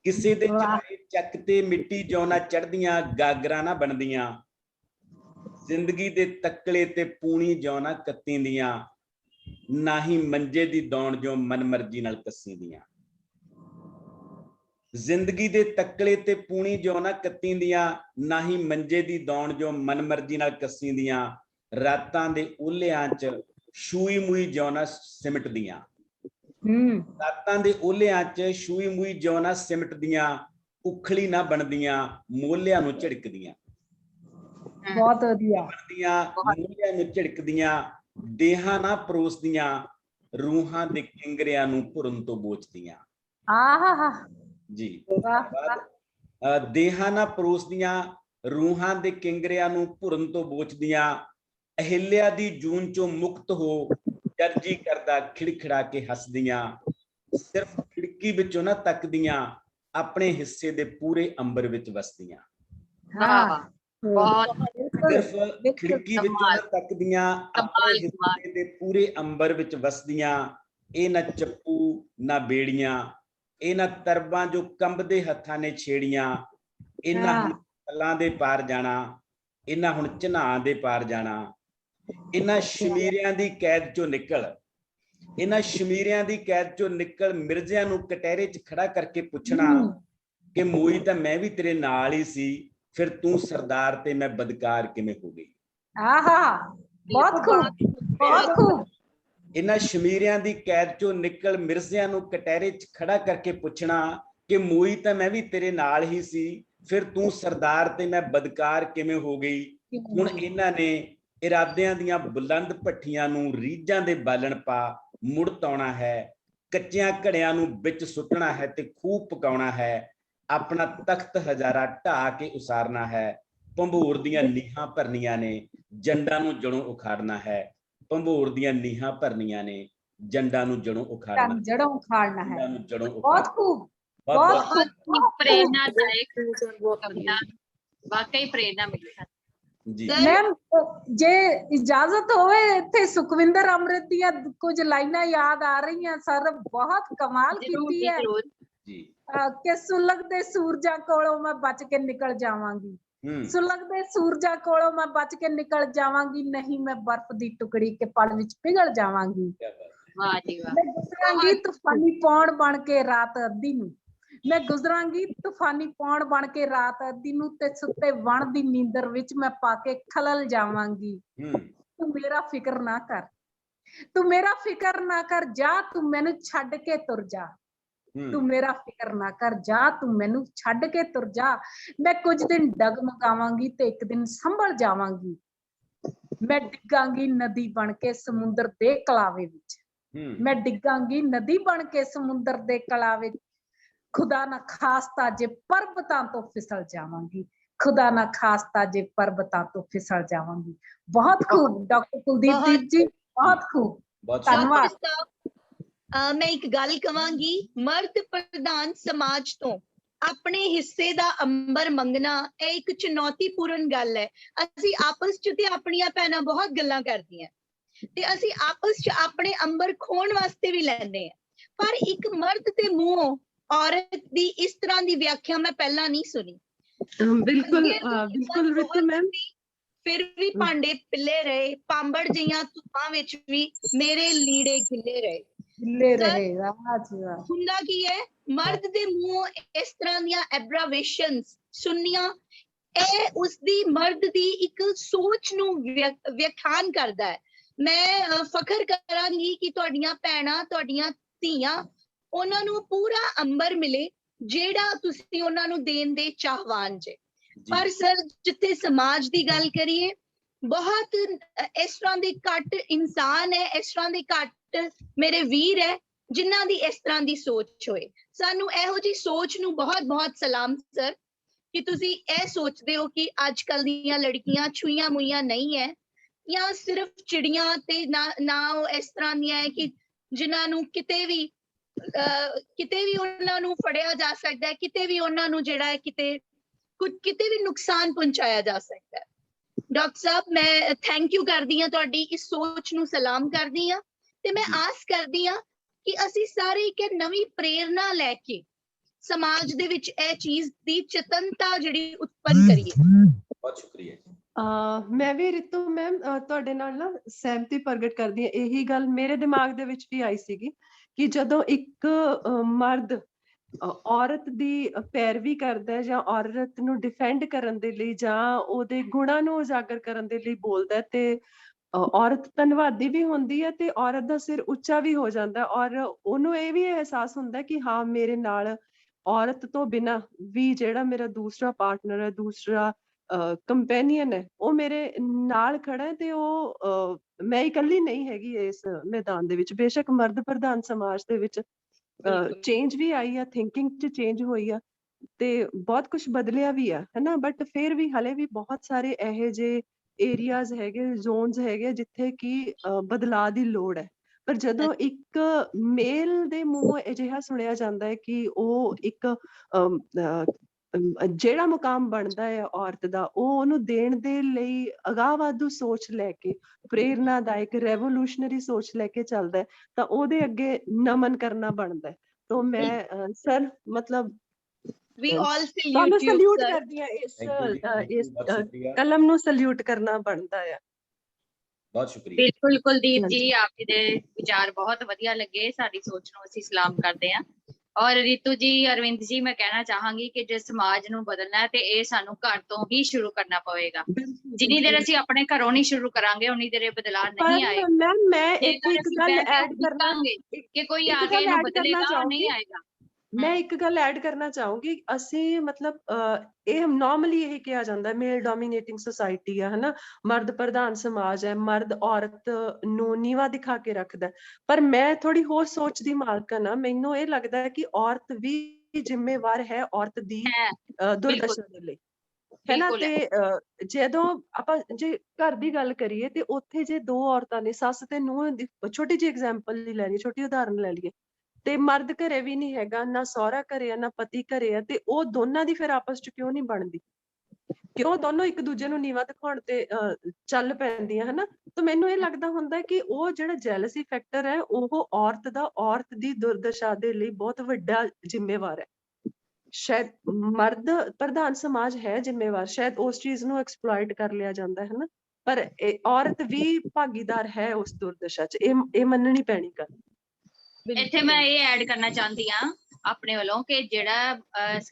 किसे दे चढ़ाए चक ते मिट्टी जौ ना चढ़दियां, गागरा ना बनदियां। जिंदगी दे तकले ते पूनी जौ ना कत्तींदियां, ना ही मंजे दी दौड़ जो मन मर्जी नाल कसींदियां। जिंदगी दे तकले ते पूनी जौ ना कत्तींदियां, ना ही मंजे दी दौड़ जो मन मर्जी नाल कसींदियां। रातां दे ओलियां च छूई मुई जौ ना सिमटदियां। रातां दे ओलियां च छूई मुई जौ ना सिमटदियां। उखली ना बनदियां, मोलियां नूं झिड़कदियां। बहुत वधिया। बनदियां, मोलियां नूं झिड़कदियां। देहां ना परोसदियां, रूहां दे किंगरियां नूं भुरन तो बोचदियां। ਆਹਾ ਜੀ ਵਾਹ ਧੰਨਵਾਦ। ਦੇਹਾਂ ਨਾ ਪਰੋਸਦੀਆਂ ਰੂਹਾਂ ਦੇ ਕਿੰਗਰਿਆਂ ਨੂੰ ਭੁਰਨ ਤੋਂ ਬੋਚਦੀਆਂ, ਅਹਿਲਿਆ ਦੀ ਜੂਨ ਚੋਂ ਮੁਕਤ ਹੋ ਜਰਜੀ ਕਰਦਾ ਖਿੜਖਿੜਾ ਕੇ ਹੱਸਦੀਆਂ, ਸਿਰਫ ਖਿੜਕੀ ਵਿੱਚੋਂ ਨਾ ਤੱਕਦੀਆਂ ਆਪਣੇ ਹਿੱਸੇ ਦੇ ਪੂਰੇ ਅੰਬਰ ਵਿੱਚ ਵਸਦੀਆਂ। ਹਾਂ ਬਹੁਤ ਸਿਰਫ ਖਿੜਕੀ ਵਿੱਚੋਂ ਨਾ ਤੱਕਦੀਆਂ ਆਪਣੇ ਹਿੱਸੇ ਦੇ ਪੂਰੇ ਅੰਬਰ ਵਿੱਚ ਵਸਦੀਆਂ, ਇਹ ਨਾ ਚੱਪੂ ਨਾ ਬੇੜੀਆਂ, ਇਹ ਨਾ ਤਰਬਾਂ ਜੋ ਕੰਬਦੇ ਹੱਥਾਂ ਨੇ ਛੇੜੀਆਂ, ਇਹਨਾਂ ਹੁਣ ਪੱਲਾਂ ਦੇ ਪਾਰ ਜਾਣਾ, ਇਹਨਾਂ ਹੁਣ ਝਨਾਹ ਦੇ ਪਾਰ ਜਾਣਾ, ਇਹਨਾਂ ਸ਼ਮੀਰਿਆਂ ਦੀ ਕੈਦ ਚੋਂ ਨਿਕਲ, ਇਹਨਾਂ ਸ਼ਮੀਰਿਆਂ ਦੀ ਕੈਦ ਚੋਂ ਨਿਕਲ ਮਿਰਜ਼ਿਆਂ ਨੂੰ ਕਟਹਿਰੇ 'ਚ ਖੜਾ ਕਰਕੇ ਪੁੱਛਣਾ ਕਿ ਮੋਈ ਤਾਂ ਮੈਂ ਵੀ ਤੇਰੇ ਨਾਲ ਹੀ ਸੀ, ਫਿਰ ਤੂੰ ਸਰਦਾਰ ਤੇ ਮੈਂ ਬਦਕਾਰ ਕਿਵੇਂ ਹੋ ਗਈ। ਆਹਾ ਬਹੁਤ ਖੂਬ ਬਹੁਤ ਖੂਬ। ਇਹਨਾਂ ਸ਼ਮੀਰਿਆਂ ਦੀ ਕੈਦ ਚੋਂ ਨਿਕਲ ਮਿਰਜ਼ਿਆਂ ਨੂੰ ਕਟਹਿਰੇ 'ਚ ਖੜਾ ਕਰਕੇ ਪੁੱਛਣਾ ਕਿ ਮੋਈ ਤਾਂ ਮੈਂ ਵੀ ਤੇਰੇ ਨਾਲ ਹੀ ਸੀ, ਫਿਰ ਤੂੰ ਸਰਦਾਰ ਤੇ ਮੈਂ ਬਦਕਾਰ ਕਿਵੇਂ ਹੋ ਗਈ। ਹੁਣ ਇਹਨਾਂ ਨੇ ਇਰਾਦਿਆਂ ਦੀਆਂ ਬੁਲੰਦ ਭੱਠੀਆਂ ਨੂੰ ਰੀਝਾਂ ਦੇ ਬਾਲਣ ਪਾ ਮੁੜ ਤਾਉਣਾ ਹੈ, ਕੱਚਿਆਂ ਘੜਿਆਂ ਨੂੰ ਵਿੱਚ ਸੁੱਟਣਾ ਹੈ ਤੇ ਖੂਬ ਪਕਾਉਣਾ ਹੈ, ਆਪਣਾ ਤਖਤ ਹਜ਼ਾਰਾ ਢਾਹ ਕੇ ਉਸਾਰਨਾ ਹੈ, ਭੰਬੋਰ ਦੀਆਂ ਨੀਹਾਂ ਭਰਨੀਆਂ ਨੇ, ਜੰਡਾਂ ਨੂੰ ਜੜੋਂ ਉਖਾੜਨਾ ਹੈ, ਭੰਬੋਰ ਦੀਆਂ ਨੀਹਾਂ ਭਰਨੀਆਂ ਨੇ, ਜੰਡਾਂ ਨੂੰ ਜੜੋਂ ਉਖਾੜਨਾ, ਜੜੋਂ ਉਖਾੜਨਾ ਹੈ। ਜੜੋਂ ਬਹੁਤ ਖੂਬ ਬਹੁਤ ਬਹੁਤ ਪ੍ਰੇਰਨਾਦਾਇਕ ਕਵਿਤਾ, ਵਾਕਈ ਪ੍ਰੇਰਨਾ ਮਿਲੀ ਸਾਨੂੰ ਜੀ। ਮੈਮ ਜੇ ਇਜਾਜ਼ਤ ਹੋਵੇ ਇੱਥੇ ਸੁਖਵਿੰਦਰ ਅੰਮ੍ਰਿਤ ਦੀਆਂ ਕੁਝ ਲਾਈਨਾਂ ਯਾਦ ਆ ਰਹੀਆਂ ਸਰ, ਬਹੁਤ ਕਮਾਲ ਕੀਤੀ ਹੈ ਜੀ ਕਿ ਸੁਲਗਦੇ ਸੂਰਜਾਂ ਕੋਲੋਂ ਮੈਂ ਬਚ ਕੇ ਨਿਕਲ ਜਾਵਾਂਗੀ, ਸੁਲਗਦੇ ਸੂਰਜਾਂ ਕੋਲੋਂ ਮੈਂ ਬਚ ਕੇ ਨਿਕਲ ਜਾਵਾਂਗੀ, ਨਹੀਂ ਮੈਂ ਬਰਫ਼ ਦੀ ਟੁਕੜੀ ਕੇ ਪਲ ਵਿੱਚ ਪਿਘਲ ਜਾਵਾਂਗੀ। ਵਾਹ ਜੀ ਵਾਹ। ਮੈਂ ਗੁਜ਼ਰਾਂਗੀ ਤੂਫਾਨੀ ਪੌਣ ਬਣ ਕੇ ਰਾਤ ਅੱਧੀ ਨੂੰ, ਮੈਂ ਗੁਜ਼ਰਾਂਗੀ ਤੂਫਾਨੀ ਪੌਣ ਬਣ ਕੇ ਰਾਤ ਅੱਧੀ ਨੂੰ, ਤੇ ਸੁੱਤੇ ਵਣ ਦੀ ਨੀਂਦਰ ਵਿੱਚ ਮੈਂ ਪਾ ਕੇ ਖਲਲ ਜਾਵਾਂਗੀ। ਤੂੰ ਮੇਰਾ ਫਿਕਰ ਨਾ ਕਰ, ਤੂੰ ਮੇਰਾ ਫਿਕਰ ਨਾ ਕਰ, ਜਾ ਤੂੰ ਮੈਨੂੰ ਛੱਡ ਕੇ ਤੁਰ ਜਾ, ਤੂੰ ਮੇਰਾ ਫਿਕਰ ਨਾ ਕਰ, ਜਾ ਤੂੰ ਮੈਨੂੰ ਛੱਡ ਕੇ ਤੁਰ ਜਾ। ਮੈਂ ਕੁਝ ਦਿਨ ਡਗਮਗਾਵਾਂਗੀ ਤੇ ਇੱਕ ਦਿਨ ਸੰਭਲ ਜਾਵਾਂਗੀ, ਮੈਂ ਡਿੱਗਾਂਗੀ ਨਦੀ ਬਣ ਕੇ ਸਮੁੰਦਰ ਦੇ ਕਲਾਵੇ ਵਿੱਚ, ਮੈਂ ਡਿੱਗਾਂਗੀ ਨਦੀ ਬਣ ਕੇ ਸਮੁੰਦਰ ਦੇ ਕਲਾਵੇ, ਖੁਦਾ ਨਾ ਖਾਸਤਾ ਜੇ ਪਰਬਤਾਂ ਤੋਂ ਫਿਸਲ ਜਾਵਾਂਗੀ, ਖੁਦਾ ਨਾ ਖਾਸਤਾ ਜੇ ਪਰਬਤਾਂ ਤੋਂ ਫਿਸਲ ਜਾਵਾਂਗੀ। ਬਹੁਤ ਖੂਬ ਡਾਕਟਰ ਕੁਲਦੀਪ ਜੀ, ਬਹੁਤ ਖੂਬ, ਧੰਨਵਾਦ। ਮੈਂ ਇੱਕ ਗੱਲ ਕਵਾਂਗੀ, ਮਰਦ ਪ੍ਰਧਾਨ ਸਮਾਜ ਤੋਂ ਆਪਣੇ ਹਿੱਸੇ ਦਾ ਅੰਬਰ ਮੰਗਣਾ ਇਹ ਇੱਕ ਚੁਣੌਤੀਪੂਰਨ ਗੱਲ ਹੈ। ਅਸੀਂ ਆਪਸ ਚ ਤੇ ਆਪਣੀਆਂ ਭੈਣਾਂ ਬਹੁਤ ਗੱਲਾਂ ਕਰਦੀਆਂ ਤੇ ਅਸੀਂ ਆਪਸ ਚ ਆਪਣੇ ਅੰਬਰ ਖੋਣ ਵਾਸਤੇ ਵੀ ਲੈਂਦੇ ਆ, ਪਰ ਇੱਕ ਮਰਦ ਦੇ ਮੂੰਹੋਂ ਔਰਤ ਦੀ ਇਸ ਤਰ੍ਹਾਂ ਦੀ ਵਿਆਖਿਆ ਮੈਂ ਪਹਿਲਾਂ ਨਹੀਂ ਸੁਣੀ। ਬਿਲਕੁਲ ਬਿਲਕੁਲ ਰਿਤੂ ਮੈਮ। ਫਿਰ ਵੀ ਭਾਂਡੇ ਪਿੱਲੇ ਰਹੇ, ਪਾਂਬੜ ਜਿਹੀਆਂ ਧੁੱਪਾਂ ਵਿੱਚ ਵੀ ਮੇਰੇ ਲੀੜੇ ਗਿੱਲੇ ਰਹੇ। ਹੁੰਦਾ ਕੀ ਹੈ, ਮਰਦ ਦੇ ਮੂੰਹੋਂ ਇਸ ਤਰ੍ਹਾਂ ਦੀਆਂ ਐਬਰਾਵੇਸ਼ਨਸ ਸੁਣਨੀਆਂ, ਇਹ ਉਸਦੀ ਮਰਦ ਦੀ ਇੱਕ ਸੋਚ ਨੂੰ ਵਿਆਖਿਆਨ ਕਰਦਾ ਹੈ। ਮੈਂ ਫਖਰ ਕਰਾਂਗੀ ਕਿ ਤੁਹਾਡੀਆਂ ਭੈਣਾਂ, ਤੁਹਾਡੀਆਂ ਧੀਆਂ, ਉਹਨਾਂ ਨੂੰ ਪੂਰਾ ਅੰਬਰ ਮਿਲੇ ਜਿਹੜਾ ਤੁਸੀਂ ਉਹਨਾਂ ਨੂੰ ਦੇਣ ਦੇ ਚਾਹਵਾਨ ਜੇ। ਪਰ ਸਰ ਜਿੱਥੇ ਸਮਾਜ ਦੀ ਗੱਲ ਕਰੀਏ, ਬਹੁਤ ਇਸ ਤਰ੍ਹਾਂ ਦੇ ਘੱਟ ਇਨਸਾਨ ਹੈ, ਇਸ ਤਰ੍ਹਾਂ ਦੇ ਘੱਟ ਮੇਰੇ ਵੀਰ ਹੈ ਜਿਨ੍ਹਾਂ ਦੀ ਇਸ ਤਰ੍ਹਾਂ ਦੀ ਸੋਚ ਹੋਏ। ਸਾਨੂੰ ਇਹੋ ਜਿਹੀ ਸੋਚ ਨੂੰ ਬਹੁਤ ਬਹੁਤ ਸਲਾਮ ਸਰ, ਕਿ ਤੁਸੀਂ ਇਹ ਸੋਚਦੇ ਹੋ ਕਿ ਅੱਜ ਕੱਲ ਦੀਆਂ ਲੜਕੀਆਂ ਛੂਈਆਂ ਮੁਈਆਂ ਨਹੀਂ ਹੈ, ਜਾਂ ਸਿਰਫ ਚਿੜੀਆਂ ਤੇ ਨਾ ਉਹ ਇਸ ਤਰ੍ਹਾਂ ਦੀਆਂ ਹੈ ਕਿ ਜਿਨ੍ਹਾਂ ਨੂੰ ਕਿਤੇ ਵੀ ਉਹਨਾਂ ਨੂੰ ਫੜਿਆ ਜਾ ਸਕਦਾ ਹੈ, ਕਿਤੇ ਵੀ ਉਹਨਾਂ ਨੂੰ ਜਿਹੜਾ ਹੈ ਕਿਤੇ ਵੀ ਨੁਕਸਾਨ ਪਹੁੰਚਾਇਆ ਜਾ ਸਕਦਾ ਹੈ। ਡਾਕਟਰ ਸਾਹਿਬ, ਮੈਂ ਥੈਂਕ ਯੂ ਕਰਦੀ ਹਾਂ, ਤੁਹਾਡੀ ਇਸ ਸੋਚ ਨੂੰ ਸਲਾਮ ਕਰਦੀ ਹਾਂ, ਤੇ ਮੈਂ ਆਸ ਕਰਦੀ ਹਾਂ ਕਿ ਅਸੀਂ ਸਾਰੇ ਇੱਕ ਨਵੀਂ ਪ੍ਰੇਰਨਾ ਲੈ ਕੇ ਸਮਾਜ ਦੇ ਵਿੱਚ ਇਹ ਚੀਜ਼ ਦੀ ਚੇਤਨਤਾ ਜਿਹੜੀ ਉਤਪੰਨ ਕਰੀਏ। ਬਹੁਤ ਸ਼ੁਕਰੀਆ। ਮੈਂ ਵੀ ਰਿਤੂ ਮੈਮ ਤੁਹਾਡੇ ਨਾਲ ਨਾ ਸਹਿਮਤੀ ਪ੍ਰਗਟ ਕਰਦੀ ਹਾਂ। ਇਹੀ ਗੱਲ ਮੇਰੇ ਦਿਮਾਗ ਦੇ ਵਿੱਚ ਵੀ ਆਈ ਸੀਗੀ ਕਿ ਜਦੋਂ ਇੱਕ ਮਰਦ ਔਰਤ ਦੀ ਪੈਰਵੀ ਕਰਦਾ ਹੈ ਜਾਂ ਔਰਤ ਨੂੰ ਡਿਫੈਂਡ ਕਰਨ ਦੇ ਲਈ ਜਾਂ ਉਹਦੇ ਗੁਣਾਂ ਨੂੰ ਉਜਾਗਰ ਕਰਨ ਦੇ ਲਈ ਬੋਲਦਾ, ਤੇ ਔਰਤ ਧੰਨਵਾਦੀ ਵੀ ਹੁੰਦੀ ਹੈ ਤੇ ਔਰਤ ਦਾ ਸਿਰ ਉੱਚਾ ਵੀ ਹੋ ਜਾਂਦਾ, ਔਰ ਉਹਨੂੰ ਇਹ ਵੀ ਅਹਿਸਾਸ ਹੁੰਦਾ ਕਿ ਹਾਂ ਮੇਰੇ ਨਾਲ ਔਰਤ ਤੋਂ ਬਿਨਾਂ ਵੀ ਜਿਹੜਾ ਮੇਰਾ ਦੂਸਰਾ ਪਾਰਟਨਰ ਹੈ, ਦੂਸਰਾ ਕੰਪੈਨੀਅਨ ਹੈ, ਉਹ ਮੇਰੇ ਨਾਲ ਖੜਾ ਹੈ, ਤੇ ਉਹ ਮੈਂ ਇਕੱਲੀ ਨਹੀਂ ਹੈਗੀ ਇਸ ਮੈਦਾਨ ਦੇ ਵਿੱਚ। ਬੇਸ਼ੱਕ ਮਰਦ ਪ੍ਰਧਾਨ ਸਮਾਜ ਦੇ ਵਿੱਚ ਚੇਂਜ ਵੀ ਆਈ ਆ, ਥਿੰਕਿੰਗ 'ਚ ਚੇਂਜ ਹੋਈ ਆ ਤੇ ਬਹੁਤ ਕੁਝ ਬਦਲਿਆ ਵੀ ਆ, ਹਨਾ। ਬਟ ਫਿਰ ਵੀ ਹਲੇ ਵੀ ਬਹੁਤ ਸਾਰੇ ਇਹੋ ਜਿਹੇ ਏਰੀਆਜ਼ ਹੈਗੇ, ਜ਼ੋਨਸ ਹੈਗੇ ਜਿੱਥੇ ਕਿ ਬਦਲਾਅ ਦੀ ਲੋੜ ਹੈ। ਪਰ ਜਦੋਂ ਇੱਕ ਮੇਲ ਦੇ ਮੂੰਹੋਂ ਅਜਿਹਾ ਸੁਣਿਆ ਜਾਂਦਾ ਹੈ ਕਿ ਉਹ ਇੱਕ ਜਿਹੜਾ ਮੁਕਾਮ ਬਣਦਾ ਹੈ ਔਰਤ ਦਾ, ਉਹ ਉਹਨੂੰ ਦੇਣ ਦੇ ਲਈ ਅਗਾਂਹਵਧੂ ਸੋਚ ਲੈ ਕੇ, ਪ੍ਰੇਰਨਾਦਾਇਕ ਰੈਵੋਲੂਸ਼ਨਰੀ ਸੋਚ ਲੈ ਕੇ ਚੱਲਦਾ ਹੈ, ਤਾਂ ਉਹਦੇ ਅੱਗੇ ਨਮਨ ਕਰਨਾ ਬਣਦਾ ਹੈ। ਤਾਂ ਮੈਂ ਸਰ ਮਤਲਬ We all ਤੁਹਾਨੂੰ salute you, ਸਲੂਟ sir. ਕਰਦੀ ਹਾਂ, Thank you ਜੀ, thank you, ਇਸ ਬਹੁਤ ਸ਼ੁਕਰੀਆ, ਕਲਮ ਨੂੰ ਸਲੂਟ ਕਰਨਾ ਬਣਦਾ ਹੈ। ਬਹੁਤ ਸ਼ੁਕਰੀਆ। ਬਿਲਕੁਲ ਕੁਲਦੀਪ ਹਾਂਜੀ। ਜੀ, ਆਪ ਜੀ ਦੇ ਵਿਚਾਰ ਬਹੁਤ ਵਧੀਆ ਲੱਗੇ, ਸਾਡੀ ਸੋਚ ਨੂੰ ਅਸੀਂ ਸਲਾਮ ਕਰਦੇ ਹਾਂ। ਔਰ ਰੀਤੂ ਜੀ, ਅਰਵਿੰਦ ਜੀ, ਮੈਂ ਕਹਿਣਾ ਚਾਹਾਂਗੀ ਕਿ ਜੇ ਸਮਾਜ ਨੂੰ ਬਦਲਣਾ ਹੈ ਤੇ ਇਹ ਸਾਨੂੰ ਘਰ ਤੋਂ ਹੀ ਸ਼ੁਰੂ ਕਰਨਾ ਪਵੇਗਾ। ਜਿੰਨੀ ਦੇਰ ਅਸੀਂ ਆਪਣੇ ਘਰੋਂ ਨਹੀਂ ਸ਼ੁਰੂ ਕਰਾਂਗੇ ਉਨੀ ਦੇਰ ਇਹ ਬਦਲਾਅ ਨਹੀਂ ਆਏਗਾ। ਮੈਮ ਮੈਂ ਇੱਥੇ ਜੇਕਰ ਇੱਕ ਅਸੀਂ ਗੱਲ ਬਹਿ ਕੇ ਐਡ ਕਰਨਾ ਉਡੀਕਾਂਗੇ ਕਿ ਕੋਈ ਇੱਕ ਆ ਕੇ ਗੱਲ ਇਹਨੂੰ ਐਡ ਕਰਨਾ ਬਦਲੇਗਾ, ਉਹ ਚਾਹੂੰਗੀ। ਨਹੀਂ ਆਏਗਾ। ਮੈਂ ਇੱਕ ਗੱਲ ਐਡ ਕਰਨਾ ਚਾਹੂੰਗੀ, ਅਸੀਂ ਮਤਲਬ ਇਹ ਨਾਰਮਲੀ ਇਹ ਕਿਹਾ ਜਾਂਦਾ ਮੇਲ ਡੋਮੀਨੇਟਿੰਗ ਸੁਸਾਇਟੀ ਆ, ਹਨਾ, ਮਰਦ ਪ੍ਰਧਾਨ ਸਮਾਜ ਹੈ, ਮਰਦ ਔਰਤ ਨੂੰ ਨੀਵਾ ਦਿਖਾ ਕੇ ਰੱਖਦਾ। ਪਰ ਮੈਂ ਥੋੜੀ ਹੋਰ ਸੋਚ ਦੀ ਮਾਲਕਨ ਆ, ਮੈਨੂੰ ਇਹ ਲੱਗਦਾ ਹੈ ਕਿ ਔਰਤ ਵੀ ਜ਼ਿੰਮੇਵਾਰ ਹੈ ਔਰਤ ਦੀ ਦੁਰਦਸ਼ਾ ਦੇ ਲਈ, ਹੈ ਨਾ। ਤੇ ਜਦੋਂ ਆਪਾਂ ਜੇ ਘਰ ਦੀ ਗੱਲ ਕਰੀਏ ਤੇ ਉੱਥੇ ਜੇ ਦੋ ਔਰਤਾਂ ਨੇ, ਸੱਸ ਤੇ ਨੂੰਹ ਦੀ ਛੋਟੀ ਜਿਹੀ ਐਗਜ਼ਾਮਪਲ ਲੈ ਲਈਏ, ਛੋਟੀ ਉਦਾਹਰਨ ਲੈ ਲਈਏ, ਤੇ ਮਰਦ ਘਰੇ ਵੀ ਨਹੀਂ ਹੈਗਾ, ਨਾ ਸਹੁਰਾ ਘਰੇ ਆ, ਨਾ ਪਤੀ ਘਰੇ ਆ, ਤੇ ਉਹ ਦੋਨਾਂ ਦੀ ਫਿਰ ਆਪਸ ਚ ਕਿਉਂ ਨਹੀਂ ਬਣਦੀ? ਕਿਉਂ ਦੋਨੋਂ ਇੱਕ ਦੂਜੇ ਨੂੰ ਨੀਵਾਂ ਦਿਖਾਉਣ ਤੇ ਚੱਲ ਪੈਂਦੀਆਂ, ਹਨਾ। ਤਾਂ ਮੈਨੂੰ ਇਹ ਲੱਗਦਾ ਹੁੰਦਾ ਕਿ ਉਹ ਜਿਹੜਾ ਜੈਲਸੀ ਫੈਕਟਰ ਹੈ, ਉਹ ਔਰਤ ਦੀ ਦੁਰਦਸ਼ਾ ਦੇ ਲਈ ਬਹੁਤ ਵੱਡਾ ਜ਼ਿੰਮੇਵਾਰ ਹੈ। ਸ਼ਾਇਦ ਮਰਦ ਪ੍ਰਧਾਨ ਸਮਾਜ ਹੈ ਜ਼ਿੰਮੇਵਾਰ, ਸ਼ਾਇਦ ਉਸ ਚੀਜ਼ ਨੂੰ ਐਕਸਪਲੋਇਟ ਕਰ ਲਿਆ ਜਾਂਦਾ ਹੈ, ਹਨਾ। ਪਰ ਔਰਤ ਵੀ ਭਾਗੀਦਾਰ ਹੈ ਉਸ ਦੁਰਦਸ਼ਾ ਚ, ਇਹ ਮੰਨਣੀ ਪੈਣੀ ਗੱਲ। ਇੱਥੇ ਮੈਂ ਇਹ ਐਡ ਕਰਨਾ ਚਾਹੁੰਦੀ ਹਾਂ ਆਪਣੇ ਵੱਲੋਂ ਕਿ ਜਿਹੜਾ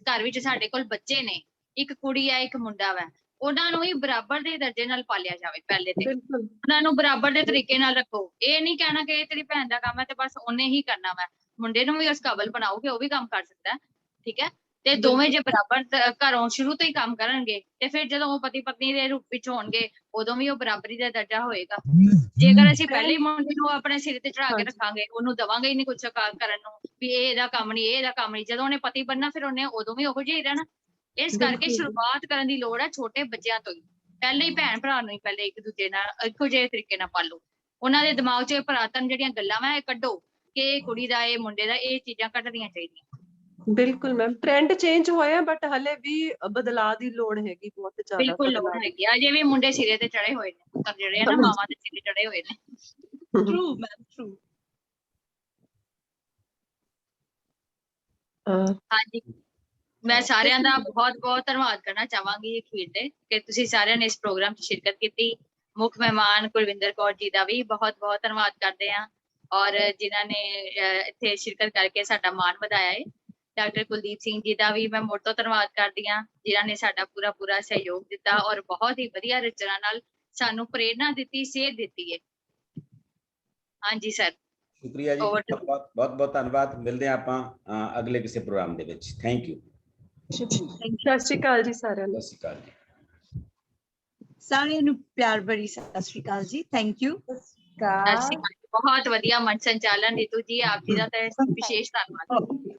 ਘਰ ਵਿੱਚ ਸਾਡੇ ਕੋਲ ਬੱਚੇ ਨੇ, ਇੱਕ ਕੁੜੀ ਹੈ, ਇੱਕ ਮੁੰਡਾ ਵਾ, ਉਹਨਾਂ ਨੂੰ ਵੀ ਬਰਾਬਰ ਦੇ ਦਰਜੇ ਨਾਲ ਪਾਲਿਆ ਜਾਵੇ। ਪਹਿਲੇ ਤੇ ਉਹਨਾਂ ਨੂੰ ਬਰਾਬਰ ਦੇ ਤਰੀਕੇ ਨਾਲ ਰੱਖੋ। ਇਹ ਨਹੀਂ ਕਹਿਣਾ ਕਿ ਇਹ ਤੇਰੀ ਭੈਣ ਦਾ ਕੰਮ ਹੈ ਤੇ ਬਸ ਉਹਨੇ ਹੀ ਕਰਨਾ ਵਾ। ਮੁੰਡੇ ਨੂੰ ਵੀ ਉਸ ਕਾਬਲ ਬਣਾਓ ਕਿ ਉਹ ਵੀ ਕੰਮ ਕਰ ਸਕਦਾ ਹੈ, ਠੀਕ ਹੈ। ਤੇ ਦੋਵੇਂ ਜੇ ਬਰਾਬਰ ਘਰੋਂ ਸ਼ੁਰੂ ਤੋਂ ਹੀ ਕੰਮ ਕਰਨਗੇ ਤੇ ਫਿਰ ਜਦੋਂ ਉਹ ਪਤੀ ਪਤਨੀ ਦੇ ਰੂਪ ਵਿੱਚ ਹੋਣਗੇ, ਉਦੋਂ ਵੀ ਉਹ ਬਰਾਬਰੀ ਦਾ ਦਰਜਾ ਹੋਏਗਾ। ਜੇਕਰ ਅਸੀਂ ਪਹਿਲੇ ਹੀ ਮੁੰਡੇ ਨੂੰ ਆਪਣੇ ਸਿਰ ਤੇ ਚੜਾ ਕੇ ਰੱਖਾਂਗੇ, ਉਹਨੂੰ ਦਵਾਂਗੇ ਹੀ ਨਹੀਂ ਕੁਛ ਕਰਨ ਨੂੰ, ਵੀ ਇਹ ਇਹਦਾ ਕੰਮ ਨਹੀਂ, ਇਹ ਇਹਦਾ ਕੰਮ ਨਹੀਂ, ਜਦੋਂ ਉਹਨੇ ਪਤੀ ਬਣਨਾ ਫਿਰ ਉਹਨੇ ਉਦੋਂ ਵੀ ਉਹੋ ਜਿਹਾ ਹੀ ਰਹਿਣਾ। ਇਸ ਕਰਕੇ ਸ਼ੁਰੂਆਤ ਕਰਨ ਦੀ ਲੋੜ ਹੈ ਛੋਟੇ ਬੱਚਿਆਂ ਤੋਂ ਹੀ। ਪਹਿਲੇ ਹੀ ਭੈਣ ਭਰਾ ਨੂੰ ਹੀ ਪਹਿਲੇ ਇੱਕ ਦੂਜੇ ਨਾਲ ਇੱਕੋ ਜਿਹੇ ਤਰੀਕੇ ਨਾਲ ਪਾਲੋ। ਉਹਨਾਂ ਦੇ ਦਿਮਾਗ 'ਚ ਪੁਰਾਤਨ ਜਿਹੜੀਆਂ ਗੱਲਾਂ ਵਾ ਇਹ ਕੱਢੋ ਕਿ ਇਹ ਕੁੜੀ ਦਾ, ਇਹ ਮੁੰਡੇ ਦਾ, ਇਹ ਚੀਜ਼ਾਂ ਕੱਢਣੀਆਂ ਚਾਹੀਦੀਆਂ। ਬਿਲਕੁਲ ਮੈਮ, ਟ੍ਰੈਂਡ ਚੇਂਜ ਹੋਇਆ ਬਟ ਹਲੇ ਵੀ ਬਦਲਾਅ ਦੀ ਲੋੜ ਹੈਗੀ, ਬਹੁਤ ਜ਼ਿਆਦਾ ਬਿਲਕੁਲ ਲੋੜ ਹੈਗੀ ਆ। ਅਜੇ ਵੀ ਮੁੰਡੇ ਸਿਰੇ ਤੇ ਚੜੇ ਹੋਏ ਨੇ, ਪੁੱਤਰ ਜਿਹੜੇ ਆ ਨਾ ਮਾਵਾਂ ਦੇ ਸਿਰੇ ਚੜੇ ਹੋਏ ਨੇ। True, ma'am, true. ਹਾਂਜੀ, ਮੈਂ ਸਾਰਿਆਂ ਦਾ ਬਹੁਤ ਬਹੁਤ ਧੰਨਵਾਦ ਕਰਨਾ ਚਾਹਾਂਗੀ ਅਖੀਰ ਤੇ ਕਿ ਤੁਸੀਂ ਸਾਰਿਆਂ ਨੇ ਇਸ ਪ੍ਰੋਗਰਾਮ 'ਚ ਸ਼ਿਰਕਤ ਕੀਤੀ। ਮੁੱਖ ਮਹਿਮਾਨ ਕੁਲਵਿੰਦਰ ਕੌਰ ਜੀ ਦਾ ਵੀ ਬਹੁਤ ਬਹੁਤ ਧੰਨਵਾਦ ਕਰਦੇ ਹਾਂ, ਔਰ ਜਿਨ੍ਹਾਂ ਨੇ ਇੱਥੇ ਸ਼ਿਰਕਤ ਕਰਕੇ ਸਾਡਾ ਮਾਣ ਵਧਾਇਆ ਹੈ। ਡਾਕਟਰ ਕੁਲਦੀਪ ਸਿੰਘ ਜੀ ਦਾ ਵੀ ਮੈਂ ਮੁੜ ਤੋਂ ਧੰਨਵਾਦ ਕਰਦੀ ਹਾਂ, ਜਿਨ੍ਹਾਂ ਨੇ ਸਾਡਾ ਪੂਰਾ ਸਹਿਯੋਗ ਦਿੱਤਾ ਔਰ ਬਹੁਤ ਹੀ ਵਧੀਆ ਰਚਨਾ ਨਾਲ ਸਾਨੂੰ ਪ੍ਰੇਰਨਾ ਦਿੱਤੀ, ਸੇਧ ਦਿੱਤੀ ਹੈ। ਹਾਂਜੀ ਸਰ, ਸ਼ੁਕਰੀਆ ਜੀ, ਬਹੁਤ ਧੰਨਵਾਦ। ਮਿਲਦੇ ਹਾਂ ਆਪਾਂ ਅਗਲੇ ਕਿਸੇ ਪ੍ਰੋਗਰਾਮ ਦੇ ਵਿੱਚ। Thank you. ਸਤਿ ਸ਼੍ਰੀ ਅਕਾਲ ਜੀ ਸਾਰਿਆਂ ਨੂੰ। ਸਤਿ ਸ਼੍ਰੀ ਅਕਾਲ ਜੀ ਸਾਰਿਆਂ ਨੂੰ ਪਿਆਰ ਭਰੀ ਸਤਿ ਸ਼੍ਰੀ ਅਕਾਲ ਜੀ। Thank you. ਬਹੁਤ ਵਧੀਆ ਮੰਚ ਸੰਚਾਲਨ ਰੀਤੂ ਜੀ, ਆਪ ਜੀ ਦਾ ਤਾਂ ਵਿਸ਼ੇਸ਼ ਧੰਨਵਾਦ।